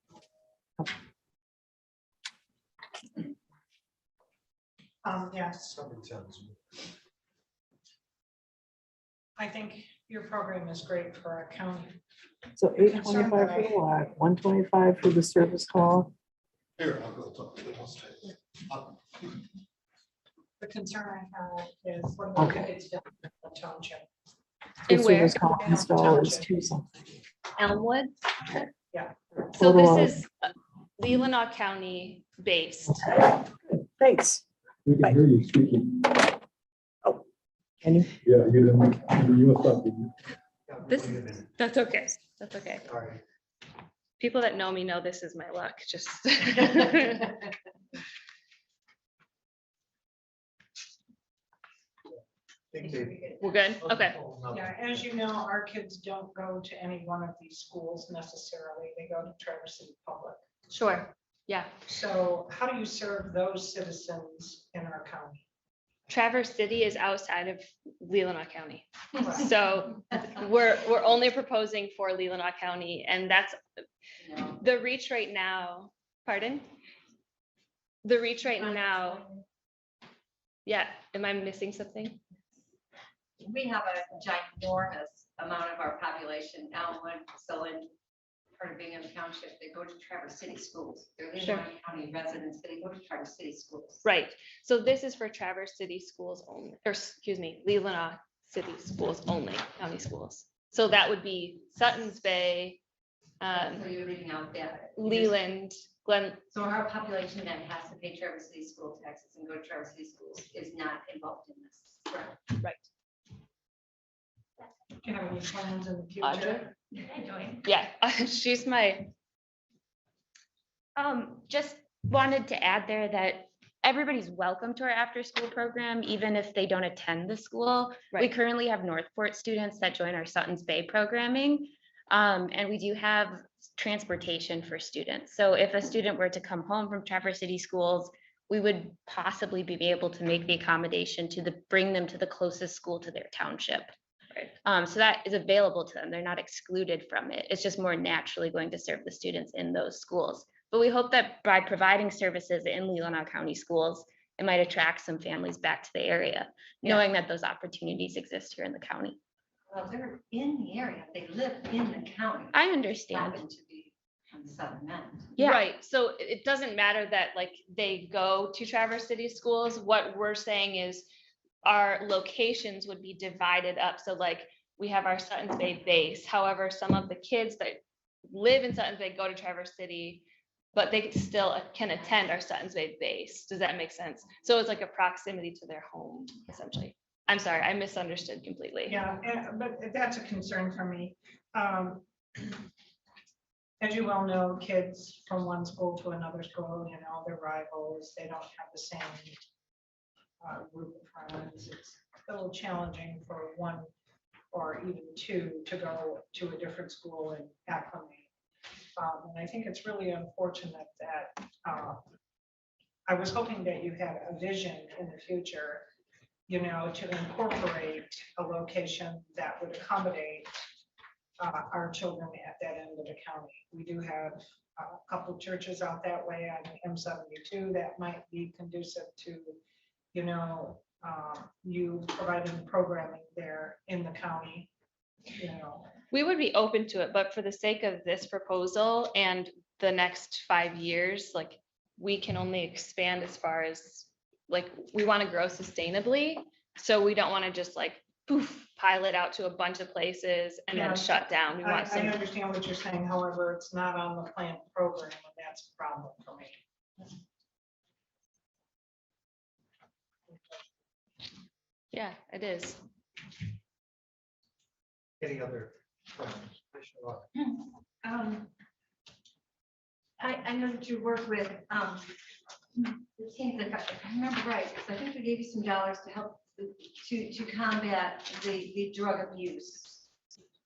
Yes, I think your program is great for our county. So 825 for the lot, 125 for the service call. Here, I'll go talk to them. The concern I have is what about Okay. kids down in the township? The And where? service call install is 2 something. Elmwood. Yeah. So Total this is Leelanau County based. Thanks. We can hear you speaking. Can you? Yeah, you didn't, you must not be. That's okay. That's okay. Sorry. People that know me know this is my luck. Just. We're good. Okay. Yeah, as you know, our kids don't go to any one of these schools necessarily. They go to Traverse City Public. Sure. Yeah. So how do you serve those citizens in our county? Traverse City is outside of Leelanau County. So we're only proposing for Leelanau County, and that's the reach right now. Pardon? The reach right now, yeah, am I missing something? We have a ginormous amount of our population now, so in part of being in the township, they go to Traverse City schools. They're Sure. Leelanau County residents, they go to Traverse City schools. Right, so this is for Traverse City schools only, or excuse me, Leelanau City schools only, county schools. So that would be Sutton's Bay, So you're leaving out that. Leland, Glen, So our population that has to pay Traverse City school taxes and go to Traverse City schools is not involved in this. right. Do you have any plans in the Audra? future? Yeah, she's my, Just wanted to add there that everybody's welcome to our after-school program, even if they don't attend the school. We Right. currently have Northport students that join our Sutton's Bay programming. And we do have transportation for students. So if a student were to come home from Traverse City schools, we would possibly be able to make the accommodation to bring them to the closest school to their township. Right. So that is available to them. They're not excluded from it. It's just more naturally going to serve the students in those schools. But we hope that by providing services in Leelanau County schools, it might attract some families back to the area, knowing that those opportunities exist here in the county. Well, they're in the area, they live in the county. I understand. Happen to be on the southern end. Yeah. right, so it doesn't matter that like they go to Traverse City schools. What we're saying is our locations would be divided up. So like we have our Sutton's Bay base. However, some of the kids that live in Sutton's Bay go to Traverse City, but they still can attend our Sutton's Bay base. Does that make sense? So it's like a proximity to their home, essentially. I'm sorry, I misunderstood completely. Yeah, but that's a concern for me. As you well know, kids from one school to another school, they're rivals, they don't have the same group of friends. It's a little challenging for one or even two to go to a different school and acclimate. And I think it's really unfortunate that I was hoping that you had a vision in the future, to incorporate a location that would accommodate our children at that end of the county. We do have a couple of churches out that way on M72 that might be conducive to, you providing programming there in the county. We would be open to it, but for the sake of this proposal and the next 5 years, like we can only expand as far as like we want to grow sustainably. So we don't want to just like poof, pilot out to a bunch of places and Yeah. then shut down. We I want some. understand what you're saying, however, it's not on the planned program, and that's a problem for me. Yeah, it is. Any other questions? Commissioner Rock? I know that you work with, the team that, if I remember right, because I think we gave you some dollars to help to combat the drug abuse.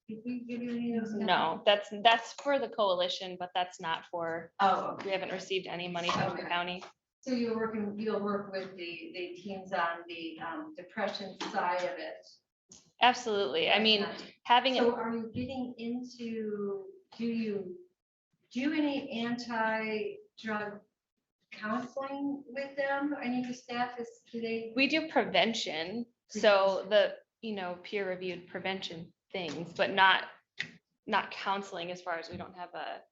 Did we give you any of those? No, that's for the coalition, but that's not for, Oh, we haven't received any money from the Okay. county. so you'll work with the teams on the depression side of it. Absolutely. I mean, having So it, are you getting into, do you do any anti-drug counseling with them? Any of the staff do they? we do prevention. So the, peer reviewed prevention things, but not counseling as far as we don't have a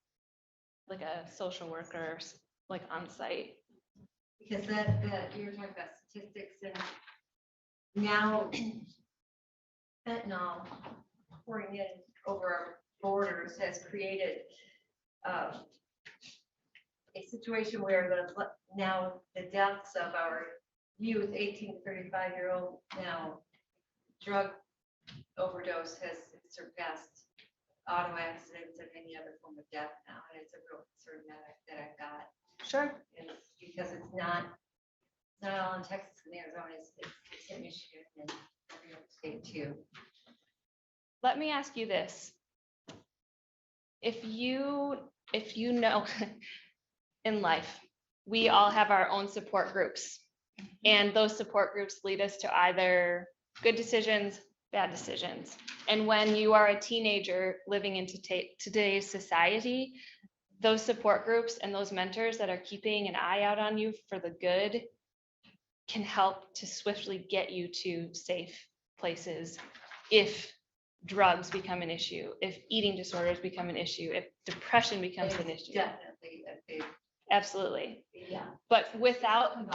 social worker like on site. Because that you were talking about statistics and now fentanyl pouring in over our borders has created a situation where now the deaths of our youth, 18 to 35-year-old now drug overdose has surpassed auto accidents and any other form of death now, and it's a real concern that I've got. Sure. It's because it's not all in Texas and Arizona, it's in Michigan and every other state too. Let me ask you this. If you know, in life, we all have our own support groups. And those support groups lead us to either good decisions, bad decisions. And when you are a teenager living in today's society, those support groups and those mentors that are keeping an eye out on you for the good can help to swiftly get you to safe places if drugs become an issue, if eating disorders become an issue, if depression becomes an issue. Definitely a big, Absolutely. yeah. But without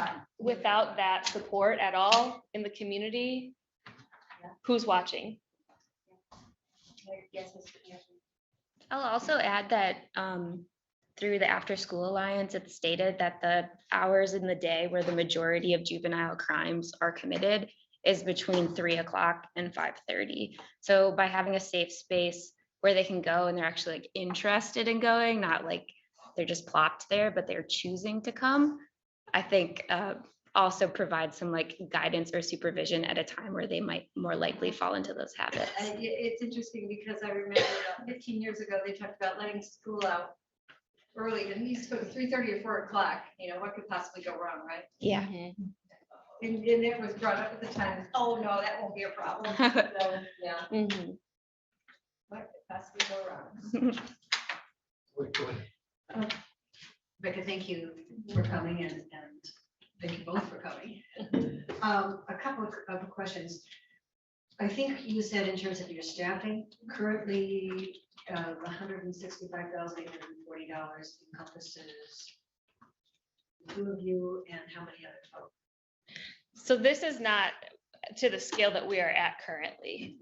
that support at all in the community, who's watching? Yes, Mr. Anderson. I'll also add that through the After School Alliance, it's stated that the hours in the day where the majority of juvenile crimes are committed is between 3 o'clock and 5:30. So by having a safe space where they can go and they're actually like interested in going, not like they're just plopped there, but they're choosing to come, I think also provides some like guidance or supervision at a time where they might more likely fall into those habits. It's interesting because I remember about 15 years ago, they talked about letting school out early, and these go to 3:30 or 4 o'clock, you know, what could possibly go wrong, right? Yeah. And it was brought up at the time, oh, no, that won't be a problem. So, yeah, what could possibly go wrong? Wait, go ahead. Becca, thank you for coming and thank you both for coming. A couple of questions. I think you said in terms of your staffing, currently $165,840 encompasses the two of you and how many other folks? So this is not to the scale that we are at currently.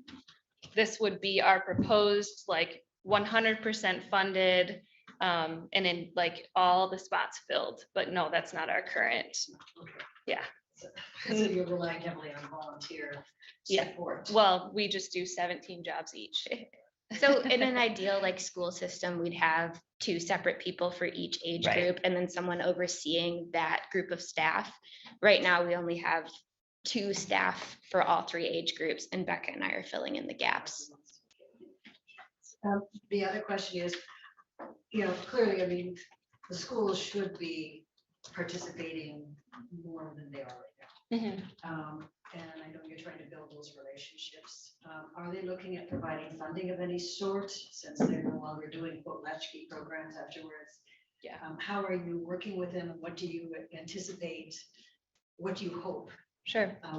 This would be our proposed like 100% funded and in like all the spots filled, but no, that's not our current. Yeah. So you're relying heavily on volunteer support. Well, we just do 17 jobs each. So in an ideal like school system, we'd have 2 separate people for each age Right. group and then someone overseeing that group of staff. Right now, we only have 2 staff for all 3 age groups, and Becca and I are filling in the gaps. The other question is, you know, clearly, I mean, the schools should be participating more than they are right now. And I know you're trying to build those relationships. Are they looking at providing funding of any sort since they're no longer doing quote latchkey programs afterwards? Yeah. How are you working with them and what do you anticipate? What do you hope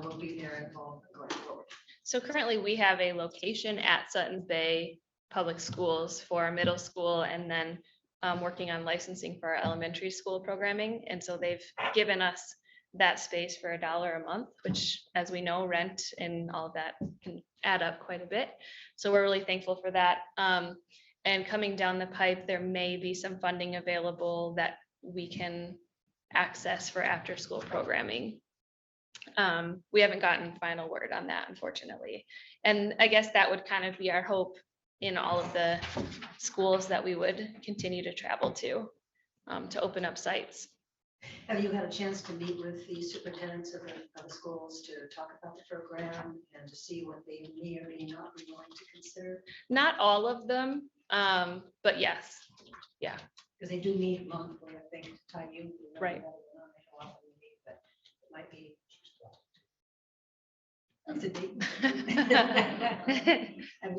will be their involvement going forward? So currently we have a location at Suttons Bay Public Schools for middle school and then working on licensing for our elementary school programming. And so they've given us that space for $1 a month, which as we know, rent and all of that can add up quite a bit. So we're really thankful for that. And coming down the pipe, there may be some funding available that we can access for after school programming. We haven't gotten final word on that, unfortunately. And I guess that would kind of be our hope in all of the schools that we would continue to travel to open up sites. Have you had a chance to meet with the superintendents of the schools to talk about the program and to see what they may or may not be willing to consider? Not all of them, but yes, yeah. Because they do meet monthly, I think, time you. Right. But it might be. That's a date.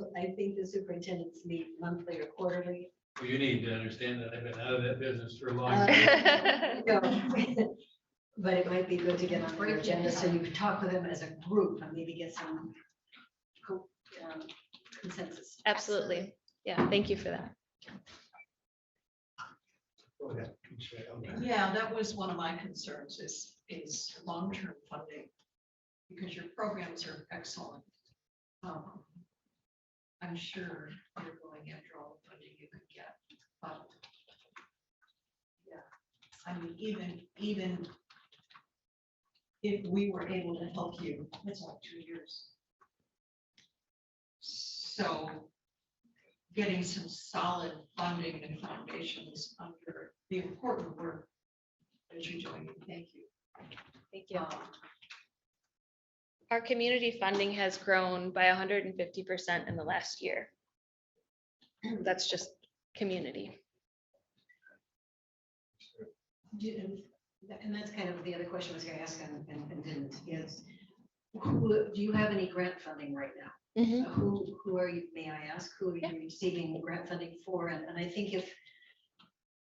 I think the superintendents meet monthly or quarterly. Well, you need to understand that I've been out of that business for a long Uh, time. No. But it might be good to get on your agenda so you can talk with them as a group and maybe get some consensus. Absolutely. Yeah, thank you for that. Go ahead. Okay. Yeah, that was one of my concerns is long-term funding, because your programs are excellent. I'm sure you're going after all the funding you could get. Yeah, I mean, even if we were able to help you, it's like 2 years. So getting some solid funding and foundations under the important work that you're doing, thank you. Thank you. Our community funding has grown by 150% in the last year. That's just community. And that's kind of the other question I was going to ask and didn't, is do you have any grant funding right now? Who are you, may I ask, who are you receiving grant funding for? And I think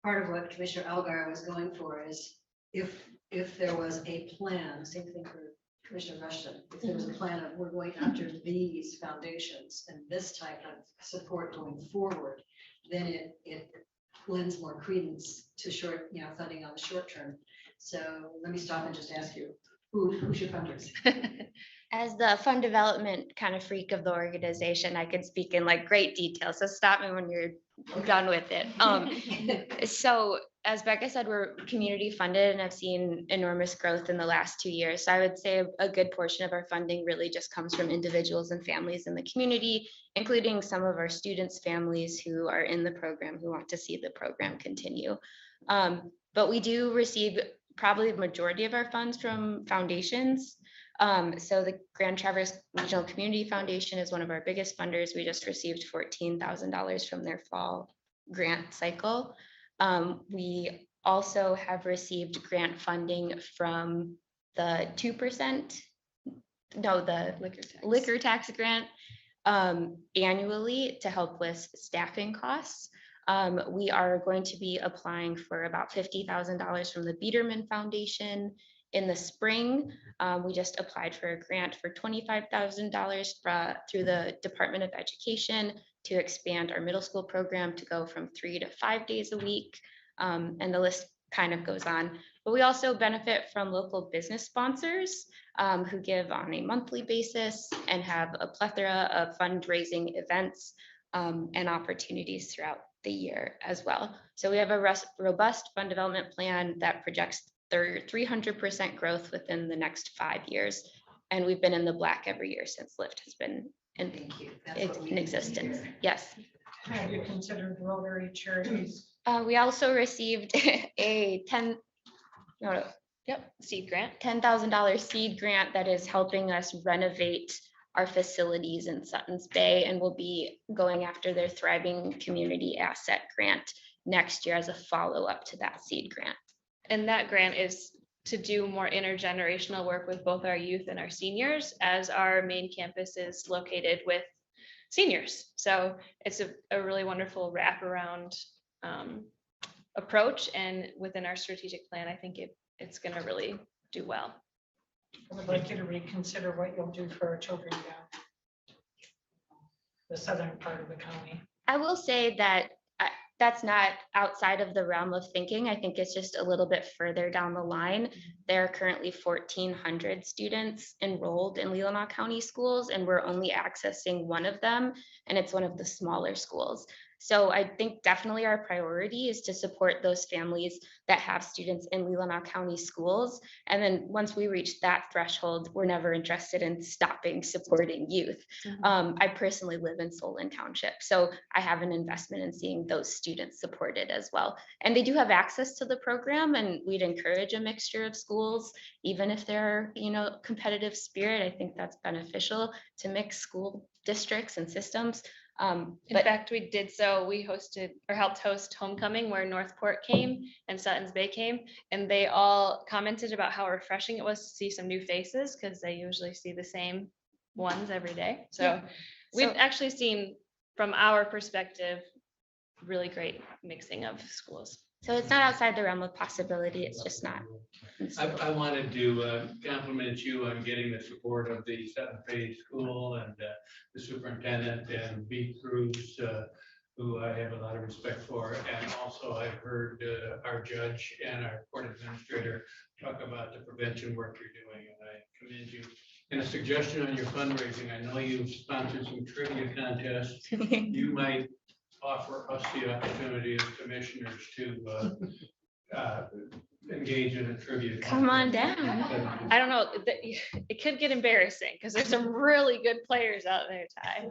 part of what Commissioner Algar was going for is if there was a plan, same thing for Commissioner Rushton, if there was a plan of we're going after these foundations and this type of support going forward, then it lends more credence to short, funding on the short term. So let me stop and just ask you, who's your funders? As the fund development kind of freak of the organization, I could speak in like great detail. So stop me when you're done with it. So as Becca said, we're community funded and have seen enormous growth in the last 2 years. So I would say a good portion of our funding really just comes from individuals and families in the community, including some of our students' families who are in the program who want to see the program continue. But we do receive probably the majority of our funds from foundations. So the Grand Traverse Regional Community Foundation is one of our biggest funders. We just received $14,000 from their fall grant cycle. We also have received grant funding from the 2%, the liquor tax grant annually to help with staffing costs. We are going to be applying for about $50,000 from the Biederman Foundation in the spring. We just applied for a grant for $25,000 through the Department of Education to expand our middle school program to go from 3 to 5 days a week. And the list kind of goes on. But we also benefit from local business sponsors who give on a monthly basis and have a plethora of fundraising events and opportunities throughout the year as well. So we have a robust fund development plan that projects 300% growth within the next 5 years. And we've been in the black every year since LIFT has been in existence. Yes. Have you considered Rotary charities? We also received a seed grant, $10,000 seed grant that is helping us renovate our facilities in Suttons Bay, and we'll be going after their Thriving Community Asset Grant next year as a follow-up to that seed grant. and that grant is to do more intergenerational work with both our youth and our seniors, as our main campus is located with seniors. So it's a really wonderful wraparound approach, and within our strategic plan, I think it's going to really do well. I would like you to reconsider what you'll do for our children down the southern part of the county. I will say that that's not outside of the realm of thinking. I think it's just a little bit further down the line. There are currently 1,400 students enrolled in Leelanau County schools, and we're only accessing one of them, and it's one of the smaller schools. So I think definitely our priority is to support those families that have students in Leelanau County schools. And then once we reach that threshold, we're never interested in stopping supporting youth. I personally live in Solon Township, so I have an investment in seeing those students supported as well. And they do have access to the program, and we'd encourage a mixture of schools, even if they're, competitive spirit. I think that's beneficial to mix school districts and systems. In fact, we did so. We hosted or helped host homecoming, where Northport came and Suttons Bay came, and they all commented about how refreshing it was to see some new faces, because they usually see the same ones every day. So we've actually seen, from our perspective, really great mixing of schools. So it's not outside the realm of possibility. It's just not. I wanted to compliment you on getting the support of the Suttons Bay School and the superintendent and beat crews, who I have a lot of respect for. And also I've heard our judge and our court administrator talk about the prevention work you're doing, and I commend you. And a suggestion on your fundraising: I know you've sponsored some trivia contests. You might offer us the opportunity as commissioners to engage in a trivia. Come on down. I don't know, it could get embarrassing because there's some really good players out there, Ty.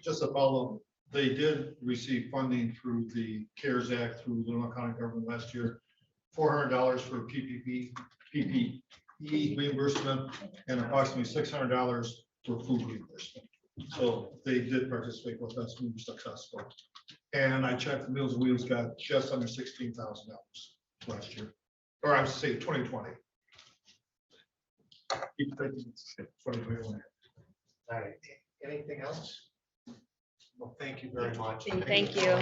Just a follow, they did receive funding through the CARES Act through Leelanau County government last year, $400 for PPE reimbursement and approximately $600 for food reimbursement. So they did participate with us. We were successful. And I checked, Meals on Wheels got just under $16,000 last year, or I would say 2020. 2021. All right, anything else? Well, thank you very much. Thank you.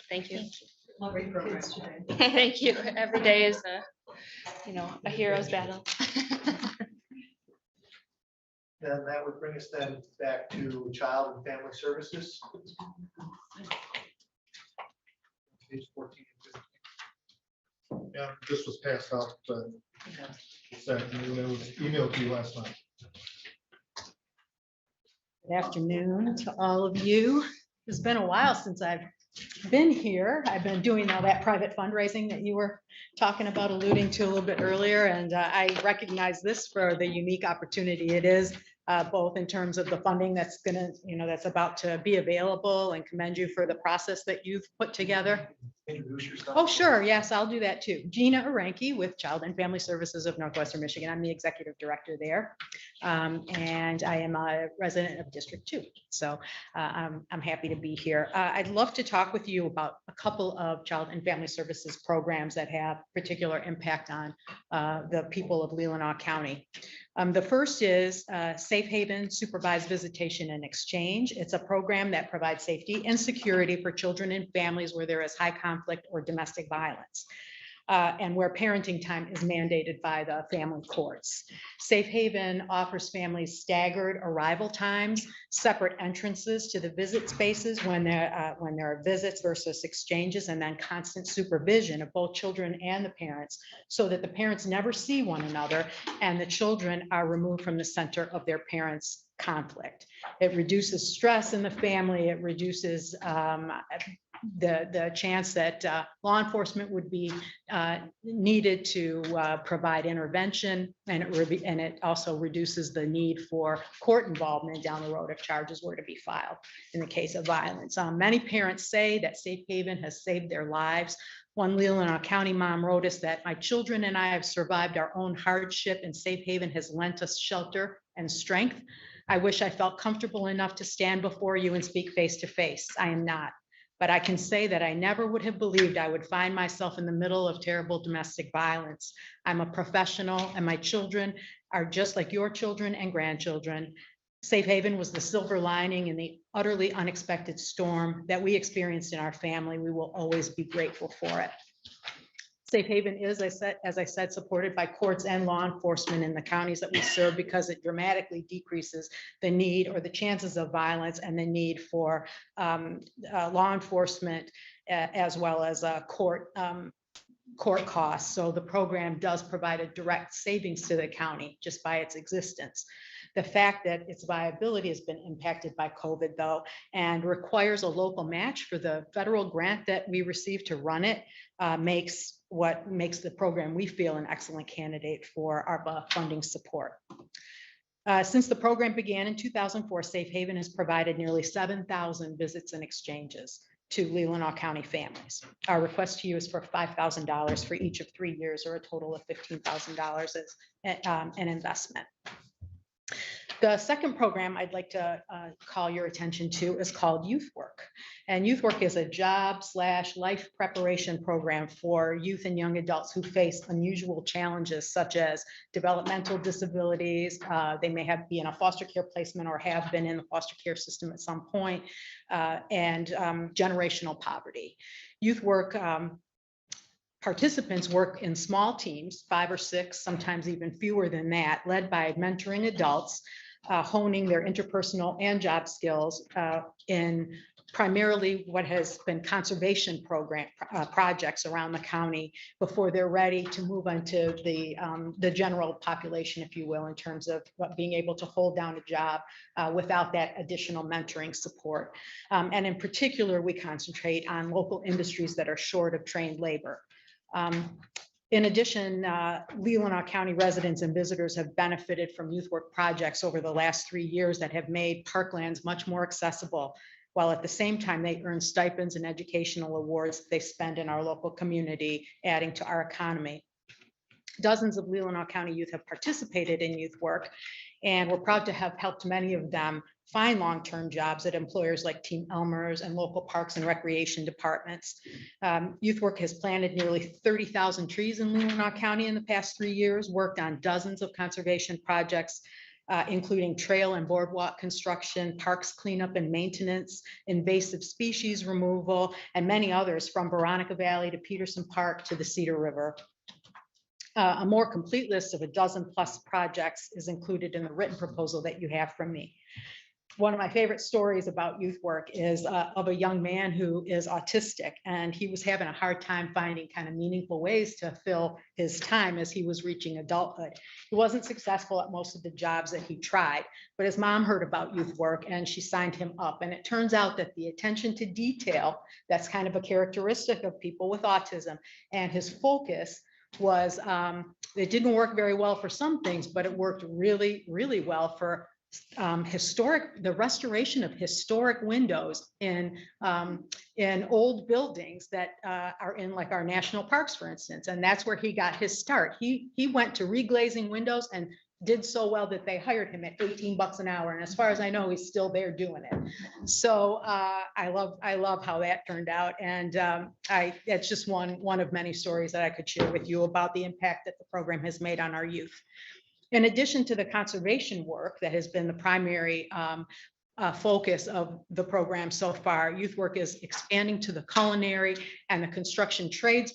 Thank you. Lovely program today. Thank you. Every day is a hero's battle. Then that would bring us then back to Child and Family Services. Page 14 and 15. Yeah, this was passed out this afternoon. It was emailed to you last night. Good afternoon to all of you. It's been a while since I've been here. I've been doing all that private fundraising that you were talking about, alluding to a little bit earlier, and I recognize this for the unique opportunity it is, both in terms of the funding that's that's about to be available, and commend you for the process that you've put together. Introduce yourself. Oh, sure. Yes, I'll do that too. Gina Aranki with Child and Family Services of Northwestern Michigan. I'm the executive director there. And I am a resident of District 2. So I'm happy to be here. I'd love to talk with you about a couple of Child and Family Services programs that have particular impact on the people of Leelanau County. The first is Safe Haven Supervised Visitation and Exchange. It's a program that provides safety and security for children and families where there is high conflict or domestic violence, and where parenting time is mandated by the family courts. Safe Haven offers families staggered arrival times, separate entrances to the visit spaces when there are visits versus exchanges, and then constant supervision of both children and the parents, so that the parents never see one another and the children are removed from the center of their parents' conflict. It reduces stress in the family. It reduces the chance that law enforcement would be needed to provide intervention, and it also reduces the need for court involvement down the road if charges were to be filed in the case of violence. Many parents say that Safe Haven has saved their lives. One Leelanau County mom wrote us that my children and I have survived our own hardship, and Safe Haven has lent us shelter and strength. I wish I felt comfortable enough to stand before you and speak face to face. I am not. But I can say that I never would have believed I would find myself in the middle of terrible domestic violence. I'm a professional, and my children are just like your children and grandchildren. Safe Haven was the silver lining in the utterly unexpected storm that we experienced in our family. We will always be grateful for it. Safe Haven is, as I said, supported by courts and law enforcement in the counties that we serve, because it dramatically decreases the need or the chances of violence and the need for law enforcement as well as court costs. So the program does provide a direct savings to the county just by its existence. The fact that its viability has been impacted by COVID, though, and requires a local match for the federal grant that we received to run it, makes the program, we feel, an excellent candidate for ARPA funding support. Since the program began in 2004, Safe Haven has provided nearly 7,000 visits and exchanges to Leelanau County families. Our request to you is for $5,000 for each of 3 years, or a total of $15,000 as an investment. The second program I'd like to call your attention to is called Youth Work. And Youth Work is a job/life preparation program for youth and young adults who face unusual challenges such as developmental disabilities. They may be in a foster care placement or have been in the foster care system at some point, and generational poverty. Youth Work participants work in small teams, 5 or 6, sometimes even fewer than that, led by mentoring adults, honing their interpersonal and job skills in primarily what has been conservation projects around the county before they're ready to move into the general population, if you will, in terms of being able to hold down a job without that additional mentoring support. And in particular, we concentrate on local industries that are short of trained labor. In addition, Leelanau County residents and visitors have benefited from Youth Work projects over the last 3 years that have made parklands much more accessible, while at the same time they earn stipends and educational awards they spend in our local community, adding to our economy. Dozens of Leelanau County youth have participated in Youth Work, and we're proud to have helped many of them find long-term jobs at employers like Team Elmer's and local parks and recreation departments. Youth Work has planted nearly 30,000 trees in Leelanau County in the past 3 years, worked on dozens of conservation projects, including trail and boardwalk construction, parks cleanup and maintenance, invasive species removal, and many others from Veronica Valley to Peterson Park to the Cedar River. A more complete list of a dozen plus projects is included in the written proposal that you have from me. One of my favorite stories about youth work is of a young man who is autistic, and he was having a hard time finding kind of meaningful ways to fill his time as he was reaching adulthood. He wasn't successful at most of the jobs that he tried, but his mom heard about youth work and she signed him up. And it turns out that the attention to detail, that's kind of a characteristic of people with autism, and his focus was, it didn't work very well for some things, but it worked really, really well for the restoration of historic windows in old buildings that are in like our national parks, for instance. And that's where he got his start. He went to reglazing windows and did so well that they hired him at $18 an hour. And as far as I know, he's still there doing it. So I love how that turned out. And it's just one of many stories that I could share with you about the impact that the program has made on our youth. In addition to the conservation work that has been the primary focus of the program so far, youth work is expanding to the culinary and the construction trades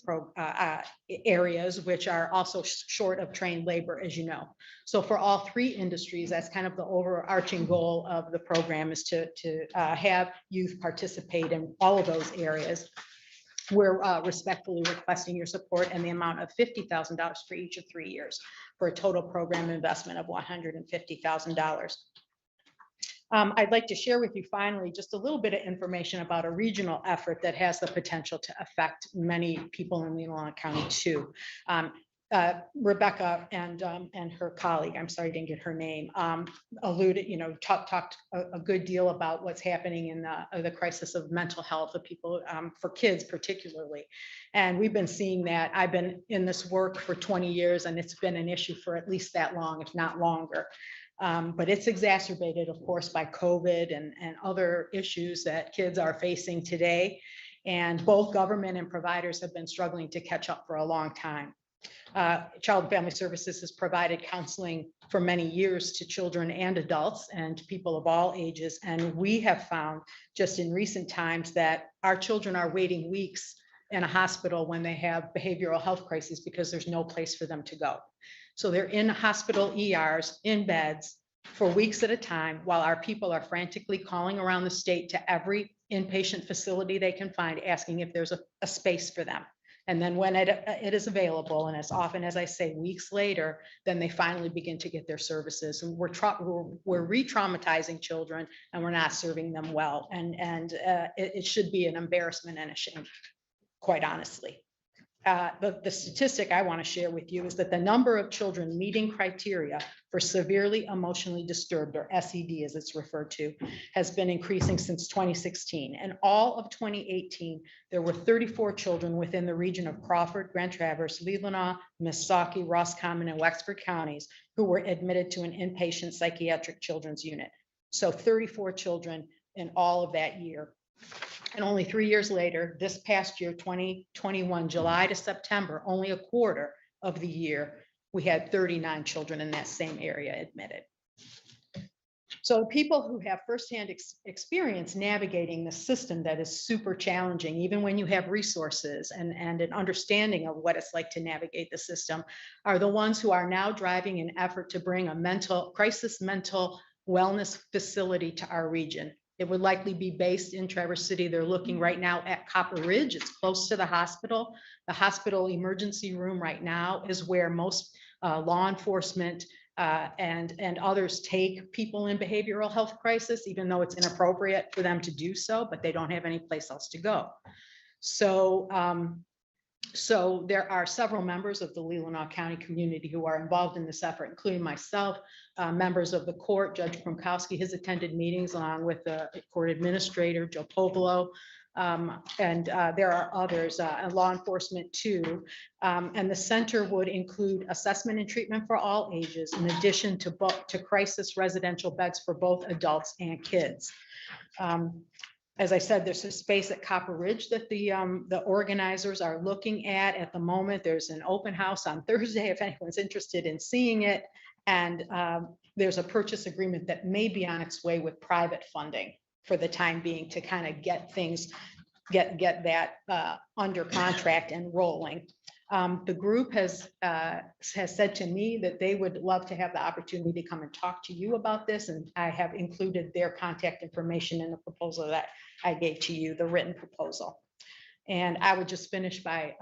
areas, which are also short of trained labor, as you know. So for all three industries, that's kind of the overarching goal of the program, is to have youth participate in all of those areas. We're respectfully requesting your support and the amount of $50,000 for each of 3 years, for a total program investment of $150,000. I'd like to share with you finally just a little bit of information about a regional effort that has the potential to affect many people in Leelanau County too. Rebecca and her colleague, I'm sorry I didn't get her name, alluded, talked a good deal about what's happening in the crisis of mental health of people, for kids particularly. And we've been seeing that. I've been in this work for 20 years and it's been an issue for at least that long, if not longer. But it's exacerbated, of course, by COVID and other issues that kids are facing today. And both government and providers have been struggling to catch up for a long time. Child and Family Services has provided counseling for many years to children and adults and to people of all ages. And we have found just in recent times that our children are waiting weeks in a hospital when they have behavioral health crises because there's no place for them to go. So they're in hospital ERs, in beds for weeks at a time, while our people are frantically calling around the state to every inpatient facility they can find, asking if there's a space for them. And then when it is available, and as often as I say, weeks later, then they finally begin to get their services. And we're re-traumatizing children and we're not serving them well. And it should be an embarrassment and a shame, quite honestly. The statistic I want to share with you is that the number of children meeting criteria for severely emotionally disturbed, or SED as it's referred to, has been increasing since 2016. And all of 2018, there were 34 children within the region of Crawford, Grand Traverse, Leelanau, Missaukee, Roscommon, and Wexford counties who were admitted to an inpatient psychiatric children's unit. So 34 children in all of that year. And only 3 years later, this past year, 2021, July to September, only a quarter of the year, we had 39 children in that same area admitted. So people who have firsthand experience navigating the system that is super challenging, even when you have resources and an understanding of what it's like to navigate the system, are the ones who are now driving an effort to bring a mental wellness facility to our region. It would likely be based in Traverse City. They're looking right now at Copper Ridge. It's close to the hospital. The hospital emergency room right now is where most law enforcement and others take people in behavioral health crisis, even though it's inappropriate for them to do so, but they don't have any place else to go. So there are several members of the Leelanau County community who are involved in this effort, including myself, members of the court. Judge Kromkowski has attended meetings along with the court administrator, Joe Povolo, and there are others, and law enforcement too. And the center would include assessment and treatment for all ages, in addition to crisis residential beds for both adults and kids. As I said, there's a space at Copper Ridge that the organizers are looking at the moment. There's an open house on Thursday if anyone's interested in seeing it. And there's a purchase agreement that may be on its way with private funding for the time being to kind of get things, get that under contract and rolling. The group has said to me that they would love to have the opportunity to come and talk to you about this, and I have included their contact information in the proposal that I gave to you, the written proposal. And I would just finish by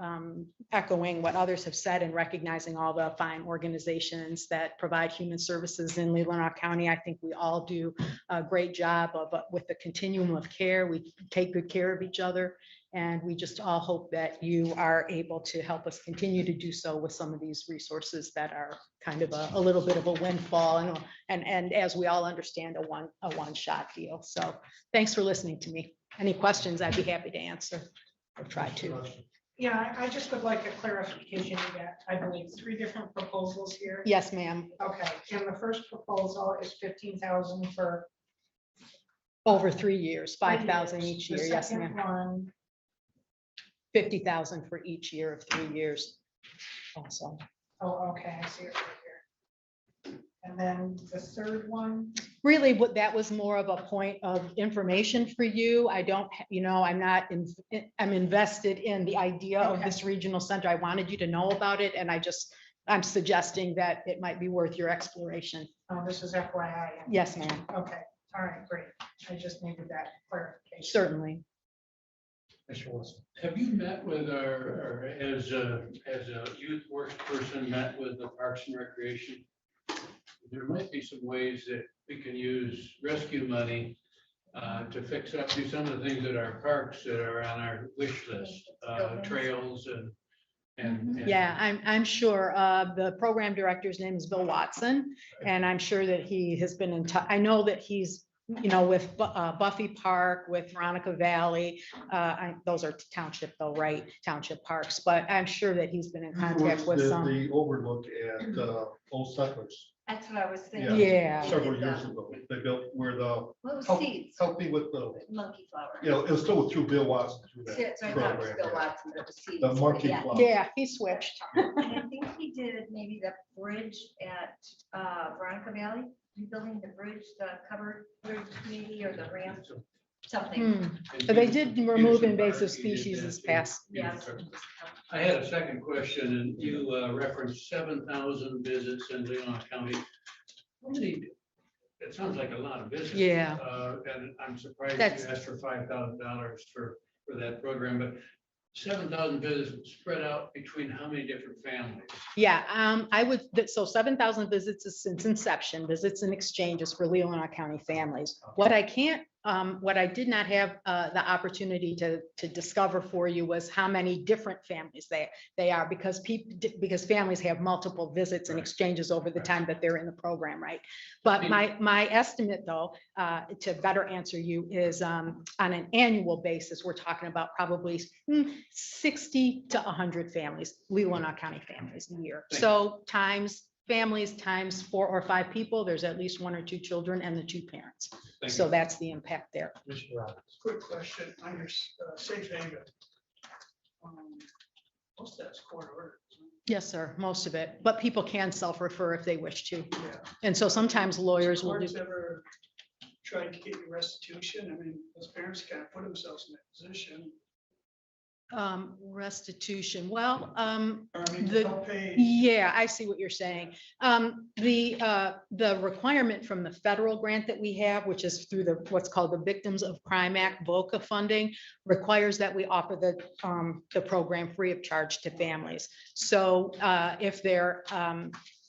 echoing what others have said and recognizing all the fine organizations that provide human services in Leelanau County. I think we all do a great job of with the continuum of care. We take good care of each other. And we just all hope that you are able to help us continue to do so with some of these resources that are kind of a little bit of a windfall and as we all understand, a one-shot deal. So thanks for listening to me. Any questions, I'd be happy to answer or try to. Yeah, I just would like a clarification. You got, I believe, 3 different proposals here. Yes, ma'am. Okay, and the first proposal is 15,000 for Over 3 years, 5,000 each the year. Yes, second ma'am. one. 50,000 for each year of 3 years. Also. Oh, okay, I see it right here. And then the third one. Really, what that was more of a point of information for you. I don't, I'm not, I'm invested in the idea of this regional center. I wanted you to know about it, and I'm suggesting that it might be worth your exploration. Oh, this is FYI. Yes, ma'am. Okay, all right, great. I just needed that clarification. Certainly. Mr. Wilson, have you met with or as a youth works person, met with the Parks and Recreation? There might be some ways that we can use rescue money to fix up, do some of the things at our parks that are on our wish list, trails and. Yeah, I'm sure. The program director's name is Bill Watson, and I'm sure that he has been in touch. I know that he's, with Buffy Park, with Veronica Valley. Those are township though, right? Township parks, but I'm sure that he's been in contact with some. The overlook at Old Settlers. That's what I was thinking. Yeah. Several years ago, they built where What was help seeds? help me with the, Monkey flower. it was still through Bill Watson through See, that so I thought it was program. Bill Watson, but it was seeds. The monkey Yeah. flower. Yeah, he switched. And I think he did maybe the bridge at Veronica Valley, rebuilding the bridge, the covered bridge maybe, or the ramp, something. But they did remove invasive species this past. Yes. I had a second question, and you referenced 7,000 visits in Leelanau County. How many? It sounds like a lot of visits. Yeah. And I'm surprised That's- you asked for $5,000 for that program, but 7,000 visits spread out between how many different families? Yeah, so 7,000 visits is since inception, visits and exchanges for Leelanau County families. What I did not have the opportunity to discover for you was how many different families they are, because families have multiple visits and exchanges over the time that they're in the program, right? But my estimate though, to better answer you, is on an annual basis, we're talking about probably 60 to 100 families, Leelanau County families a year. So families times 4 or 5 people, there's at least 1 or 2 children and the 2 parents. So that's the impact there. Mr. Roberts. Quick question on your safe haven. Most of that's court ordered. Yes, sir, most of it, but people can self-refer if they wish to. Yeah. And so sometimes lawyers will do. Courts ever tried to get you restitution? I mean, those parents kind of put themselves in that position. Restitution, well, Or, I mean, the- they'll pay. yeah, I see what you're saying. The requirement from the federal grant that we have, which is through what's called the Victims of Crime Act, VOCA funding, requires that we offer the program free of charge to families. So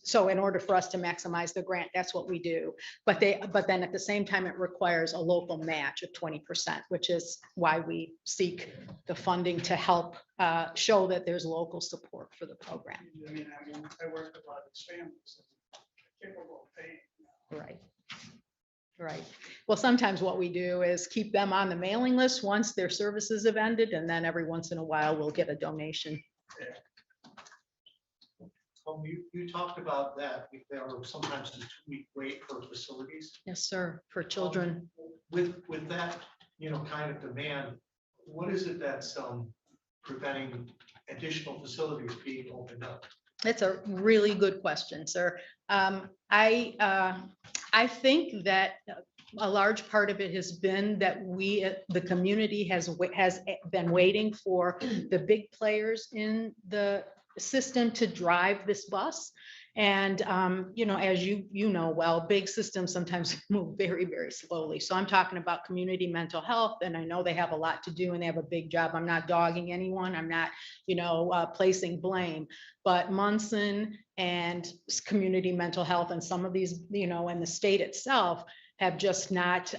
so in order for us to maximize the grant, that's what we do. But then at the same time, it requires a local match of 20%, which is why we seek the funding to help show that there's local support for the program. I mean, I work with a lot of these families. Capable of paying. Right. Right. Well, sometimes what we do is keep them on the mailing list once their services have ended, and then every once in a while, we'll get a donation. You talked about that, there are sometimes a 2-week wait for facilities. Yes, sir, for children. With that, kind of demand, what is it that's preventing additional facilities being opened up? It's a really good question, sir. I think that a large part of it has been that the community has been waiting for the big players in the system to drive this bus. And, as you know, well, big systems sometimes move very, very slowly. So I'm talking about community mental health, and I know they have a lot to do and they have a big job. I'm not dogging anyone. I'm not, placing blame, but Munson and community mental health and some of these, and the state itself have just not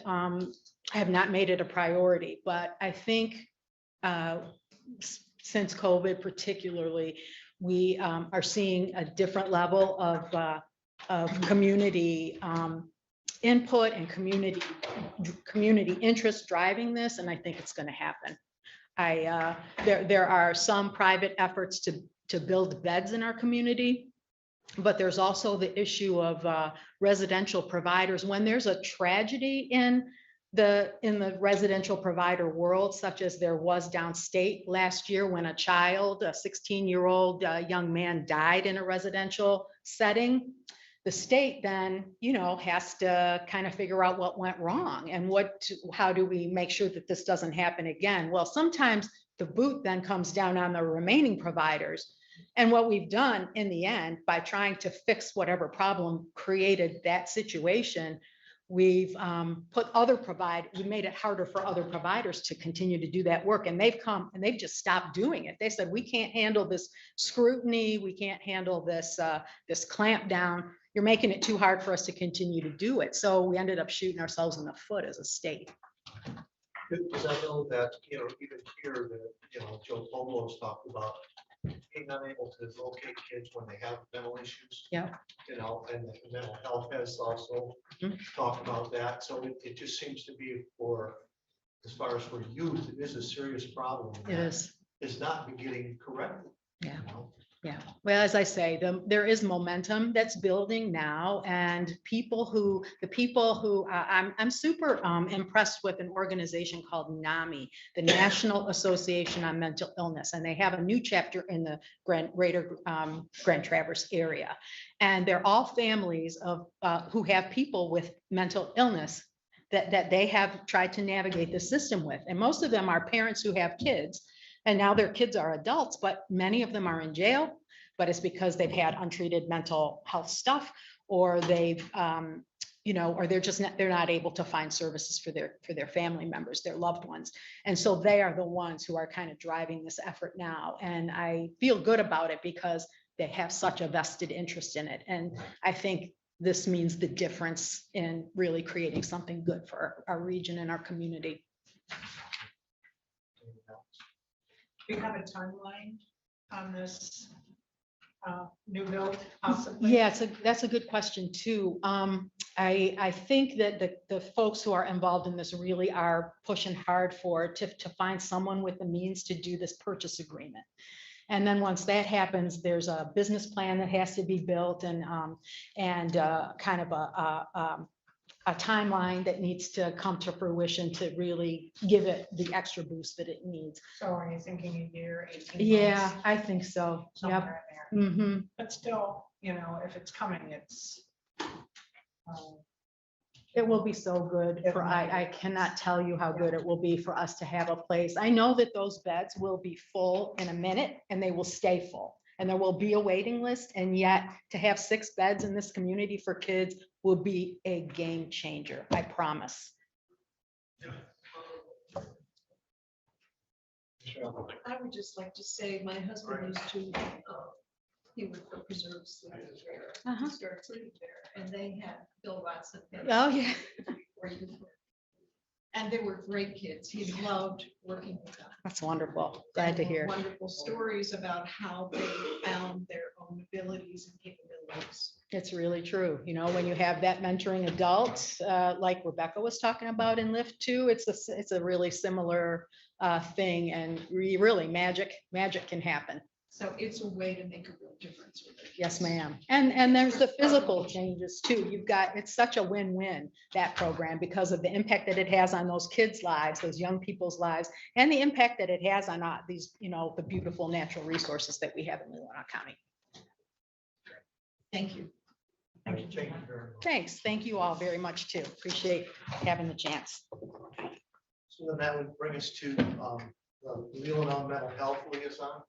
made it a priority. But I think since COVID particularly, we are seeing a different level of community input and community interest driving this, and I think it's going to happen. There are some private efforts to build beds in our community, but there's also the issue of residential providers. When there's a tragedy in the residential provider world, such as there was downstate last year when a 16-year-old young man died in a residential setting, the state then, has to kind of figure out what went wrong and how do we make sure that this doesn't happen again? Well, sometimes the boot then comes down on the remaining providers. And what we've done in the end, by trying to fix whatever problem created that situation, we've we made it harder for other providers to continue to do that work. And they've come and they've just stopped doing it. They said, we can't handle this scrutiny. We can't handle this clamp down. You're making it too hard for us to continue to do it. So we ended up shooting ourselves in the foot as a state. Because I know that, even here, Joe Polo's talked about being unable to locate kids when they have mental issues. Yeah. And the mental health has also talked about that. So it just seems to be as far as for youth, it is a serious problem. It is. It's not getting corrected. Yeah. Yeah. Well, as I say, there is momentum that's building now, and the people who I'm super impressed with an organization called NAMI, the National Association on Mental Illness, and they have a new chapter in the greater Grand Traverse area, and they're all families of who have people with mental illness that they have tried to navigate the system with, and most of them are parents who have kids. And now their kids are adults, but many of them are in jail, but it's because they've had untreated mental health stuff, or they've, or they're not able to find services for their family members, their loved ones. And so they are the ones who are kind of driving this effort now. And I feel good about it because they have such a vested interest in it. And I think this means the difference in really creating something good for our region and our community. Do you have a timeline on this new build possibly? Yeah, that's a good question too. I think that the folks who are involved in this really are pushing hard to find someone with the means to do this purchase agreement. And then once that happens, there's a business plan that has to be built and kind of a timeline that needs to come to fruition to really give it the extra boost that it needs. So are you thinking a year, 18 months? Yeah, I think so. Yep. Somewhere in there. Mm-hmm. But still, if it's coming, it's. It will be so good I cannot tell you how good it will be for us to have a place. I know that those beds will be full in a minute and they will stay full. And there will be a waiting list, and yet to have 6 beds in this community for kids will be a game changer, I promise. I would just like to say, my husband used to, he would go preserve sleep there, start sleeping there, and they had Bill Watson. Oh, yeah. And they were great kids. He loved working with them. That's wonderful. Glad to hear. Wonderful stories about how they found their own abilities and capabilities. It's really true. When you have that mentoring adult, like Rebecca was talking about in Lift 2, it's a really similar thing, and really magic can happen. So it's a way to make a real difference with it. Yes, ma'am. And there's the physical changes too. It's such a win-win, that program, because of the impact that it has on those kids' lives, those young people's lives, and the impact that it has on these, the beautiful natural resources that we have in Leelanau County. Thank you. Thank you very much. Thanks. Thank you all very much too. Appreciate having the chance. So then that would bring us to the Leelanau Mental Health Liaison.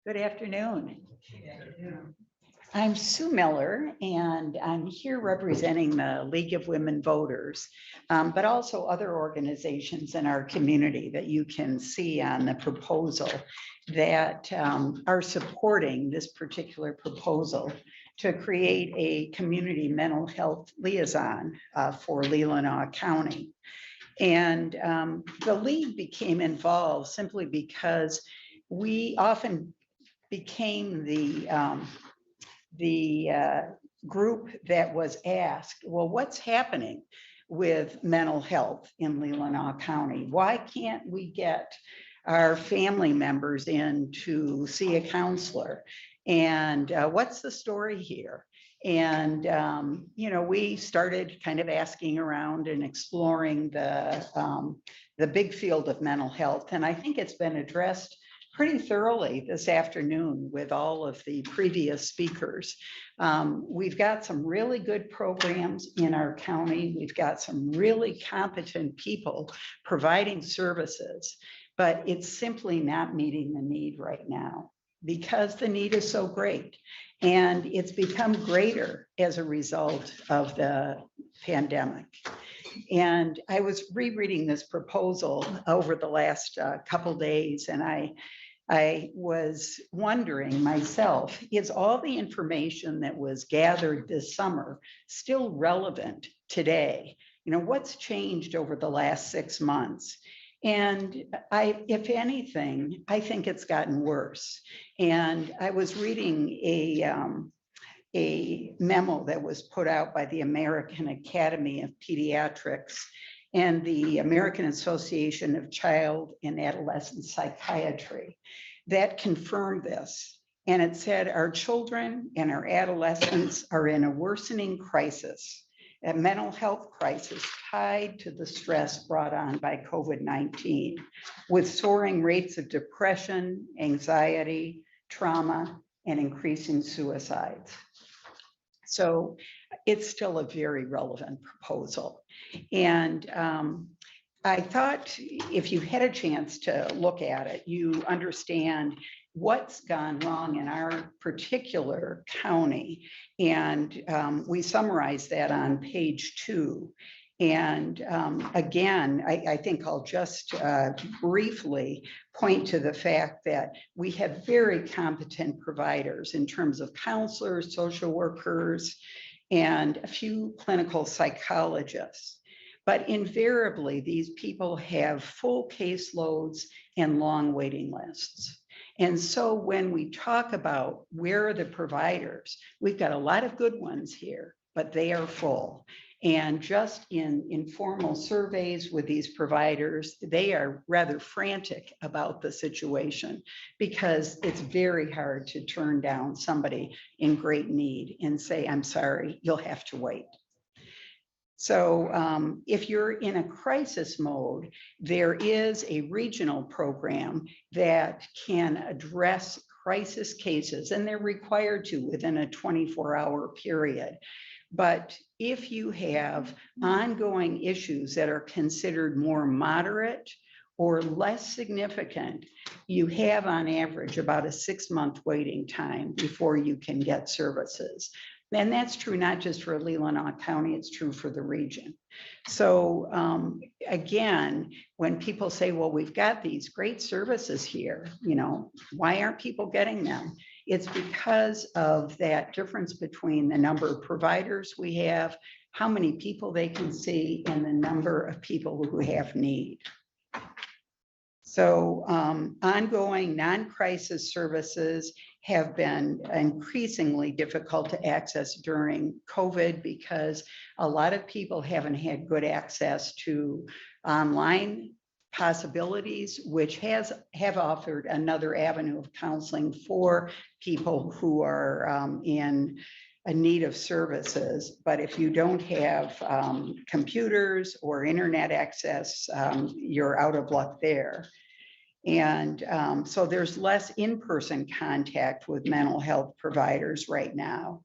Good afternoon. I'm Sue Miller, and I'm here representing the League of Women Voters, but also other organizations in our community that you can see on the proposal that are supporting this particular proposal to create a community mental health liaison for Leelanau County. And the League became involved simply because we often became the group that was asked, well, what's happening with mental health in Leelanau County? Why can't we get our family members in to see a counselor? And what's the story here? And, we started kind of asking around and exploring the big field of mental health. And I think it's been addressed pretty thoroughly this afternoon with all of the previous speakers. We've got some really good programs in our county. We've got some really competent people providing services, but it's simply not meeting the need right now because the need is so great. And it's become greater as a result of the pandemic. And I was rereading this proposal over the last couple days, and I was wondering myself, is all the information that was gathered this summer still relevant today? What's changed over the last 6 months? And if anything, I think it's gotten worse. And I was reading a memo that was put out by the American Academy of Pediatrics and the American Association of Child and Adolescent Psychiatry that confirmed this. And it said, our children and our adolescents are in a worsening crisis, a mental health crisis tied to the stress brought on by COVID-19, with soaring rates of depression, anxiety, trauma, and increasing suicides. So it's still a very relevant proposal. And I thought if you had a chance to look at it, you understand what's gone wrong in our particular county. And we summarize that on page 2. And again, I think I'll just briefly point to the fact that we have very competent providers in terms of counselors, social workers, and a few clinical psychologists. But invariably, these people have full caseloads and long waiting lists. And so when we talk about where are the providers, we've got a lot of good ones here, but they are full. And just in informal surveys with these providers, they are rather frantic about the situation because it's very hard to turn down somebody in great need and say, I'm sorry, you'll have to wait. So if you're in a crisis mode, there is a regional program that can address crisis cases, and they're required to within a 24-hour period. But if you have ongoing issues that are considered more moderate or less significant, you have on average about a 6-month waiting time before you can get services. And that's true not just for Leelanau County, it's true for the region. So again, when people say, well, we've got these great services here, why aren't people getting them? It's because of that difference between the number of providers we have, how many people they can see, and the number of people who have need. So ongoing non-crisis services have been increasingly difficult to access during COVID because a lot of people haven't had good access to online possibilities, which have offered another avenue of counseling for people who are in a need of services, but if you don't have computers or internet access, you're out of luck there. And so there's less in-person contact with mental health providers right now.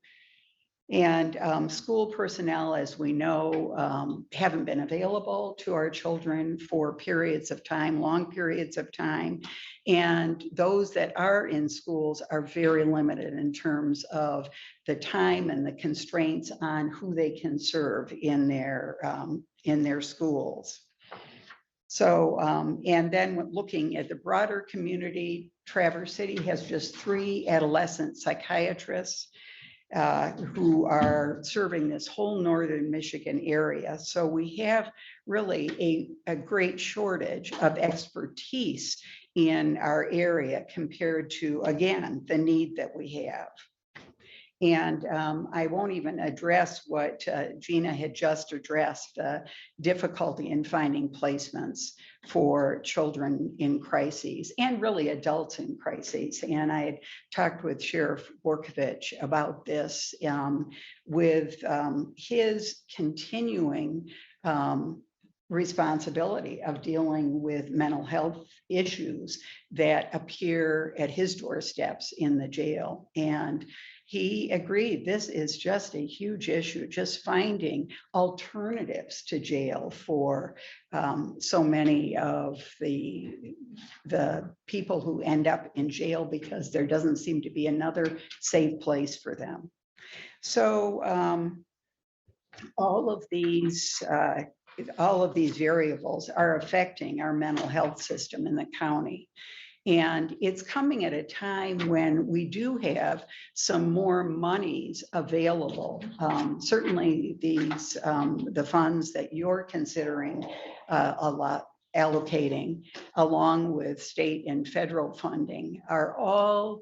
And school personnel, as we know, haven't been available to our children for periods of time, long periods of time. And those that are in schools are very limited in terms of the time and the constraints on who they can serve in their schools. So, and then looking at the broader community, Traverse City has just 3 adolescent psychiatrists who are serving this whole northern Michigan area. So we have really a great shortage of expertise in our area compared to, again, the need that we have. And I won't even address what Gina had just addressed, difficulty in finding placements for children in crises and really adults in crises. And I had talked with Sheriff Borkovich about this with his continuing responsibility of dealing with mental health issues that appear at his doorsteps in the jail. And he agreed this is just a huge issue, just finding alternatives to jail for so many of the people who end up in jail because there doesn't seem to be another safe place for them. So all of these variables are affecting our mental health system in the county. And it's coming at a time when we do have some more monies available. Certainly these, the funds that you're considering allocating, along with state and federal funding, are all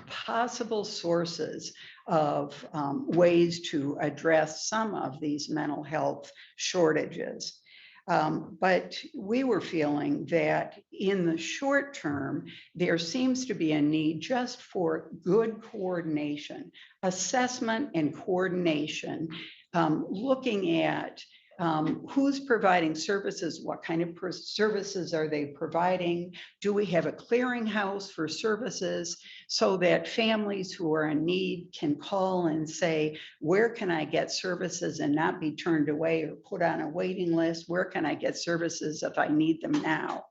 possible sources of ways to address some of these mental health shortages. But we were feeling that in the short term, there seems to be a need just for good coordination, assessment and coordination, looking at who's providing services, what kind of services are they providing? Do we have a clearinghouse for services so that families who are in need can call and say, where can I get services and not be turned away or put on a waiting list? Where can I get services if I need them now?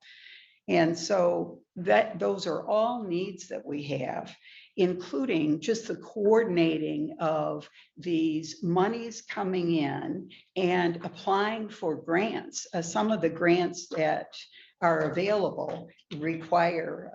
And so those are all needs that we have, including just the coordinating of these monies coming in and applying for grants. Some of the grants that are available require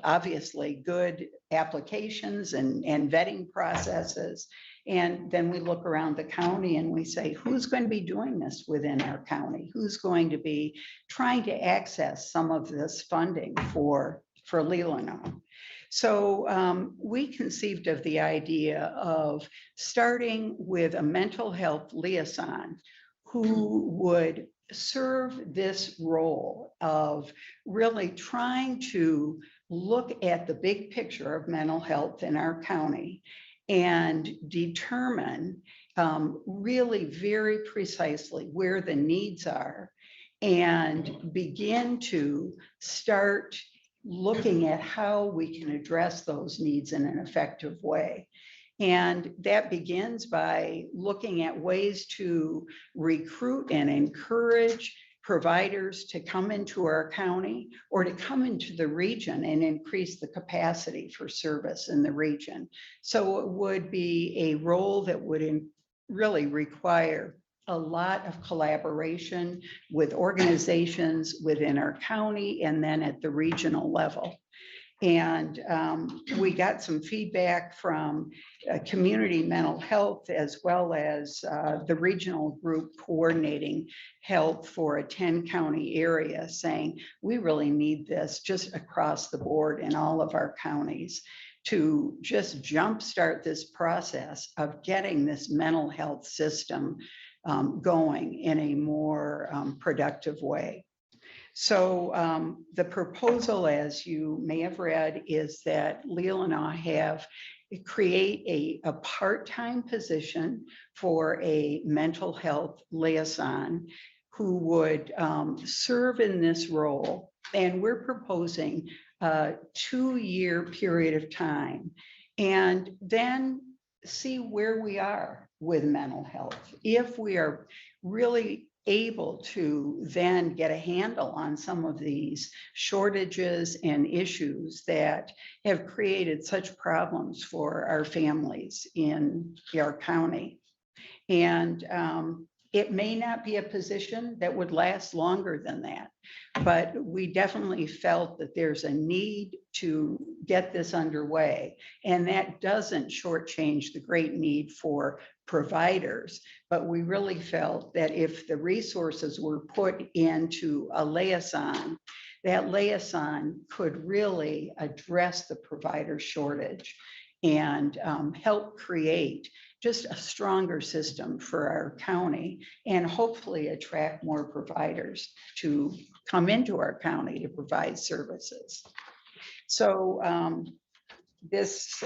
obviously good applications and vetting processes. And then we look around the county and we say, who's going to be doing this within our county? Who's going to be trying to access some of this funding for Leelanau? So we conceived of the idea of starting with a mental health liaison who would serve this role of really trying to look at the big picture of mental health in our county and determine really very precisely where the needs are and begin to start looking at how we can address those needs in an effective way. And that begins by looking at ways to recruit and encourage providers to come into our county or to come into the region and increase the capacity for service in the region. So it would be a role that would really require a lot of collaboration with organizations within our county and then at the regional level. And we got some feedback from community mental health as well as the regional group coordinating health for a 10-county area saying, we really need this just across the board in all of our counties to just jumpstart this process of getting this mental health system going in a more productive way. So the proposal, as you may have read, is that Leelanau have create a part-time position for a mental health liaison who would serve in this role. And we're proposing a 2-year period of time. And then see where we are with mental health. If we are really able to then get a handle on some of these shortages and issues that have created such problems for our families in our county. And it may not be a position that would last longer than that, but we definitely felt that there's a need to get this underway. And that doesn't shortchange the great need for providers, but we really felt that if the resources were put into a liaison, that liaison could really address the provider shortage and help create just a stronger system for our county and hopefully attract more providers to come into our county to provide services. So this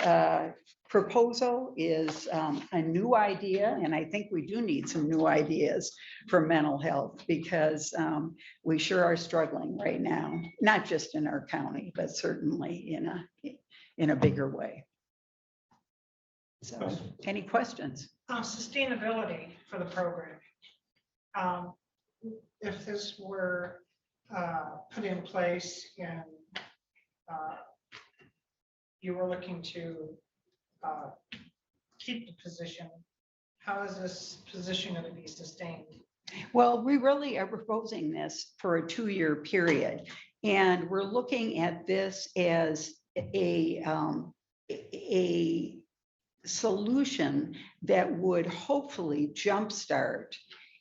proposal is a new idea, and I think we do need some new ideas for mental health because we sure are struggling right now, not just in our county, but certainly in a bigger way. So, any questions? Sustainability for the program. If this were put in place and you were looking to keep the position, how is this position going to be sustained? Well, we really are proposing this for a 2-year period, and we're looking at this as a solution that would hopefully jumpstart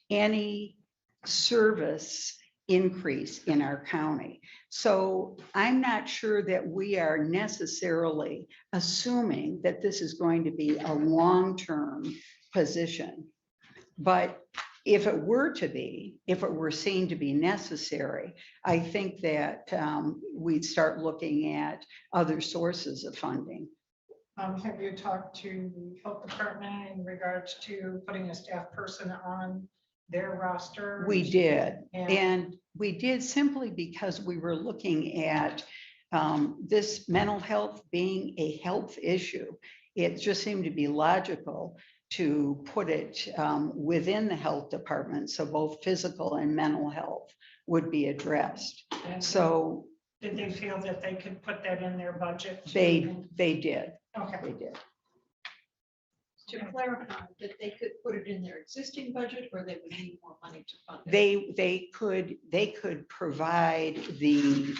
any service increase in our county. So I'm not sure that we are necessarily assuming that this is going to be a long-term position. But if it were seen to be necessary, I think that we'd start looking at other sources of funding. Have you talked to the health department in regards to putting a staff person on their roster? We did, and we did simply because we were looking at this mental health being a health issue. It just seemed to be logical to put it within the health department, so both physical and mental health would be addressed. And so did they feel that they could put that in their budget? They did. Okay. They did. To clarify, that they could put it in their existing budget or they would need more money to fund it? They could provide the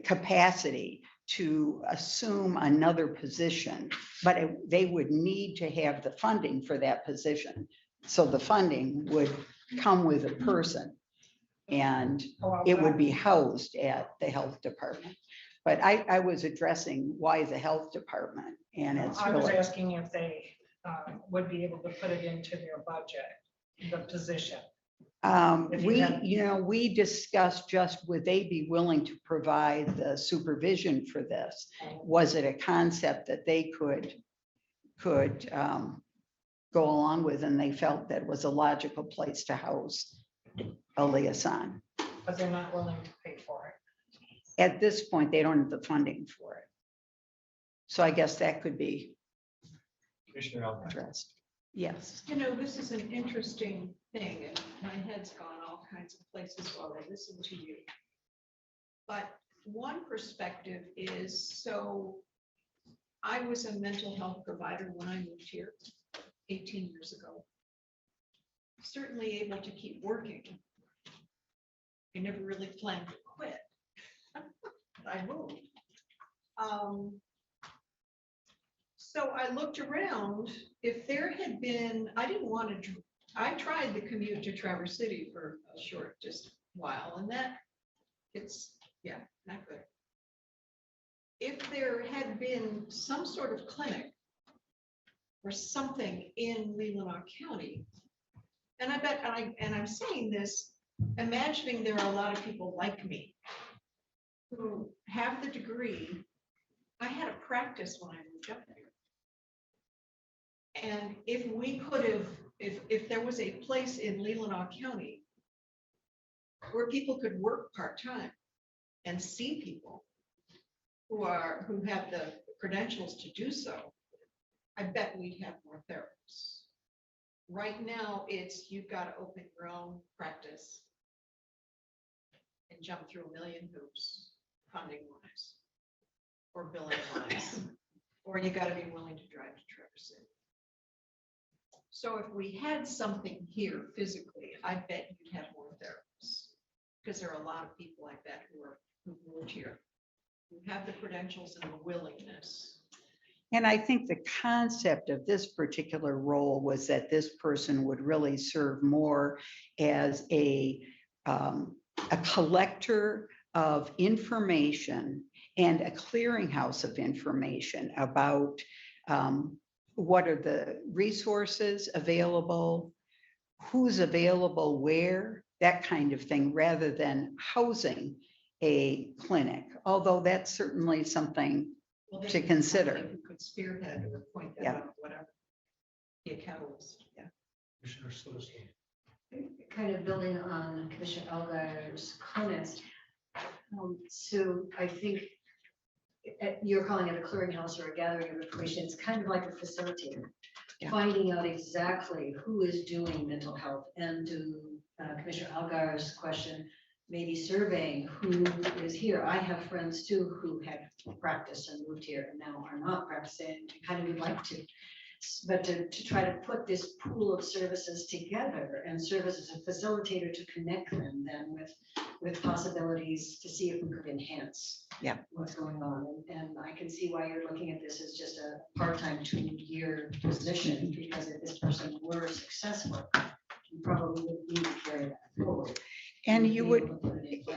capacity to assume another position, but they would need to have the funding for that position. So the funding would come with a person and it would be housed at the health department. But I was addressing why the health department, and it's I was really asking if they would be able to put it into their budget, the position. we discussed just would they be willing to provide the supervision for this? Was it a concept that they could go along with, and they felt that was a logical place to house a liaison. But they're not willing to pay for it. At this point, they don't have the funding for it. So I guess that could be addressed. Yes. You know, this is an interesting thing, and my head's gone all kinds of places while I listen to you. But one perspective is, so I was a mental health provider when I moved here 18 years ago. Certainly able to keep working. I never really planned to quit. I moved. So I looked around, if there had been, I didn't want to, I tried the commute to Traverse City for a short just while, and that it's, yeah, not good. If there had been some sort of clinic or something in Leelanau County, and I bet, and I'm saying this, imagining there are a lot of people like me who have the degree I had a practice when I moved up there. And if we could have, if there was a place in Leelanau County where people could work part-time and see people who have the credentials to do so, I bet we'd have more therapists. Right now, it's, you've got to open your own practice and jump through a million hoops, funding wise, or billing wise, or you got to be willing to drive to Traverse City. So if we had something here physically, I bet you'd have more therapists, because there are a lot of people like that who moved here, who have the credentials and the willingness. And I think the concept of this particular role was that this person would really serve more as a collector of information and a clearinghouse of information about what are the resources available, who's available where, that kind of thing, rather than housing a clinic, although that's certainly something to consider. Who could spearhead or point that Yeah. out, whatever. Be a catalyst, yeah. Commissioner Solicitor. Kind of building on Commissioner Elgar's comments. So I think you're calling it a clearinghouse or a gathering of information. It's kind of like a facilitator. Yeah. Finding out exactly who is doing mental health, and to Commissioner Elgar's question, maybe surveying who is here. I have friends too who had practiced and moved here and now are not practicing and kind of would like to. But to try to put this pool of services together and serve as a facilitator to connect them then with possibilities to see if we could enhance what's going on. And I can see why you're looking at this as just a part-time 2-year position, because if this person were successful, you probably would need to carry that forward. And you would,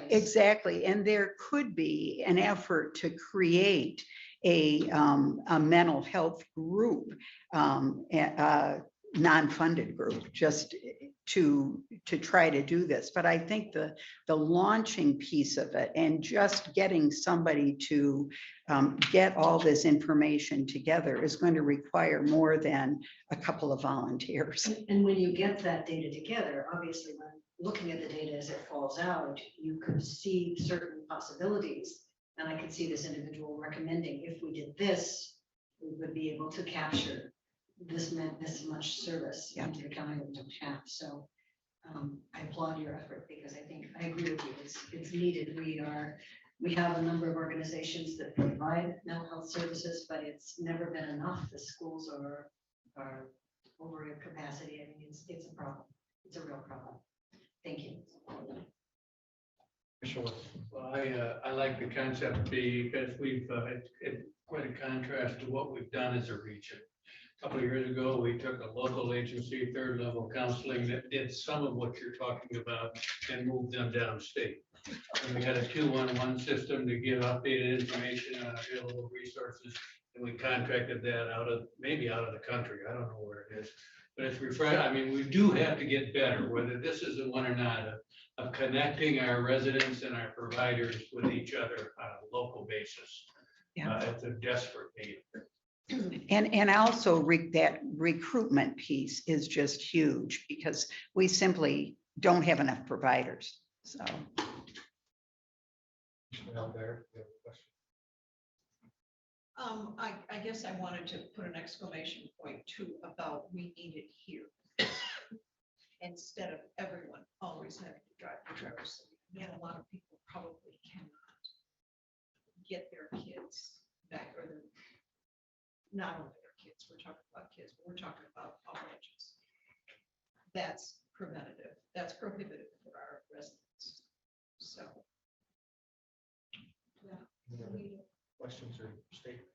exactly, and there could be an effort to create a mental health group, a non-funded group, just to try to do this. But I think the launching piece of it and just getting somebody to get all this information together is going to require more than a couple of volunteers. And when you get that data together, obviously, when looking at the data as it falls out, you could see certain possibilities. And I could see this individual recommending, if we did this, we would be able to capture this much service into the county that we don't have. So I applaud your effort, because I think I agree with you. It's needed. We have a number of organizations that provide mental health services, but it's never been enough. The schools are over capacity. I mean, it's a problem. It's a real problem. Thank you. Sure. Well, I like the concept because we've it's quite a contrast to what we've done as a region. A couple of years ago, we took a local agency, third level counseling, that did some of what you're talking about and moved them downstate. And we had a 2-1-1 system to give updated information on available resources. And we contracted that maybe out of the country. I don't know where it is, but it's refresh. I mean, we do have to get better, whether this is the one or not, of connecting our residents and our providers with each other on a local basis. It's a desperate need. And also that recruitment piece is just huge, because we simply don't have enough providers. So. I guess I wanted to put an exclamation point too about we need it here. Instead of everyone always having to drive to Traverse City. Yet a lot of people probably cannot get their kids back, or not only their kids, we're talking about kids, but we're talking about all ages. That's preventative, that's prohibitive for our residents. So. Yeah. Questions or statements?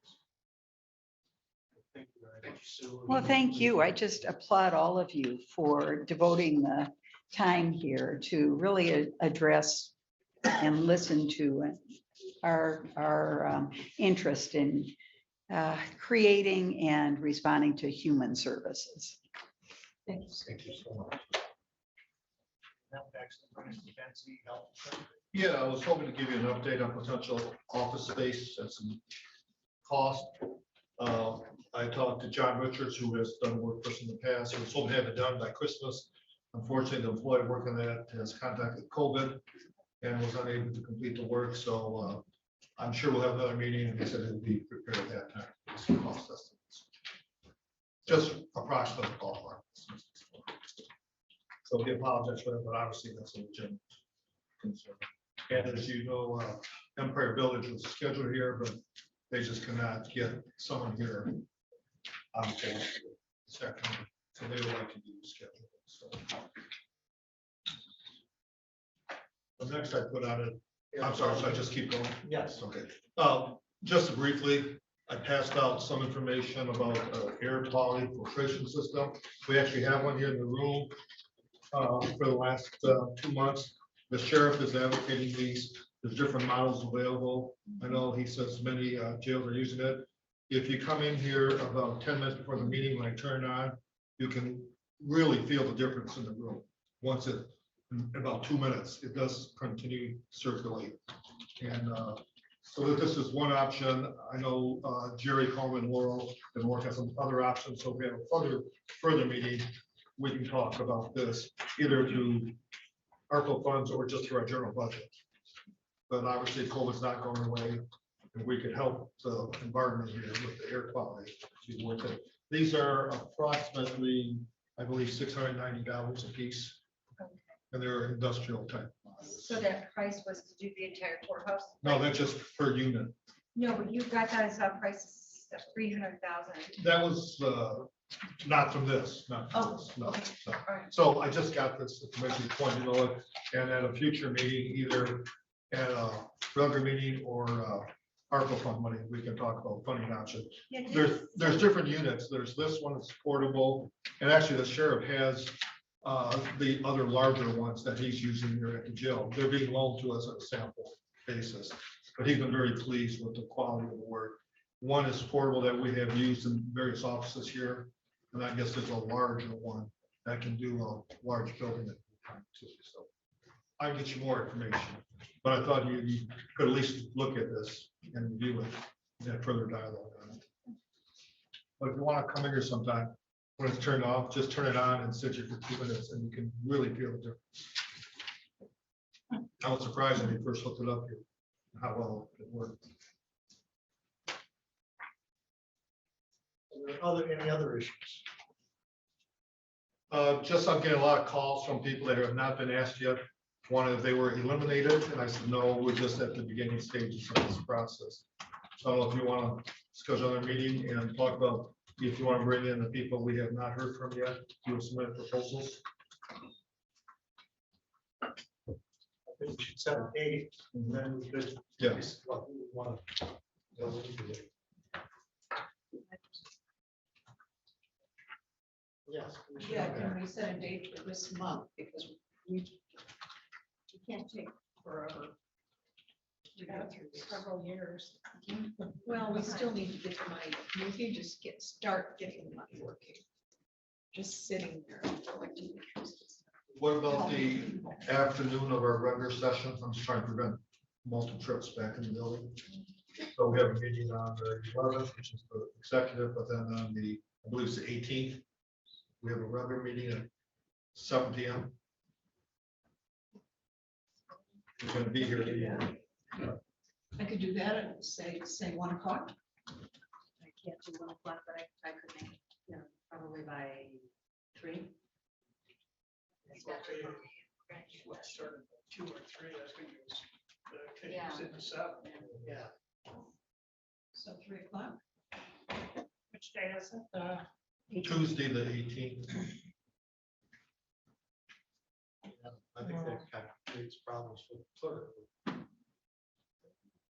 Thank you, Sue. Well, thank you. I just applaud all of you for devoting the time here to really address and listen to our interest in creating and responding to human services. Thank you so much. Yeah, I was hoping to give you an update on potential office space at some cost. I talked to John Richards, who has done work for us in the past. He was told to have it done by Christmas. Unfortunately, the employee working that has contacted COVID and was unable to complete the work. So I'm sure we'll have another meeting, and he said it'll be prepared at that time. Some cost estimates. Just approximate ballpark. So we apologize for that, but obviously that's a legitimate concern. And as you know, Empire Village was scheduled here, but they just cannot get someone here on the second. So they would like to do the schedule. So. The next I put on it, I'm sorry, so I just keep going? Yes. Okay. Just briefly, I passed out some information about air quality filtration system. We actually have one here in the room for the last 2 months. The sheriff is advocating these. There's different models available. I know he says many jails are using it. If you come in here about 10 minutes before the meeting, when I turn it on, you can really feel the difference in the room. Once it, in about 2 minutes, it does continue to circulate. And so this is one option. I know Jerry Coleman, Laurel, and work on some other options. So if we have a further meeting, we can talk about this either through ARPA funds or just through our general budget. But obviously COVID's not going away, and we could help the environment here with the air quality. It's worth it. These are approximately, I believe, $690 a piece, and they're industrial type. So that price was to do the entire courthouse? No, that's just per unit. No, but you got that as a price of 300,000. That was not from this, not from Oh, this, no. okay. no. All right. So I just got this information, point, you know it, and at a future meeting, either at a regular meeting or ARPA fund money, we can talk about funding options. Yeah, There's different units. There's this one that's portable, and actually the sheriff has the other larger ones that he's using here at the jail. They're being loaned to us on a sample basis, but he's been very pleased with the quality of the work. One is portable that we have used in various offices here, and I guess there's a larger one that can do a large building at a time too. So I can get you more information, but I thought you could at least look at this and review it and have further dialogue on it. But if you want to come in here sometime, when it's turned off, just turn it on and sit here for 2 minutes and you can really feel the difference. I was surprised when we first hooked it up here, how well it worked. Any other issues? Just I'm getting a lot of calls from people that have not been asked yet. One, if they were eliminated, and I said, no, we're just at the beginning stages of this process. So if you want to schedule another meeting and talk about, if you want to bring in the people we have not heard from yet, you will submit proposals. I think we should set a date, and then we could. Yes. What we want to go into it. Yes. Yeah, can we set a date for this month, because we can't take forever. To go through this. Several years. Well, we still need to get the money, we can just start getting the money working. Just sitting there collecting interest. What about the afternoon of our regular session? I'm just trying to prevent multiple trips back in the building. So we have a meeting on the 11th, which is the executive, but then on the, I believe it's the 18th, we have a regular meeting at 7 p.m. We're going to be here. I could do that and say 1 o'clock. I can't do 1 o'clock, but I could make, probably by 3. What started at 2 or 3, I think it was, Yeah. in the 7. Yeah. So 3 o'clock. Which day is it? Tuesday, the 18th. I think that kind of creates problems with the clerk.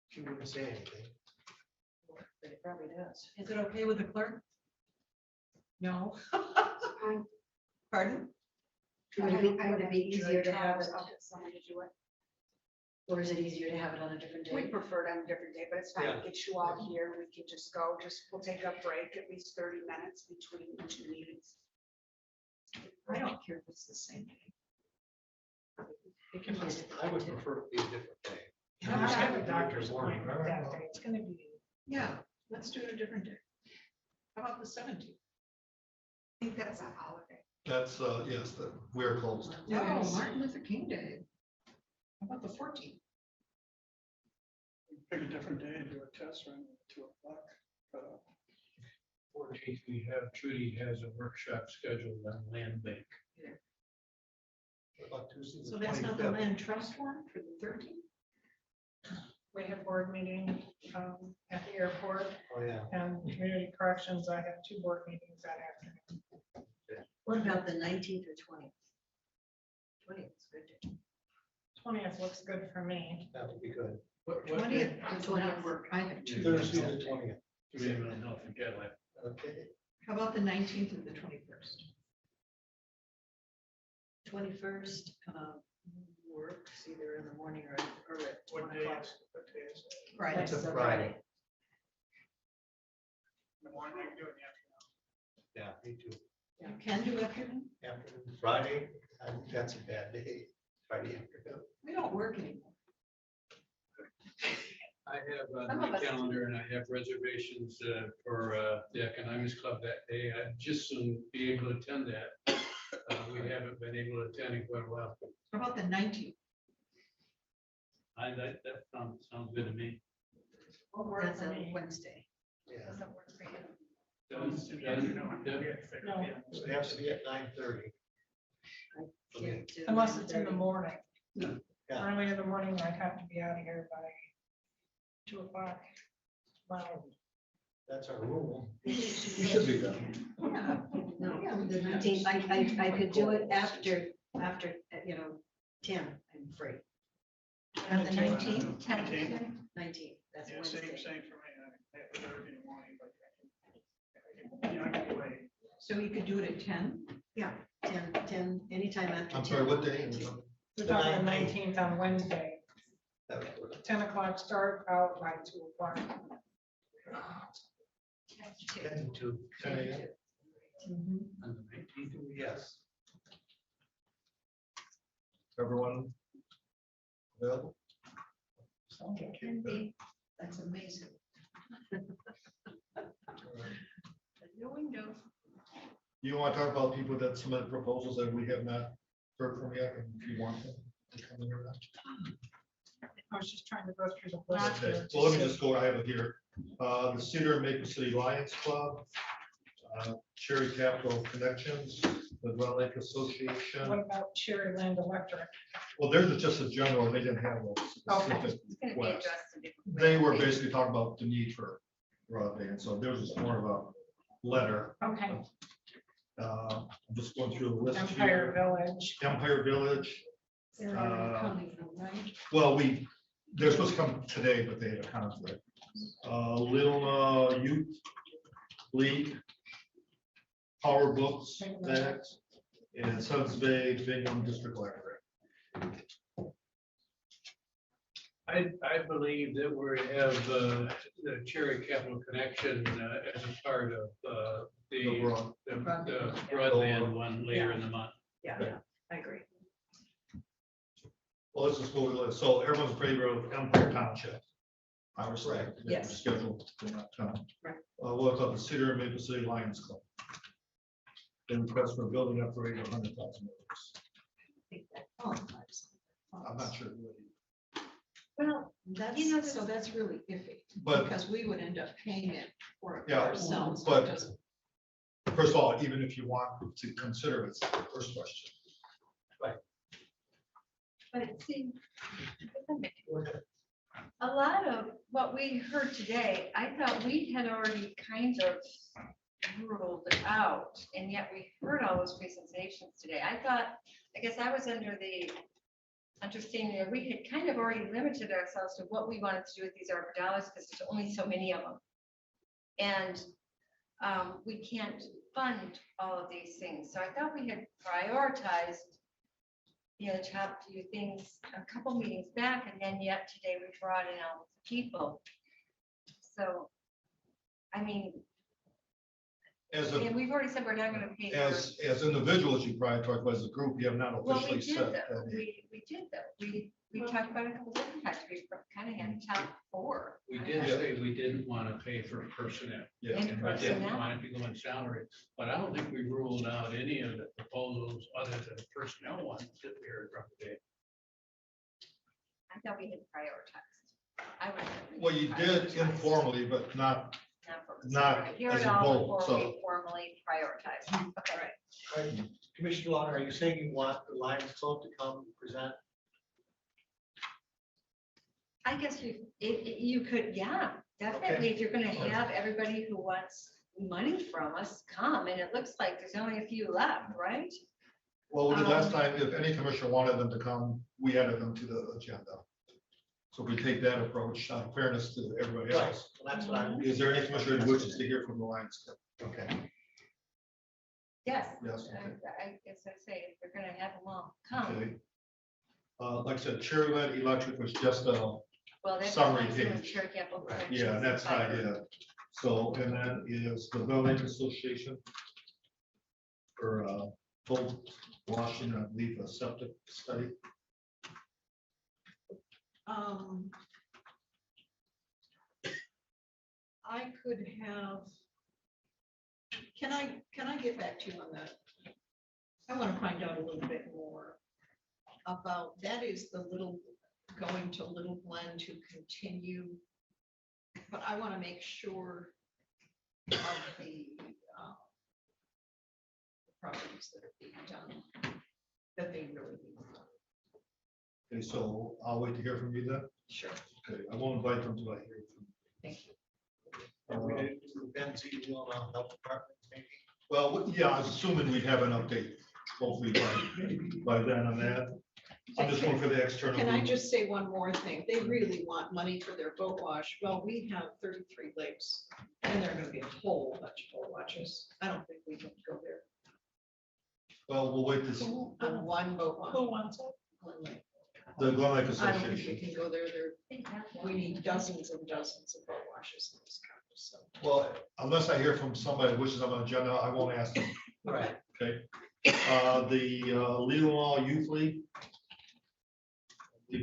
She wouldn't say anything. But it probably does. Is it okay with the clerk? No. Pardon? Would it be easier to have it, or is it easier to have it on a different We day? prefer it on a different day, but it's fine. Yeah. Get you all here. We can just go, we'll take a break, at least 30 minutes between the 2 meetings. I don't care if it's the same day. I would prefer it to be a different day. I have a doctor's appointment that day. It's gonna be. Yeah, Let's do it a different day. How about the 17th? I think that's a holiday. That's, yes, that we're closed. No, Martin Luther King Day. How about the 14th? Pick a different day and do a test run at 2:00. 14th, we have, Trudy has a workshop scheduled on land bank. What about Tuesday, the So that's not the 25th? land trust one for the 13th? We have board meeting at the airport Oh, yeah. and community corrections. I have 2 board meetings that afternoon. What about the 19th or 20th? 20th is good. 20th looks good for me. That would be good. What 20th does not work. I have 2. Thursday, the 20th. Do we have a North and Cadillac? Okay. How about the 19th and the 21st? 21st works either in the morning or at What 1 day o'clock. is, what day is it? Friday. It's a Friday. In the morning, I can do it in the afternoon. Yeah, me too. You can do afternoon? Afternoon, Friday, I think that's a bad day. Friday afternoon. We don't work anymore. I have Some of my us- calendar and I have reservations for the Economics Club that day. I'd just soon be able to attend that. We haven't been able to attend in quite a while. How about the 19th? That sounds good to me. Won't work That's for a me. Wednesday. Yeah. Doesn't work for you. No. So it has to be at 9:30. Okay. Can't do Unless it's in the 9:30. morning. Yeah. Early in the morning, I have to be out of here by 2 o'clock. Wow. That's our rule. You should be done. Yeah. No, Yeah, we the did that. 19th, I could do it after, 10, I'm free. And the 19th? 19th, that's Wednesday. Same for me. I have to work in the morning, but I can wait. So you could do it at 10? 10, anytime after. I'm 10. sorry, what day? We're talking the 19th on Wednesday, That would work. 10 o'clock start, out by 2 o'clock. 10 to 10 a.m. On the 19th. yes. Everyone available? It can be, that's amazing. No window. You want to talk about people that submitted proposals that we have not heard from yet, and if you want them to come in or not? I was just trying to go through the list. Okay, here. well, let me just go, I have it here. The Cedar and Maple City Lions Club, Cherry Capital Connections, the Dwell Lake Association. What about Cherry Land Electric? Well, there's just a general, they didn't have a specific It's gonna be request. addressed in different They were ways. basically talking about the need for broadband, so there was more of a letter. Okay, I'm just going through the list Empire here. Village. Empire Village, They're already coming from, right? well, they're supposed to come today, but they had a conflict. Leelanau Youth League, Power Books, that, and Suns Bay, Bingham District Library. I believe that we have the Cherry Capital Connection as a part of The the broad- the broadband one later in the month. Yeah, I agree. Well, let's just go with the list. So everyone's in favor of Empire Township. Obviously, Right. they're Yes. scheduled for that time. Right. What about the Cedar and Maple City Lions Club? They request for a building upgrade of $100,000. I'm not sure. Well, That's, so that's really iffy, But- because we would end up paying it for it Yeah, ourselves. but- because- First of all, even if you want to consider it, it's the first question. But see, Go ahead. a lot of what we heard today, I thought we had already kind of ruled out, and yet we heard all those presentations today. I guess I was under the understanding that we had kind of already limited ourselves to what we wanted to do with these ARPA dollars, because there's only so many of them. And we can't fund all of these things. So I thought we had prioritized the top few things a couple meetings back, and then yet today we brought in all the people. So, I mean, As and we've already said we're not gonna pay for. as individuals, you probably talk about as a group, you have not Well, we officially did said. though, that. we did though, we talked about it a couple different times, we kind of had top four. We did say we didn't want to pay for personnel. Yeah. And And we didn't personnel. want it to go in salary, but I don't think we ruled out any of the proposals other than the personnel ones that we heard from today. I thought we had prioritized. I would. Well, you did informally, but not, not Hear as it a all vote, before so. we formally prioritize. Okay. Commissioner Long, are you saying you want the Lions Club to come present? I guess you could, yeah, definitely. If you're gonna have everybody who wants money from us come, and it looks like there's only a few left, right? Well, we did last time, if any commissioner wanted them to come, we added them to the agenda. So we take that approach, out of fairness to everybody Right, else. well, that's what I'm. Is there any commissioner who wishes to hear from the Lions Club? Okay. Yes. Yes, I okay. I guess I say, if we're gonna have them all come, Okay. Like I said, Cherry Red Electric was just well, that's. Summary nice and page. Cherry Apple Crunch yeah, is that's how I fiber. did it. So, and then is the Bell Lake Association for both Washington, I believe, a septic study. I could have. Can I get back to you on that? I want to find out a little bit more about, that is the little, going to Little Glen to continue. But I want to make sure of the properties that are being done, that they really be done. Okay, so I'll wait to hear from you then. Sure. Okay, I won't invite them until I hear from you. Thank you. And we did Ben see you on health department, maybe? Well, yeah, I was assuming we'd have an update, hopefully by then on that. I'm just going for the external. Can I just say one more thing? They really want money for their boat wash. Well, we have 33 lakes and there are gonna be a whole bunch of boat washes. I don't think we can go there Well, we'll wait to see. on one boat wash. Who wants it? Glen Lake. The Glen Lake I don't think we Association. can go there. We need dozens and dozens of boat washes in this county, so. Well, unless I hear from somebody who wishes I'm on agenda, I won't ask them. Right. Okay. The Leelanau Youth League.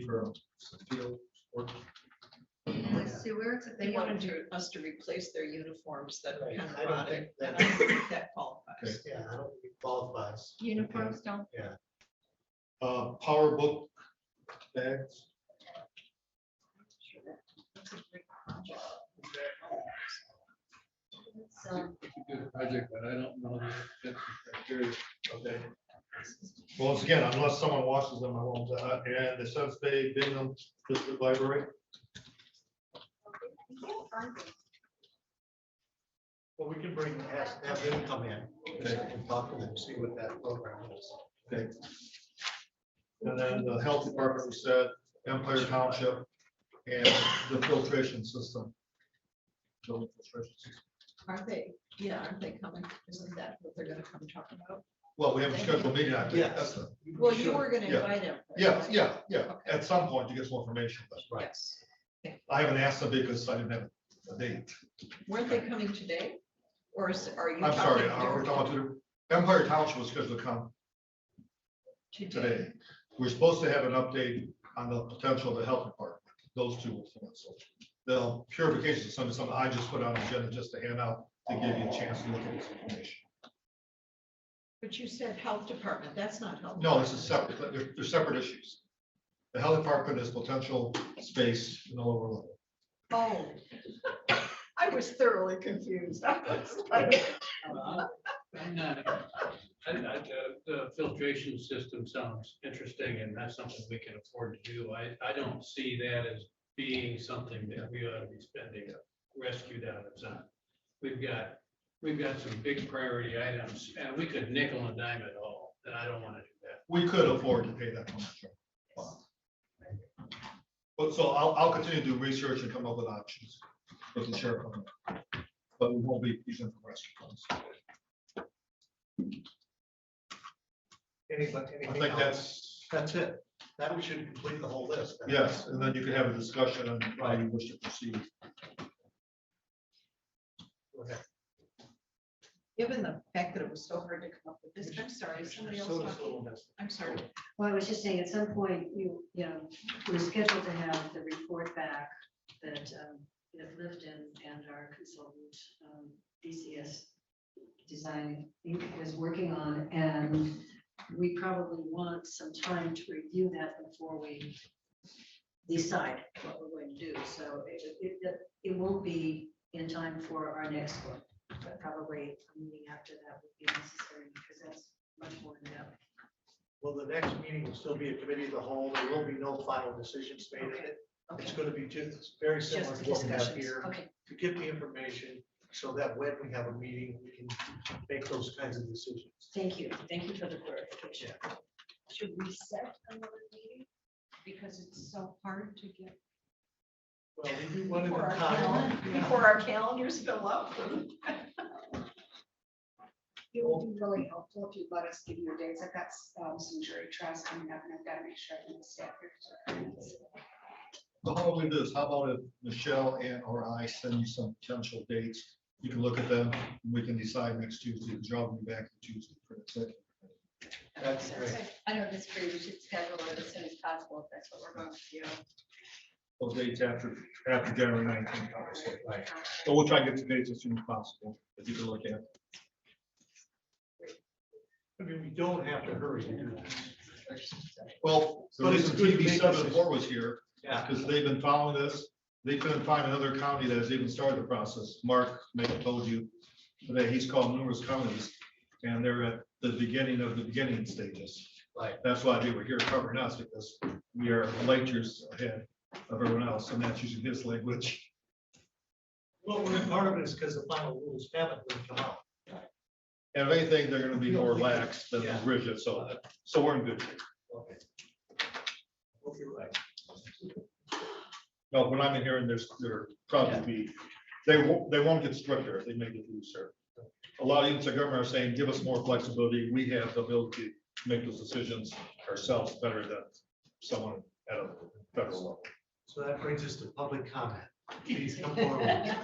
For field work. The sewer to They the wanted us to replace their uniforms that are Right. kind of I don't rotted. think that- And I don't think that qualifies. Okay. Yeah, I don't think it qualifies. uniforms don't. Yeah. Power book bags. So, It's a good project, but I don't know the criteria. Okay. Once again, unless someone washes them, I won't. And the Suns Bay Bingham District Library. Well, we can bring, have them come in and talk to them, see what that program is. Okay. And then the health department, we said Empire Township and the filtration system. Building filtration system. Aren't they? Yeah, aren't they coming? Isn't that what they're gonna come talk about? Well, we have a scheduled meeting. I think. Yes. That's the- Well, you were gonna Yeah. invite them. Yeah. Okay. At some point to get some information, but Yes. I haven't asked them because I didn't have a date. Weren't they coming today? Or are you? I'm sorry, talking we're talking to Empire Township was scheduled to come today. We're supposed to have an update on the potential of the health department. Those two will fill it. So the purification system is something I just put on the agenda just to hand out to give you a chance to look at this information. But you said health department, that's not health. No, this is separate. They're separate issues. The health department is potential space in the lower level. Oh. I was thoroughly confused. I was like, I'm not- The filtration system sounds interesting, and that's something we can afford to do. I don't see that as being something that we ought to be spending rescue dollars on. We've got some big priority items, and we could nickel and dime it all, and I don't want to do that. We could afford to pay that much. But so I'll continue to do research and come up with options with the sheriff. on that. But we won't be using for rescue funds. Anybody? I think That's it. That we should complete the whole list. yes, and then you can have a discussion on how you wish to proceed. Okay. given the fact that it was so hard to come up with this, I'm sorry, somebody else talking? I'm sorry. Well, I was just saying, at some point, you know, we're scheduled to have the report back that, our consultant, DCS Design Inc. is working on, and we probably want some time to review that before we decide what we're going to do. So it won't be in time for our next one, but probably a meeting after that would be necessary because that's much more in depth. Well, the next meeting will still be a committee of the whole. There will be no final decisions made in it. It's going to be just very similar Just to what we have discussions. here. Okay. To get the information so that when we have a meeting, we can make those kinds of decisions. Thank you. Thank you for the clarification. Should we set another meeting? Because it's so hard to get. Well, we do one at Before a our time. calendar- before our calendars fill up. It would be really helpful if you let us give you dates. I've got some jury trials coming up and I've got to make sure that the staff here. So how about we do this? How about if Michelle and or I send you some potential dates? You can look at them and we can decide next Tuesday, because you're all be back to Tuesday for the second. That's great. I don't disagree. We should schedule it as soon as possible if that's what we're going to do. Those dates after January 19th. obviously. Right. So we'll try to get the dates as soon as possible, if you can look at. I mean, we don't have to hurry to do this. Well, the But it's reason good to TV make 74 was here, Yeah. because they've been following this. They couldn't find another county that has even started the process. Mark may have told you today, he's called numerous counties, and they're at the beginning of the beginning stages. Right. That's why they were here covering us, because we are light years ahead of everyone else, and that's using his language. Well, part of it is because the final rules haven't really come out. And if anything, they're gonna be more lax than Yeah. rigid, so we're in good shape. Okay. Hope you're right. No, when I'm in here, and there probably be, they won't get stricter if they make it looser. A lot of units of government are saying, give us more flexibility. We have the ability to make those decisions ourselves better than someone at a federal level. So that brings us to public comment. Please come forward.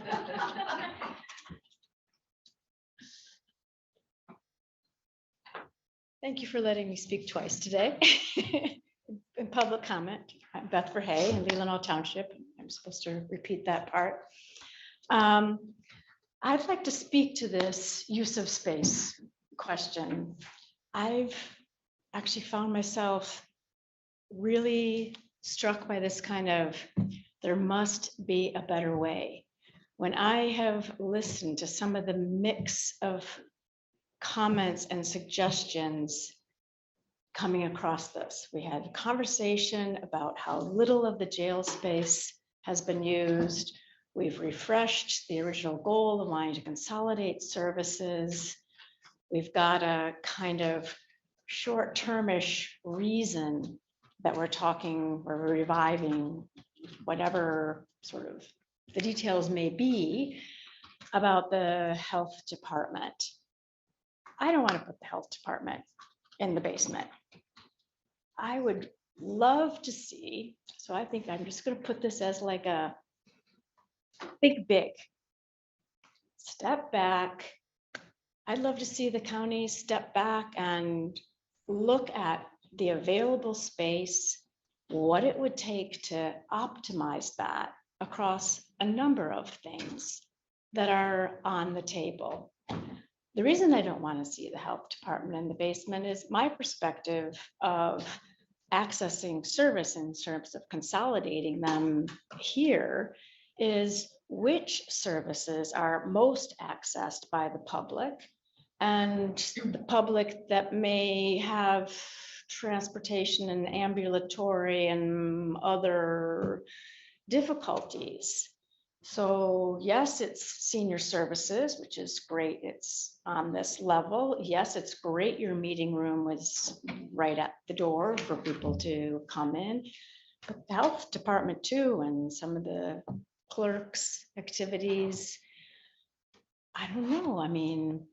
Thank you for letting me speak twice today in public comment. I'm Beth Verhey in Leelanau Township. I'm supposed to repeat that part. I'd like to speak to this use of space question. I've actually found myself really struck by this kind of, there must be a better way. When I have listened to some of the mix of comments and suggestions coming across this. We had a conversation about how little of the jail space has been used. We've refreshed the original goal of wanting to consolidate services. We've got a kind of short-termish reason that we're reviving whatever sort of the details may be about the health department. I don't want to put the health department in the basement. I would love to see, so I think I'm just going to put this as like a think big. Step back. I'd love to see the county step back and look at the available space, what it would take to optimize that across a number of things that are on the table. The reason I don't want to see the health department in the basement is my perspective of accessing service in terms of consolidating them here is which services are most accessed by the public and the public that may have transportation and ambulatory and other difficulties. So yes, it's senior services, which is great. It's on this level. Yes, it's great. Your meeting room was right at the door for people to come in. But the health department too, and some of the clerks' activities. I don't know. I mean,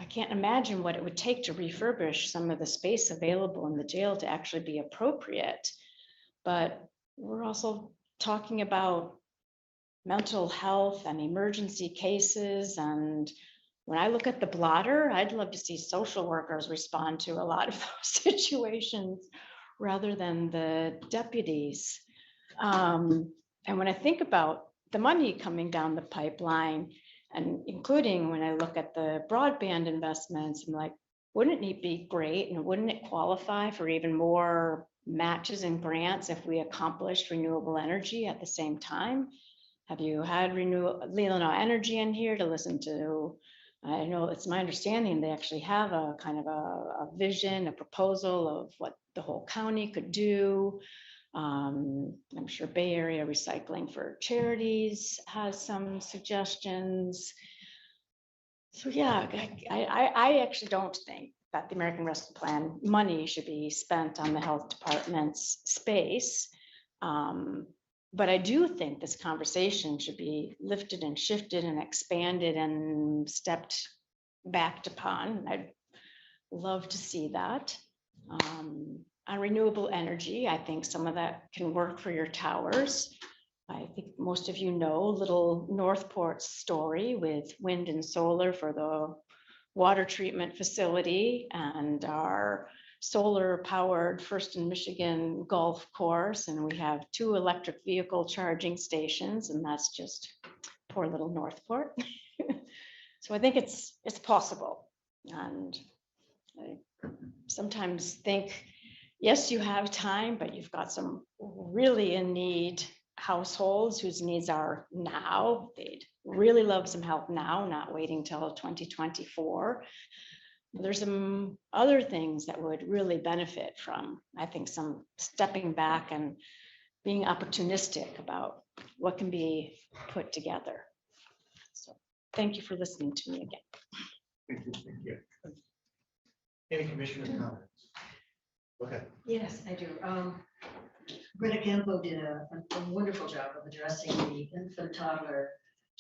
I can't imagine what it would take to refurbish some of the space available in the jail to actually be appropriate. But we're also talking about mental health and emergency cases. And when I look at the blotter, I'd love to see social workers respond to a lot of those situations rather than the deputies. And when I think about the money coming down the pipeline, and including when I look at the broadband investments, I'm like, wouldn't it be great and wouldn't it qualify for even more matches and grants if we accomplished renewable energy at the same time? Have you had Leelanau Energy in here to listen to? I know it's my understanding they actually have a kind of a vision, a proposal of what the whole county could do. I'm sure Bay Area Recycling for Charities has some suggestions. So yeah, I actually don't think that the American Rescue Plan money should be spent on the health department's space. But I do think this conversation should be lifted and shifted and expanded and stepped back upon. I'd love to see that. On renewable energy, I think some of that can work for your towers. I think most of you know Little Northport's story with wind and solar for the water treatment facility and our solar powered First in Michigan golf course. And we have 2 electric vehicle charging stations, and that's just poor little Northport. So I think it's possible. And I sometimes think, yes, you have time, but you've got some really in need households whose needs are now. They'd really love some help now, not waiting till 2024. There's some other things that would really benefit from, I think, some stepping back and being opportunistic about what can be put together. So thank you for listening to me again. Thank you. Any commissioner comments? Okay. Yes, I do. Greta Campo did a wonderful job of addressing the infant toddler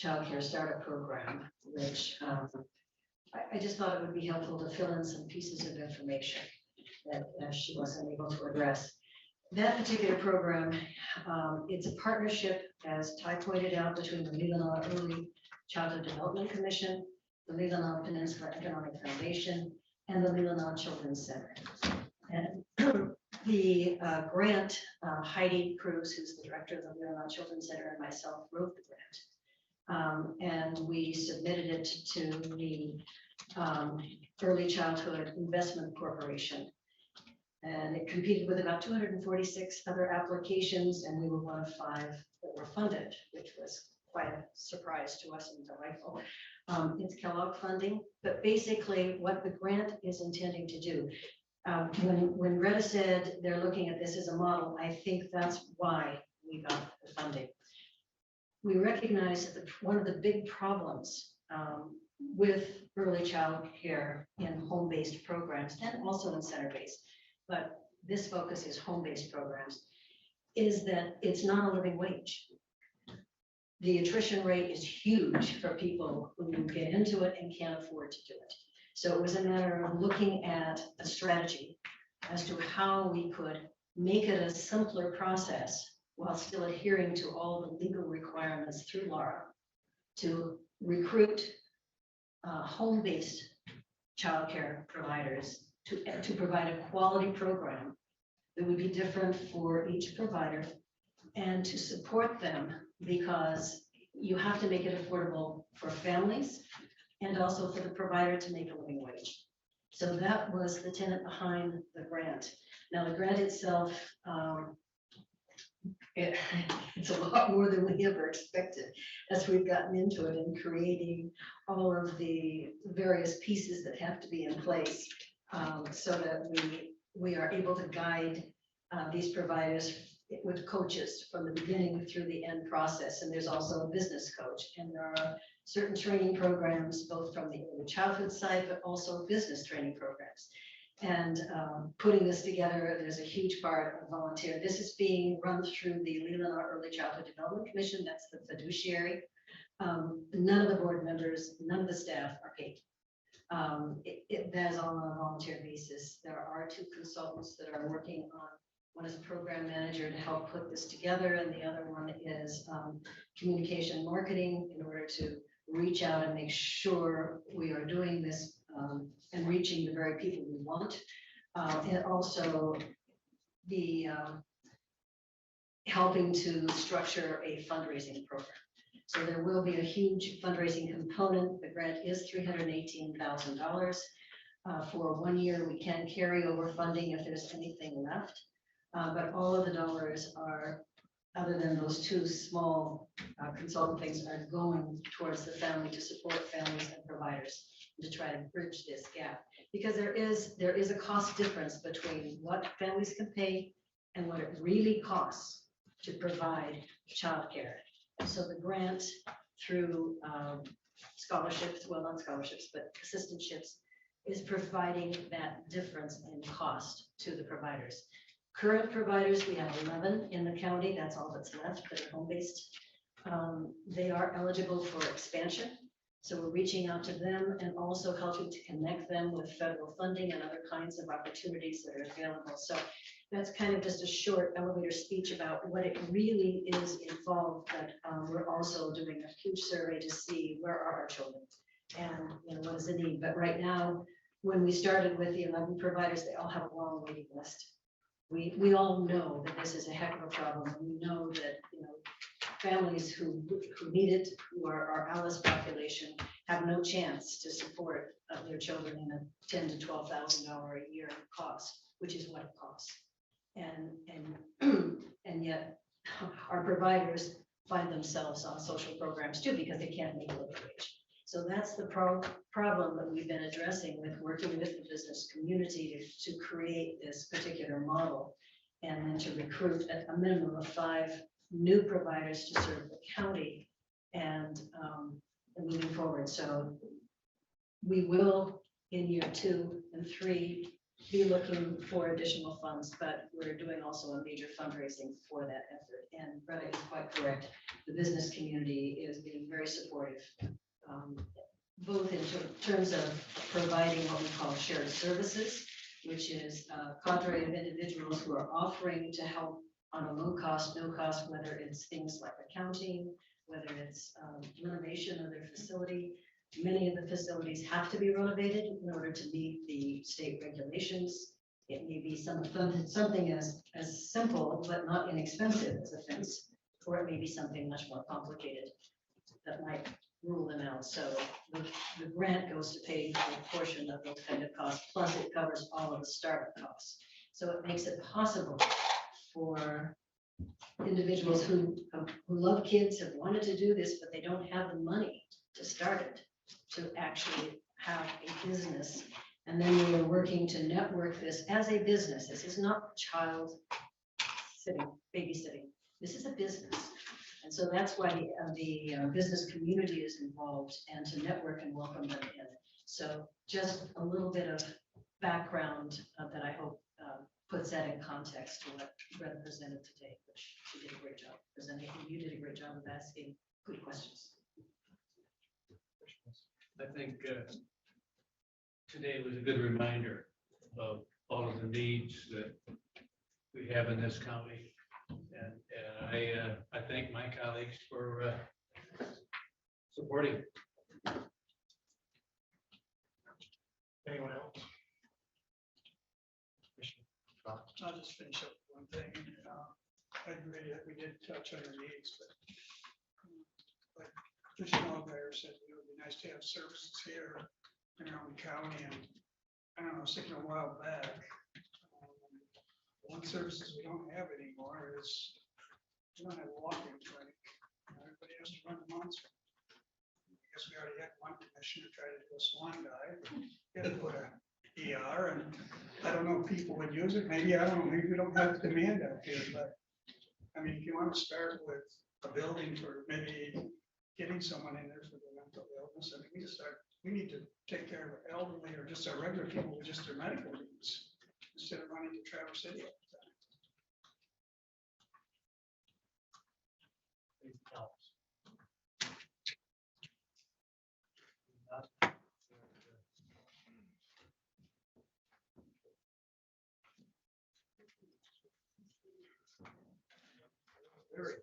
childcare startup program, which I just thought it would be helpful to fill in some pieces of information that she wasn't able to address. That particular program, it's a partnership, as Ty pointed out, between the Leelanau Early Childhood Development Commission, the Leelanau Peninsula Economic Foundation, and the Leelanau Children's Center. And the grant, Heidi Cruz, who's the director of the Leelanau Children's Center, and myself wrote the grant. And we submitted it to the Early Childhood Investment Corporation. And it competed with about 246 other applications, and we were one of 5 that were funded, which was quite a surprise to us and delightful. It's Kellogg funding, but basically what the grant is intending to do, when Greta said they're looking at this as a model, I think that's why we got the funding. We recognize that one of the big problems with early child care in home-based programs and also in center-based, but this focus is home-based programs, is that it's not a living wage. The attrition rate is huge for people who get into it and can't afford to do it. So it was a matter of looking at a strategy as to how we could make it a simpler process while still adhering to all the legal requirements through LARA to recruit home-based childcare providers to provide a quality program that would be different for each provider, and to support them, because you have to make it affordable for families and also for the provider to make a living wage. So that was the tenet behind the grant. Now, the grant itself, it's a lot more than we ever expected as we've gotten into it and creating all of the various pieces that have to be in place so that we are able to guide these providers with coaches from the beginning through the end process. And there's also a business coach, and there are certain training programs, both from the early childhood side, but also business training programs. And putting this together, there's a huge part of volunteer. This is being run through the Leelanau Early Childhood Development Commission. That's the fiduciary. None of the board members, none of the staff are paid. That is all on a volunteer basis. There are 2 consultants that are working on. One is a program manager to help put this together, and the other one is communication marketing in order to reach out and make sure we are doing this and reaching the very people we want. And also the helping to structure a fundraising program. So there will be a huge fundraising component. The grant is $318,000. For 1 year, we can carry over funding if there's anything left. But all of the dollars are, other than those two small consultant things, are going towards the family to support families and providers to try to bridge this gap. Because there is a cost difference between what families can pay and what it really costs to provide childcare. So the grant through scholarships, well, not scholarships, but assistantships, is providing that difference in cost to the providers. Current providers, we have 11 in the county. That's all that's left that are home-based. They are eligible for expansion. So we're reaching out to them and also helping to connect them with federal funding and other kinds of opportunities that are available. So that's kind of just a short elevator speech about what it really is involved, but we're also doing a huge survey to see where are our children and what is the need. But right now, when we started with the 11 providers, they all have a long waiting list. We all know that this is a heck of a problem. We know that, families who need it, who are our ALIS population, have no chance to support their children in a $10,000 to $12,000 a year cost, which is what it costs. And yet our providers find themselves on social programs too, because they can't make a living wage. So that's the problem that we've been addressing with working with the business community to create this particular model, and then to recruit at a minimum of 5 new providers to serve the county and moving forward. So we will, in year 2 and 3, be looking for additional funds, but we're doing also a major fundraising for that effort. And Brenda is quite correct. The business community is being very supportive, both in terms of providing what we call shared services, which is a cadre of individuals who are offering to help on a low cost, no cost, whether it's things like accounting, whether it's renovation of their facility. Many of the facilities have to be renovated in order to meet the state regulations. It may be something as simple but not inexpensive as a fence, or it may be something much more complicated that might rule them out. So the grant goes to pay for a portion of those kind of costs, plus it covers all of the startup costs. So it makes it possible for individuals who love kids, have wanted to do this, but they don't have the money to start it, to actually have a business. And then we are working to network this as a business. This is not child sitting, babysitting. This is a business. And so that's why the business community is involved, and to network and welcome them in. So just a little bit of background that I hope puts that in context to what Brenda presented today, which she did a great job presenting. You did a great job of asking good questions. I think today was a good reminder of all of the needs that we have in this county. And I thank my colleagues for supporting. Anyone else? I'll just finish up with one thing. I agree that we did touch on the needs, but like Commissioner Allgaier said, it would be nice to have services here in our own county. And I don't know, I was thinking a while back, one services we don't have anymore is we don't have a walking clinic. Everybody has to run the monster. I guess we already had one commissioner try to do a swan dive. He had to put a ER, and I don't know if people would use it. Maybe, I don't know, maybe we don't have the demand out there, but I mean, if you want to start with a building for maybe getting someone in there for the mental illness, I mean, we need to take care of the elderly or just our regular people with just their medical needs instead of running to Traverse City all the time. Very.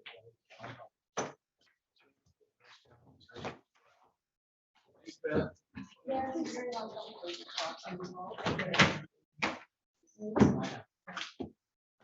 Yeah, it's very well.